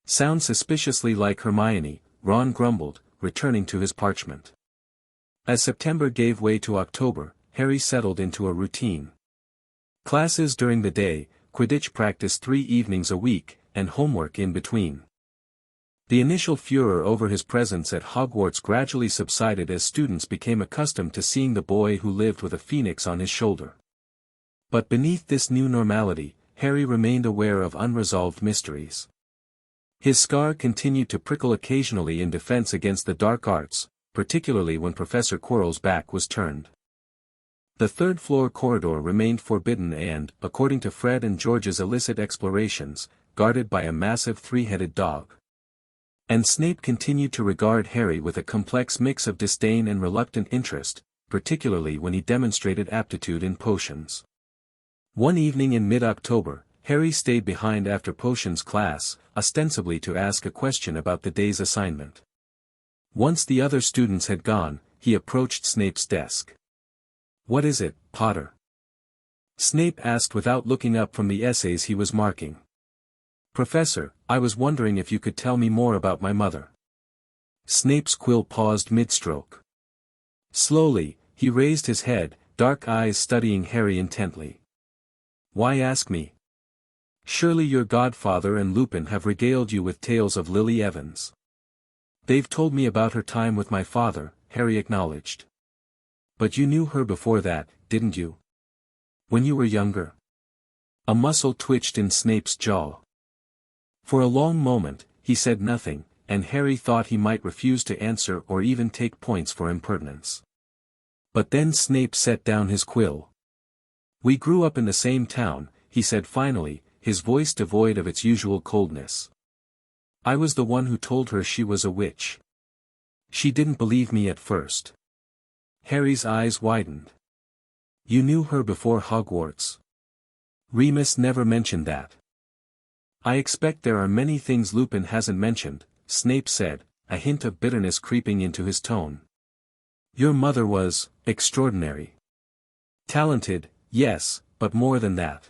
Speaker 2: "Sounds suspiciously like Hermione," Ron grumbled, returning to his parchment. As September gave way to October, Harry settled into a routine. Classes during the day, Quidditch practice 3 evenings a week, and homework in between. The initial furor over his presence at Hogwarts gradually subsided as students became accustomed to seeing the boy who lived with a phoenix on his shoulder. But beneath this new normality, Harry remained aware of unresolved mysteries. His scar continued to prickle occasionally in defense against the dark arts, particularly when Professor Quirrell's back was turned. The third-floor corridor remained forbidden and, according to Fred and George's illicit explorations, guarded by a massive 3-headed dog. And Snape continued to regard Harry with a complex mix of disdain and reluctant interest, particularly when he demonstrated aptitude in potions. One evening in mid-October, Harry stayed behind after potions class, ostensibly to ask a question about the day's assignment. Once the other students had gone, he approached Snape's desk. "What is it, Potter?" Snape asked without looking up from the essays he was marking. "Professor, I was wondering if you could tell me more about my mother." Snape's quill paused mid-stroke. Slowly, he raised his head, dark eyes studying Harry intently. "Why ask me? Surely your godfather and Lupin have regaled you with tales of Lily Evans." "They've told me about her time with my father," Harry acknowledged. "But you knew her before that, didn't you? When you were younger?" A muscle twitched in Snape's jaw. For a long moment, he said nothing, and Harry thought he might refuse to answer or even take points for impertinence. But then Snape set down his quill. "We grew up in the same town," he said finally, his voice devoid of its usual coldness. "I was the one who told her she was a witch. She didn't believe me at first." Harry's eyes widened. "You knew her before Hogwarts?" "Remus never mentioned that." I expect there are many things Lupin hasn't mentioned, Snape said, a hint of bitterness creeping into his tone. Your mother was extraordinary. Talented, yes, but more than that.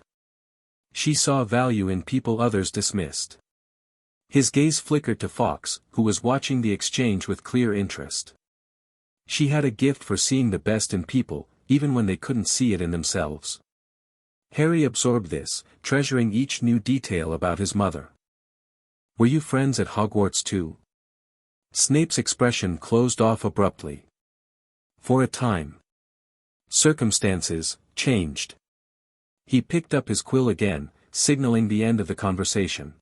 Speaker 2: She saw value in people others dismissed. His gaze flickered to Fawkes, who was watching the exchange with clear interest. She had a gift for seeing the best in people, even when they couldn't see it in themselves. Harry absorbed this, treasuring each new detail about his mother. Were you friends at Hogwarts too? Snape's expression closed off abruptly. For a time. Circumstances changed. He picked up his quill again, signaling the end of the conversation.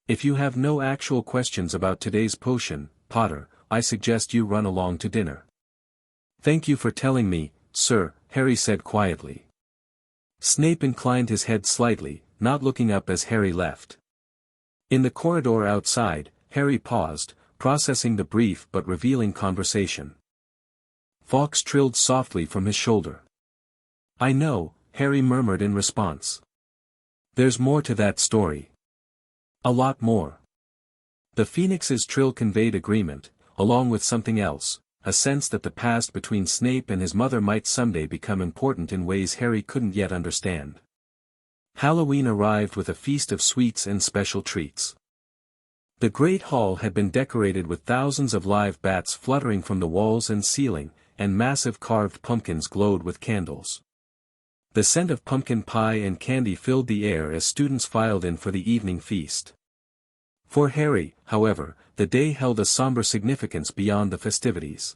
Speaker 2: If you have no actual questions about today's potion, Potter, I suggest you run along to dinner. Thank you for telling me, sir, Harry said quietly. Snape inclined his head slightly, not looking up as Harry left. In the corridor outside, Harry paused, processing the brief but revealing conversation. Fawkes trilled softly from his shoulder. I know, Harry murmured in response. There's more to that story. A lot more. The Phoenix's trill conveyed agreement, along with something else, a sense that the past between Snape and his mother might someday become important in ways Harry couldn't yet understand. Halloween arrived with a feast of sweets and special treats. The Great Hall had been decorated with thousands of live bats fluttering from the walls and ceiling, and massive carved pumpkins glowed with candles. The scent of pumpkin pie and candy filled the air as students filed in for the evening feast. For Harry, however, the day held a somber significance beyond the festivities.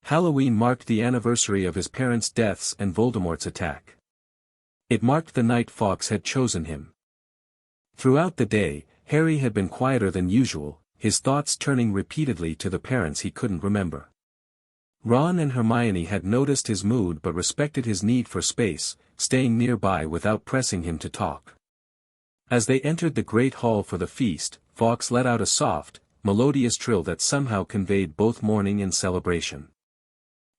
Speaker 2: Halloween marked the anniversary of his parents' deaths and Voldemort's attack. It marked the night Fawkes had chosen him. Throughout the day, Harry had been quieter than usual, his thoughts turning repeatedly to the parents he couldn't remember. Ron and Hermione had noticed his mood but respected his need for space, staying nearby without pressing him to talk. As they entered the Great Hall for the feast, Fawkes let out a soft, melodious trill that somehow conveyed both mourning and celebration.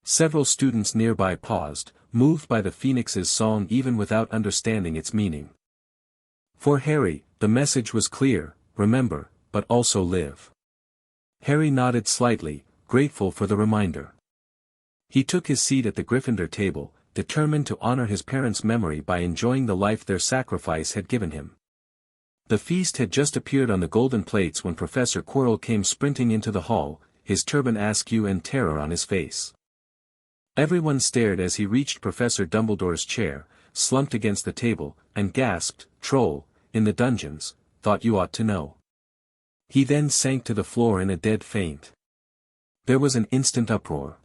Speaker 2: Several students nearby paused, moved by the Phoenix's song even without understanding its meaning. For Harry, the message was clear, remember, but also live. Harry nodded slightly, grateful for the reminder. He took his seat at the Gryffindor table, determined to honor his parents' memory by enjoying the life their sacrifice had given him. The feast had just appeared on the golden plates when Professor Quirrell came sprinting into the hall, his turban askew and terror on his face. Everyone stared as he reached Professor Dumbledore's chair, slumped against the table, and gasped, "Troll, in the dungeons, thought you ought to know." He then sank to the floor in a dead faint. There was an instant uproar.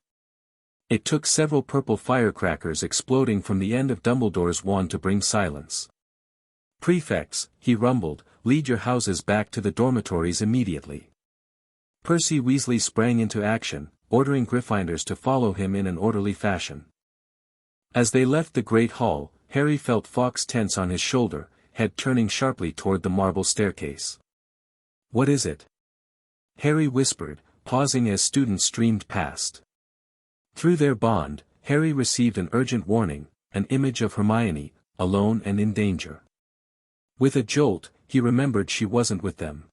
Speaker 2: It took several purple firecrackers exploding from the end of Dumbledore's wand to bring silence. "Prefects," he rumbled, "lead your houses back to the dormitories immediately." Percy Weasley sprang into action, ordering Gryffindors to follow him in an orderly fashion. As they left the Great Hall, Harry felt Fawkes tense on his shoulder, head turning sharply toward the marble staircase. "What is it?" Harry whispered, pausing as students streamed past. Through their bond, Harry received an urgent warning, an image of Hermione, alone and in danger. With a jolt, he remembered she wasn't with them.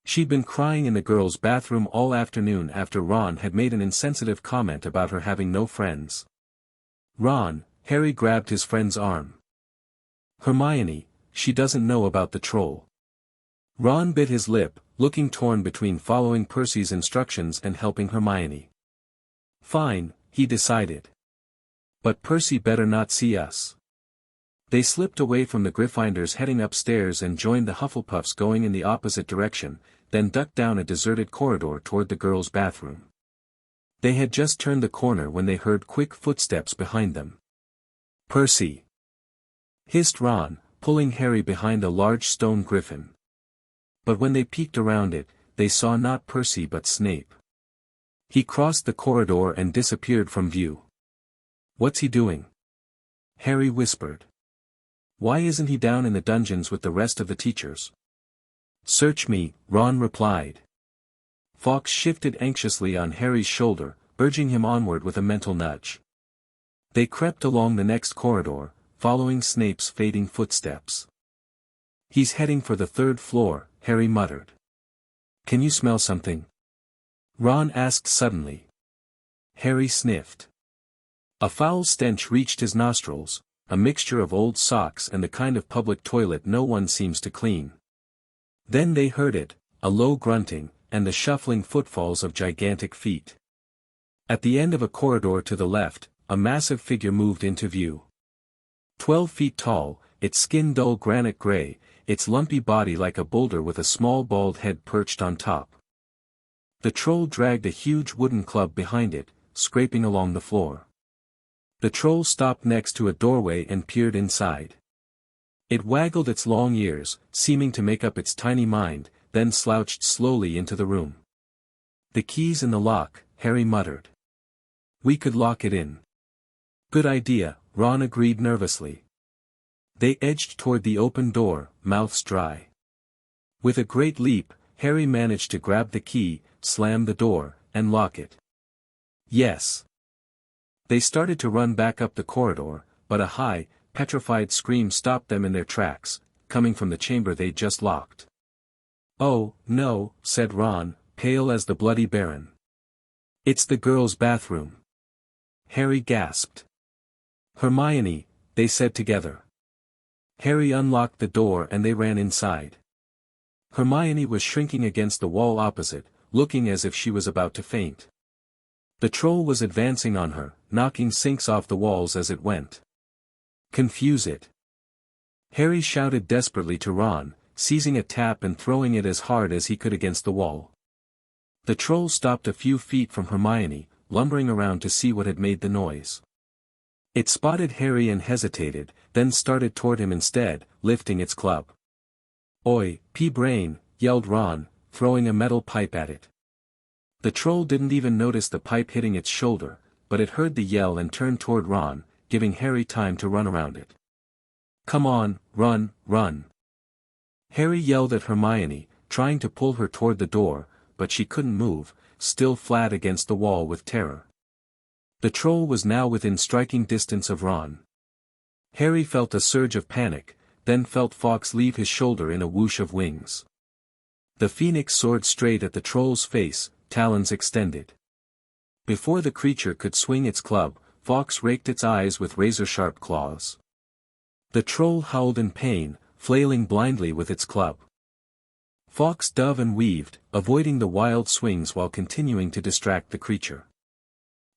Speaker 2: She'd been crying in the girls' bathroom all afternoon after Ron had made an insensitive comment about her having no friends. "Ron," Harry grabbed his friend's arm. "Hermione, she doesn't know about the troll." Ron bit his lip, looking torn between following Percy's instructions and helping Hermione. "Fine," he decided. "But Percy better not see us." They slipped away from the Gryffindors heading upstairs and joined the Hufflepuffs going in the opposite direction, then ducked down a deserted corridor toward the girls' bathroom. They had just turned the corner when they heard quick footsteps behind them. "Percy!" hissed Ron, pulling Harry behind a large stone griffin. But when they peeked around it, they saw not Percy but Snape. He crossed the corridor and disappeared from view. "What's he doing?" Harry whispered. "Why isn't he down in the dungeons with the rest of the teachers?" "Search me," Ron replied. Fawkes shifted anxiously on Harry's shoulder, urging him onward with a mental nudge. They crept along the next corridor, following Snape's fading footsteps. He's heading for the third floor, Harry muttered. Can you smell something? Ron asked suddenly. Harry sniffed. A foul stench reached his nostrils, a mixture of old socks and the kind of public toilet no one seems to clean. Then they heard it, a low grunting, and the shuffling footfalls of gigantic feet. At the end of a corridor to the left, a massive figure moved into view. 12 feet tall, its skin dull granite gray, its lumpy body like a boulder with a small bald head perched on top. The troll dragged a huge wooden club behind it, scraping along the floor. The troll stopped next to a doorway and peered inside. It waggled its long ears, seeming to make up its tiny mind, then slouched slowly into the room. The key's in the lock, Harry muttered. We could lock it in. Good idea, Ron agreed nervously. They edged toward the open door, mouths dry. With a great leap, Harry managed to grab the key, slam the door, and lock it. Yes. They started to run back up the corridor, but a high, petrified scream stopped them in their tracks, coming from the chamber they'd just locked. Oh, no, said Ron, pale as the bloody Baron. It's the girls' bathroom. Harry gasped. Hermione, they said together. Harry unlocked the door and they ran inside. Hermione was shrinking against the wall opposite, looking as if she was about to faint. The troll was advancing on her, knocking sinks off the walls as it went. Confuse it. Harry shouted desperately to Ron, seizing a tap and throwing it as hard as he could against the wall. The troll stopped a few feet from Hermione, lumbering around to see what had made the noise. It spotted Harry and hesitated, then started toward him instead, lifting its club. Oi, pea-brain, yelled Ron, throwing a metal pipe at it. The troll didn't even notice the pipe hitting its shoulder, but it heard the yell and turned toward Ron, giving Harry time to run around it. Come on, run, run. Harry yelled at Hermione, trying to pull her toward the door, but she couldn't move, still flat against the wall with terror. The troll was now within striking distance of Ron. Harry felt a surge of panic, then felt Fawkes leave his shoulder in a whoosh of wings. The phoenix soared straight at the troll's face, talons extended. Before the creature could swing its club, Fawkes raked its eyes with razor-sharp claws. The troll howled in pain, flailing blindly with its club. Fawkes dove and weaved, avoiding the wild swings while continuing to distract the creature.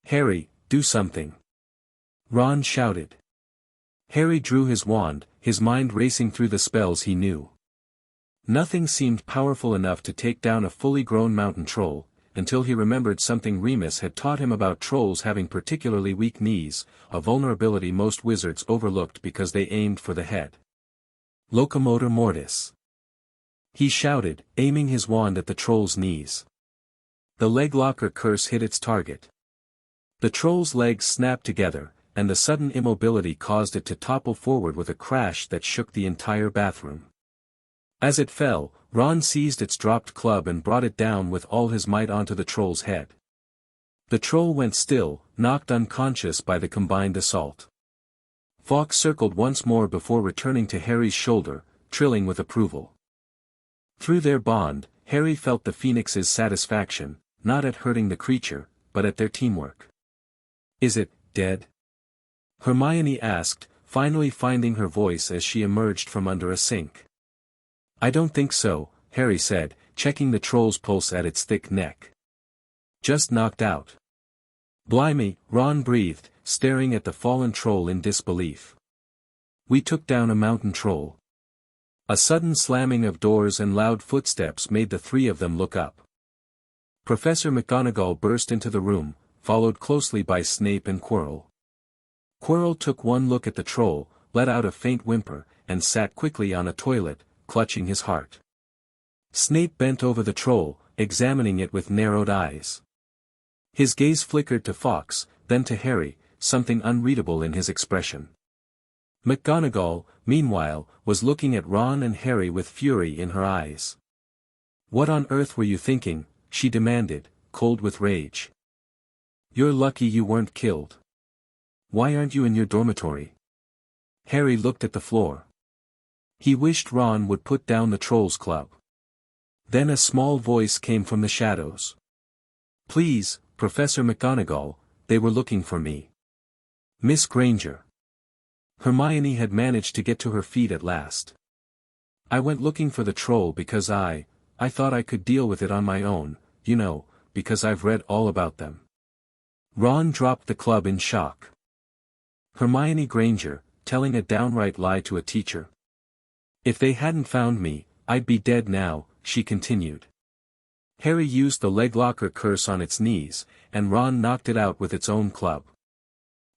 Speaker 2: Harry, do something. Ron shouted. Harry drew his wand, his mind racing through the spells he knew. Nothing seemed powerful enough to take down a fully grown mountain troll, until he remembered something Remus had taught him about trolls having particularly weak knees, a vulnerability most wizards overlooked because they aimed for the head. Locomotor mortis. He shouted, aiming his wand at the troll's knees. The leg-locker curse hit its target. The troll's legs snapped together, and the sudden immobility caused it to topple forward with a crash that shook the entire bathroom. As it fell, Ron seized its dropped club and brought it down with all his might onto the troll's head. The troll went still, knocked unconscious by the combined assault. Fawkes circled once more before returning to Harry's shoulder, trilling with approval. Through their bond, Harry felt the phoenix's satisfaction, not at hurting the creature, but at their teamwork. Is it dead? Hermione asked, finally finding her voice as she emerged from under a sink. I don't think so, Harry said, checking the troll's pulse at its thick neck. Just knocked out. Blimey, Ron breathed, staring at the fallen troll in disbelief. We took down a mountain troll. A sudden slamming of doors and loud footsteps made the three of them look up. Professor McGonagall burst into the room, followed closely by Snape and Quirrell. Quirrell took one look at the troll, let out a faint whimper, and sat quickly on a toilet, clutching his heart. Snape bent over the troll, examining it with narrowed eyes. His gaze flickered to Fawkes, then to Harry, something unreadable in his expression. McGonagall, meanwhile, was looking at Ron and Harry with fury in her eyes. What on earth were you thinking? She demanded, cold with rage. You're lucky you weren't killed. Why aren't you in your dormitory? Harry looked at the floor. He wished Ron would put down the Trolls Club. Then a small voice came from the shadows. "Please, Professor McGonagall, they were looking for me." "Miss Granger." Hermione had managed to get to her feet at last. "I went looking for the troll because I thought I could deal with it on my own, you know, because I've read all about them." Ron dropped the club in shock. Hermione Granger, telling a downright lie to a teacher. "If they hadn't found me, I'd be dead now," she continued. Harry used the leglocker curse on its knees, and Ron knocked it out with its own club.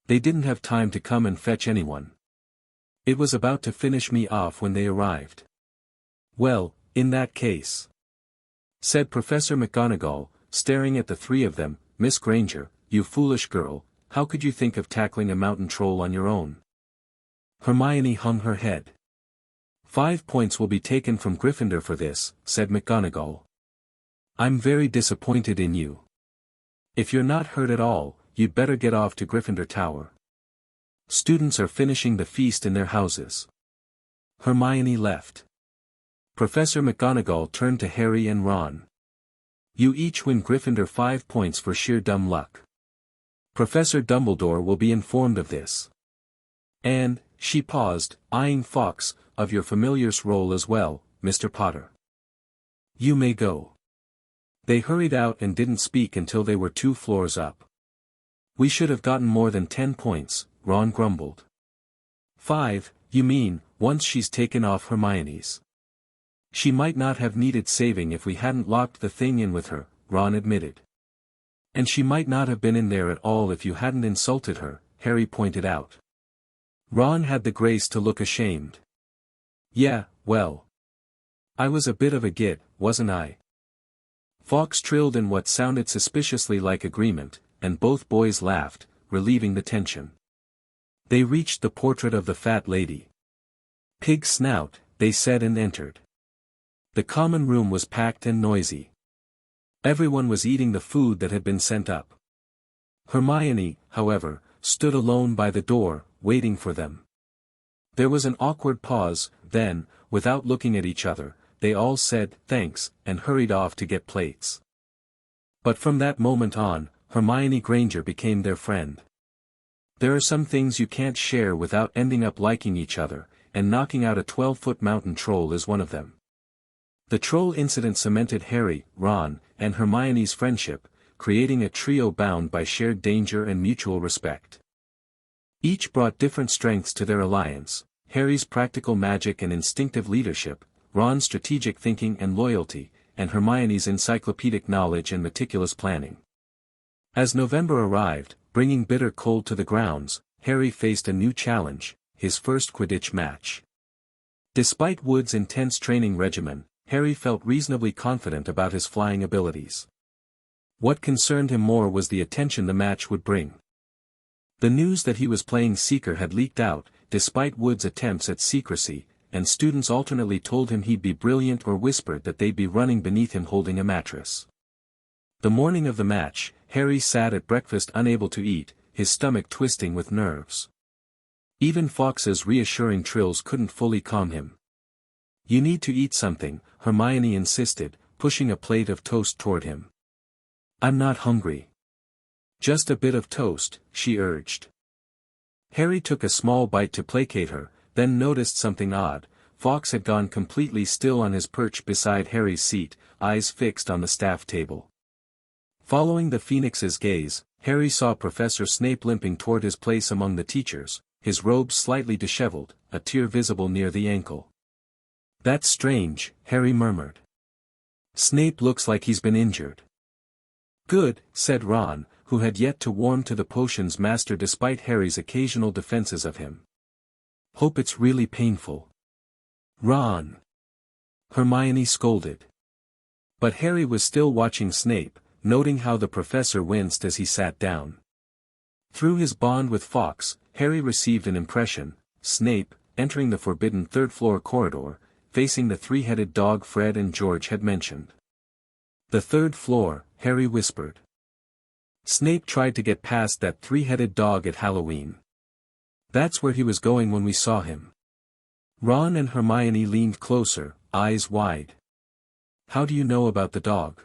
Speaker 2: They didn't have time to come and fetch anyone. It was about to finish me off when they arrived. "Well, in that case," said Professor McGonagall, staring at the three of them, "Miss Granger, you foolish girl, how could you think of tackling a mountain troll on your own?" Hermione hung her head. "5 points will be taken from Gryffindor for this," said McGonagall. "I'm very disappointed in you. If you're not hurt at all, you'd better get off to Gryffindor Tower. Students are finishing the feast in their houses." Hermione left. Professor McGonagall turned to Harry and Ron. "You each win Gryffindor 5 points for sheer dumb luck. Professor Dumbledore will be informed of this. And," she paused, eyeing Fawkes, "of your familiar's role as well, Mr. Potter. You may go." They hurried out and didn't speak until they were 2 floors up. "We should have gotten more than 10 points, Ron grumbled. 5, you mean, once she's taken off Hermione's. She might not have needed saving if we hadn't locked the thing in with her," Ron admitted. "And she might not have been in there at all if you hadn't insulted her," Harry pointed out. Ron had the grace to look ashamed. "Yeah, well. I was a bit of a git, wasn't I?" Fawkes trilled in what sounded suspiciously like agreement, and both boys laughed, relieving the tension. They reached the portrait of the fat lady. "Pig snout," they said, and entered. The common room was packed and noisy. Everyone was eating the food that had been sent up. Hermione, however, stood alone by the door, waiting for them. There was an awkward pause, then, without looking at each other, they all said thanks and hurried off to get plates. But from that moment on, Hermione Granger became their friend. There are some things you can't share without ending up liking each other, and knocking out a 12-foot mountain troll is one of them. The troll incident cemented Harry, Ron, and Hermione's friendship, creating a trio bound by shared danger and mutual respect. Each brought different strengths to their alliance: Harry's practical magic and instinctive leadership, Ron's strategic thinking and loyalty, and Hermione's encyclopedic knowledge and meticulous planning. As November arrived, bringing bitter cold to the grounds, Harry faced a new challenge, his first Quidditch match. Despite Wood's intense training regimen, Harry felt reasonably confident about his flying abilities. What concerned him more was the attention the match would bring. The news that he was playing Seeker had leaked out, despite Wood's attempts at secrecy, and students alternately told him he'd be brilliant or whispered that they'd be running beneath him holding a mattress. The morning of the match, Harry sat at breakfast unable to eat, his stomach twisting with nerves. Even Fawkes's reassuring trills couldn't fully calm him. "You need to eat something," Hermione insisted, pushing a plate of toast toward him. "I'm not hungry." "Just a bit of toast," she urged. Harry took a small bite to placate her, then noticed something odd. Fawkes had gone completely still on his perch beside Harry's seat, eyes fixed on the staff table. Following the Phoenix's gaze, Harry saw Professor Snape limping toward his place among the teachers, his robes slightly disheveled, a tear visible near the ankle. "That's strange," Harry murmured. "Snape looks like he's been injured." "Good," said Ron, who had yet to warm to the potion's master despite Harry's occasional defenses of him. "Hope it's really painful." "Ron!" Hermione scolded. But Harry was still watching Snape, noting how the professor winced as he sat down. Through his bond with Fawkes, Harry received an impression: Snape, entering the forbidden third-floor corridor, facing the three-headed dog Fred and George had mentioned. "The third floor," Harry whispered. "Snape tried to get past that three-headed dog at Halloween. That's where he was going when we saw him." Ron and Hermione leaned closer, eyes wide. "How do you know about the dog?"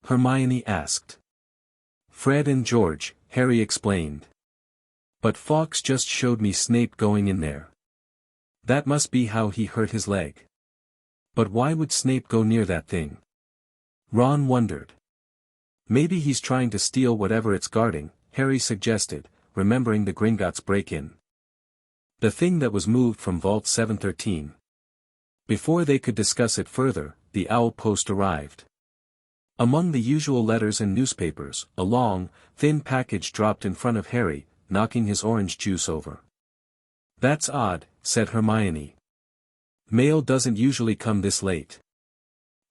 Speaker 2: Hermione asked. "Fred and George," Harry explained. "But Fawkes just showed me Snape going in there. That must be how he hurt his leg. But why would Snape go near that thing?" Ron wondered. "Maybe he's trying to steal whatever it's guarding," Harry suggested, remembering the Gringotts break-in. The thing that was moved from Vault 713. Before they could discuss it further, the owl post arrived. Among the usual letters and newspapers, a long, thin package dropped in front of Harry, knocking his orange juice over. "That's odd," said Hermione. "Mail doesn't usually come this late."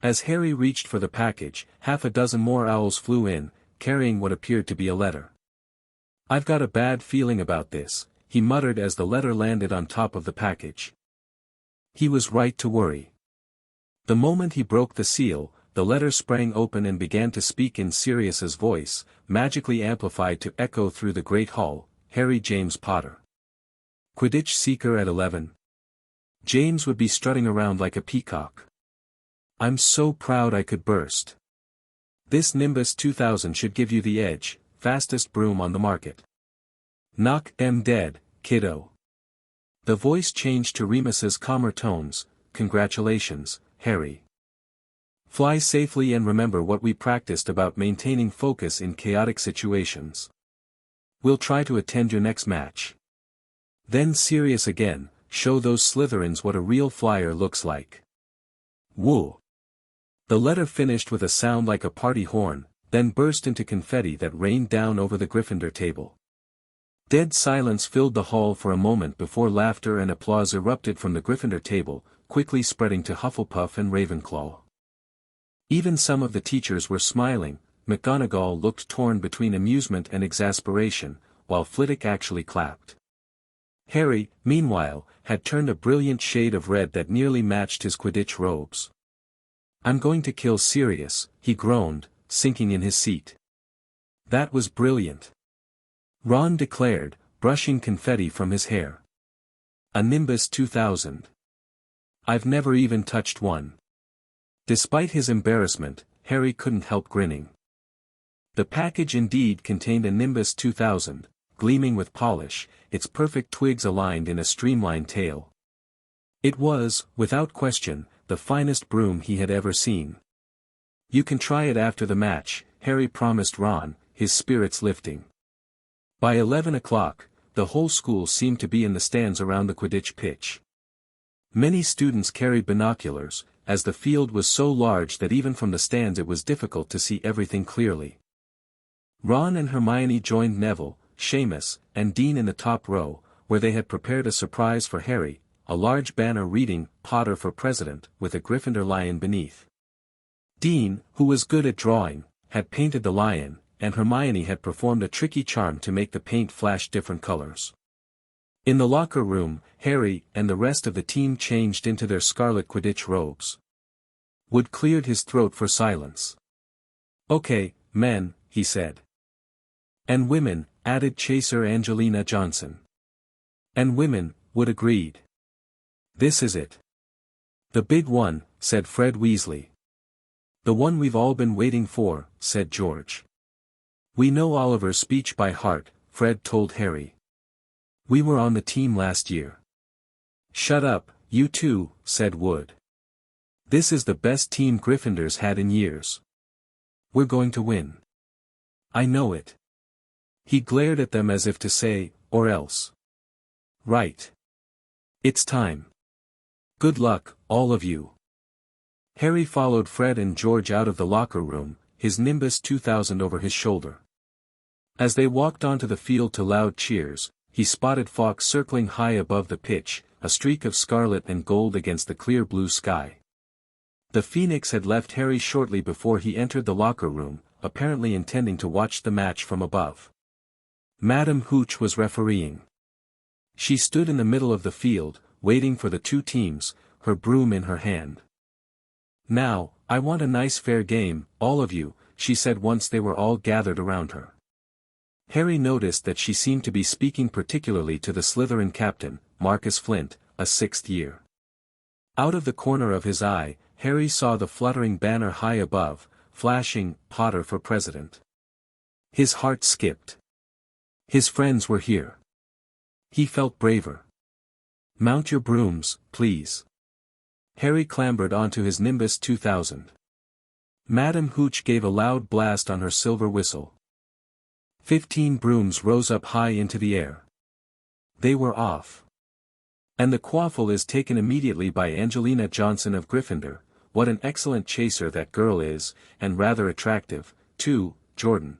Speaker 2: As Harry reached for the package, half a dozen more owls flew in, carrying what appeared to be a letter. "I've got a bad feeling about this," he muttered as the letter landed on top of the package. He was right to worry. The moment he broke the seal, the letter sprang open and began to speak in Sirius's voice, magically amplified to echo through the great hall. "Harry James Potter. Quidditch Seeker at 11. James would be strutting around like a peacock. I'm so proud I could burst. This Nimbus 2000 should give you the edge, fastest broom on the market. Knock 'em dead, kiddo." The voice changed to Remus's calmer tones. "Congratulations, Harry. Fly safely and remember what we practiced about maintaining focus in chaotic situations. We'll try to attend your next match. Then serious again, show those Slytherins what a real flyer looks like. Woo." The letter finished with a sound like a party horn, then burst into confetti that rained down over the Gryffindor table. Dead silence filled the hall for a moment before laughter and applause erupted from the Gryffindor table, quickly spreading to Hufflepuff and Ravenclaw. Even some of the teachers were smiling. McGonagall looked torn between amusement and exasperation, while Flitwick actually clapped. Harry, meanwhile, had turned a brilliant shade of red that nearly matched his Quidditch robes. "I'm going to kill Sirius," he groaned, sinking in his seat. "That was brilliant," Ron declared, brushing confetti from his hair. "A Nimbus 2000. I've never even touched one." Despite his embarrassment, Harry couldn't help grinning. The package indeed contained a Nimbus 2000, gleaming with polish, its perfect twigs aligned in a streamlined tail. It was, without question, the finest broom he had ever seen. "You can try it after the match," Harry promised Ron, his spirits lifting. By 11 o'clock, the whole school seemed to be in the stands around the Quidditch pitch. Many students carried binoculars, as the field was so large that even from the stands it was difficult to see everything clearly. Ron and Hermione joined Neville, Seamus, and Dean in the top row, where they had prepared a surprise for Harry, a large banner reading, "Potter for President," with a Gryffindor lion beneath. Dean, who was good at drawing, had painted the lion, and Hermione had performed a tricky charm to make the paint flash different colors. In the locker room, Harry and the rest of the team changed into their scarlet Quidditch robes. Wood cleared his throat for silence. "Okay, men," he said. "And women," added chaser Angelina Johnson. "And women," Wood agreed. "This is it. The big one," said Fred Weasley. "The one we've all been waiting for," said George. "We know Oliver's speech by heart," Fred told Harry. "We were on the team last year." "Shut up, you two," said Wood. "This is the best team Gryffindor's had in years. We're going to win. I know it." He glared at them as if to say, "Or else." "Right. It's time. Good luck, all of you." Harry followed Fred and George out of the locker room, his Nimbus 2000 over his shoulder. As they walked onto the field to loud cheers, he spotted Fawkes circling high above the pitch, a streak of scarlet and gold against the clear blue sky. The Phoenix had left Harry shortly before he entered the locker room, apparently intending to watch the match from above. Madame Hooch was refereeing. She stood in the middle of the field, waiting for the two teams, her broom in her hand. "Now, I want a nice fair game, all of you," she said once they were all gathered around her. Harry noticed that she seemed to be speaking particularly to the Slytherin captain, Marcus Flint, a 6th year. Out of the corner of his eye, Harry saw the fluttering banner high above, flashing, Potter for President. His heart skipped. His friends were here. He felt braver. Mount your brooms, please. Harry clambered onto his Nimbus 2000. Madame Hooch gave a loud blast on her silver whistle. 15 brooms rose up high into the air. They were off. And the quaffle is taken immediately by Angelina Johnson of Gryffindor. What an excellent chaser that girl is, and rather attractive, too, Jordan.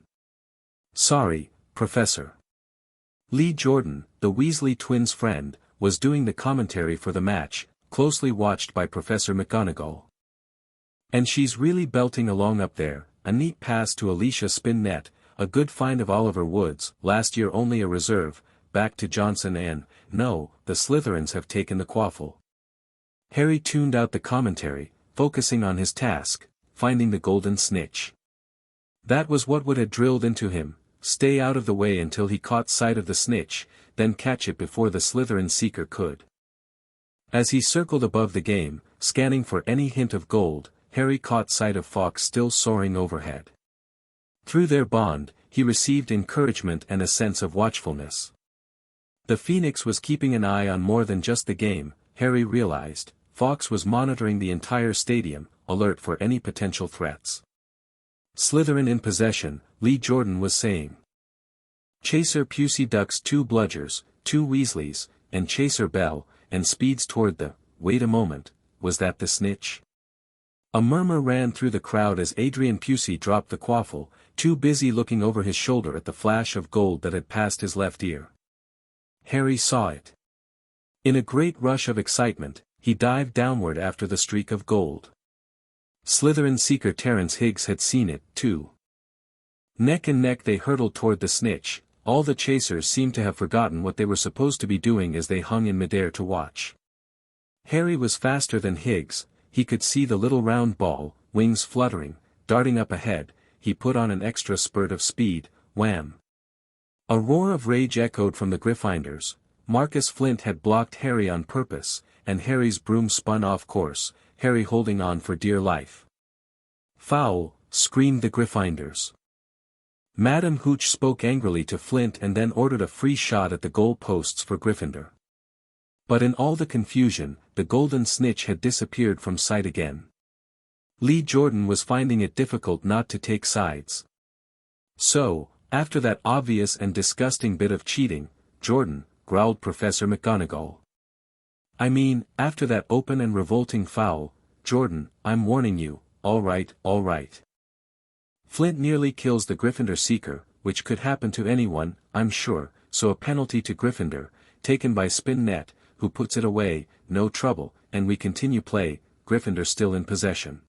Speaker 2: Sorry, Professor. Lee Jordan, the Weasley twins' friend, was doing the commentary for the match, closely watched by Professor McGonagall. And she's really belting along up there, a neat pass to Alicia Spinnet, a good find of Oliver Woods, last year only a reserve, back to Johnson and, no, the Slytherins have taken the quaffle. Harry tuned out the commentary, focusing on his task, finding the golden snitch. That was what would have drilled into him, stay out of the way until he caught sight of the snitch, then catch it before the Slytherin seeker could. As he circled above the game, scanning for any hint of gold, Harry caught sight of Fawkes still soaring overhead. Through their bond, he received encouragement and a sense of watchfulness. The Phoenix was keeping an eye on more than just the game, Harry realized. Fawkes was monitoring the entire stadium, alert for any potential threats. Slytherin in possession, Lee Jordan was saying. Chaser Pusey ducks 2 bludgers, 2 Weasleys, and Chaser Bell, and speeds toward the, wait a moment, was that the snitch? A murmur ran through the crowd as Adrian Pusey dropped the quaffle, too busy looking over his shoulder at the flash of gold that had passed his left ear. Harry saw it. In a great rush of excitement, he dived downward after the streak of gold. Slytherin seeker Terence Higgs had seen it, too. Neck and neck they hurtled toward the snitch. All the chasers seemed to have forgotten what they were supposed to be doing as they hung in midair to watch. Harry was faster than Higgs, he could see the little round ball, wings fluttering, darting up ahead. He put on an extra spurt of speed, wham! A roar of rage echoed from the Gryffindors. Marcus Flint had blocked Harry on purpose, and Harry's broom spun off course, Harry holding on for dear life. Foul, screamed the Gryffindors. Madame Hooch spoke angrily to Flint and then ordered a free shot at the goal posts for Gryffindor. But in all the confusion, the golden snitch had disappeared from sight again. Lee Jordan was finding it difficult not to take sides. So, after that obvious and disgusting bit of cheating, Jordan, growled Professor McGonagall. I mean, after that open and revolting foul, Jordan, I'm warning you, all right, all right. Flint nearly kills the Gryffindor seeker, which could happen to anyone, I'm sure, so a penalty to Gryffindor, taken by Spinnet, who puts it away, no trouble, and we continue play, Gryffindor still in possession.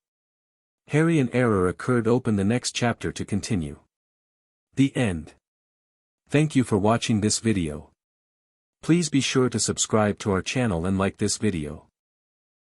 Speaker 2: Harry an error occurred, open the next chapter to continue. The end. Thank you for watching this video. Please be sure to subscribe to our channel and like this video.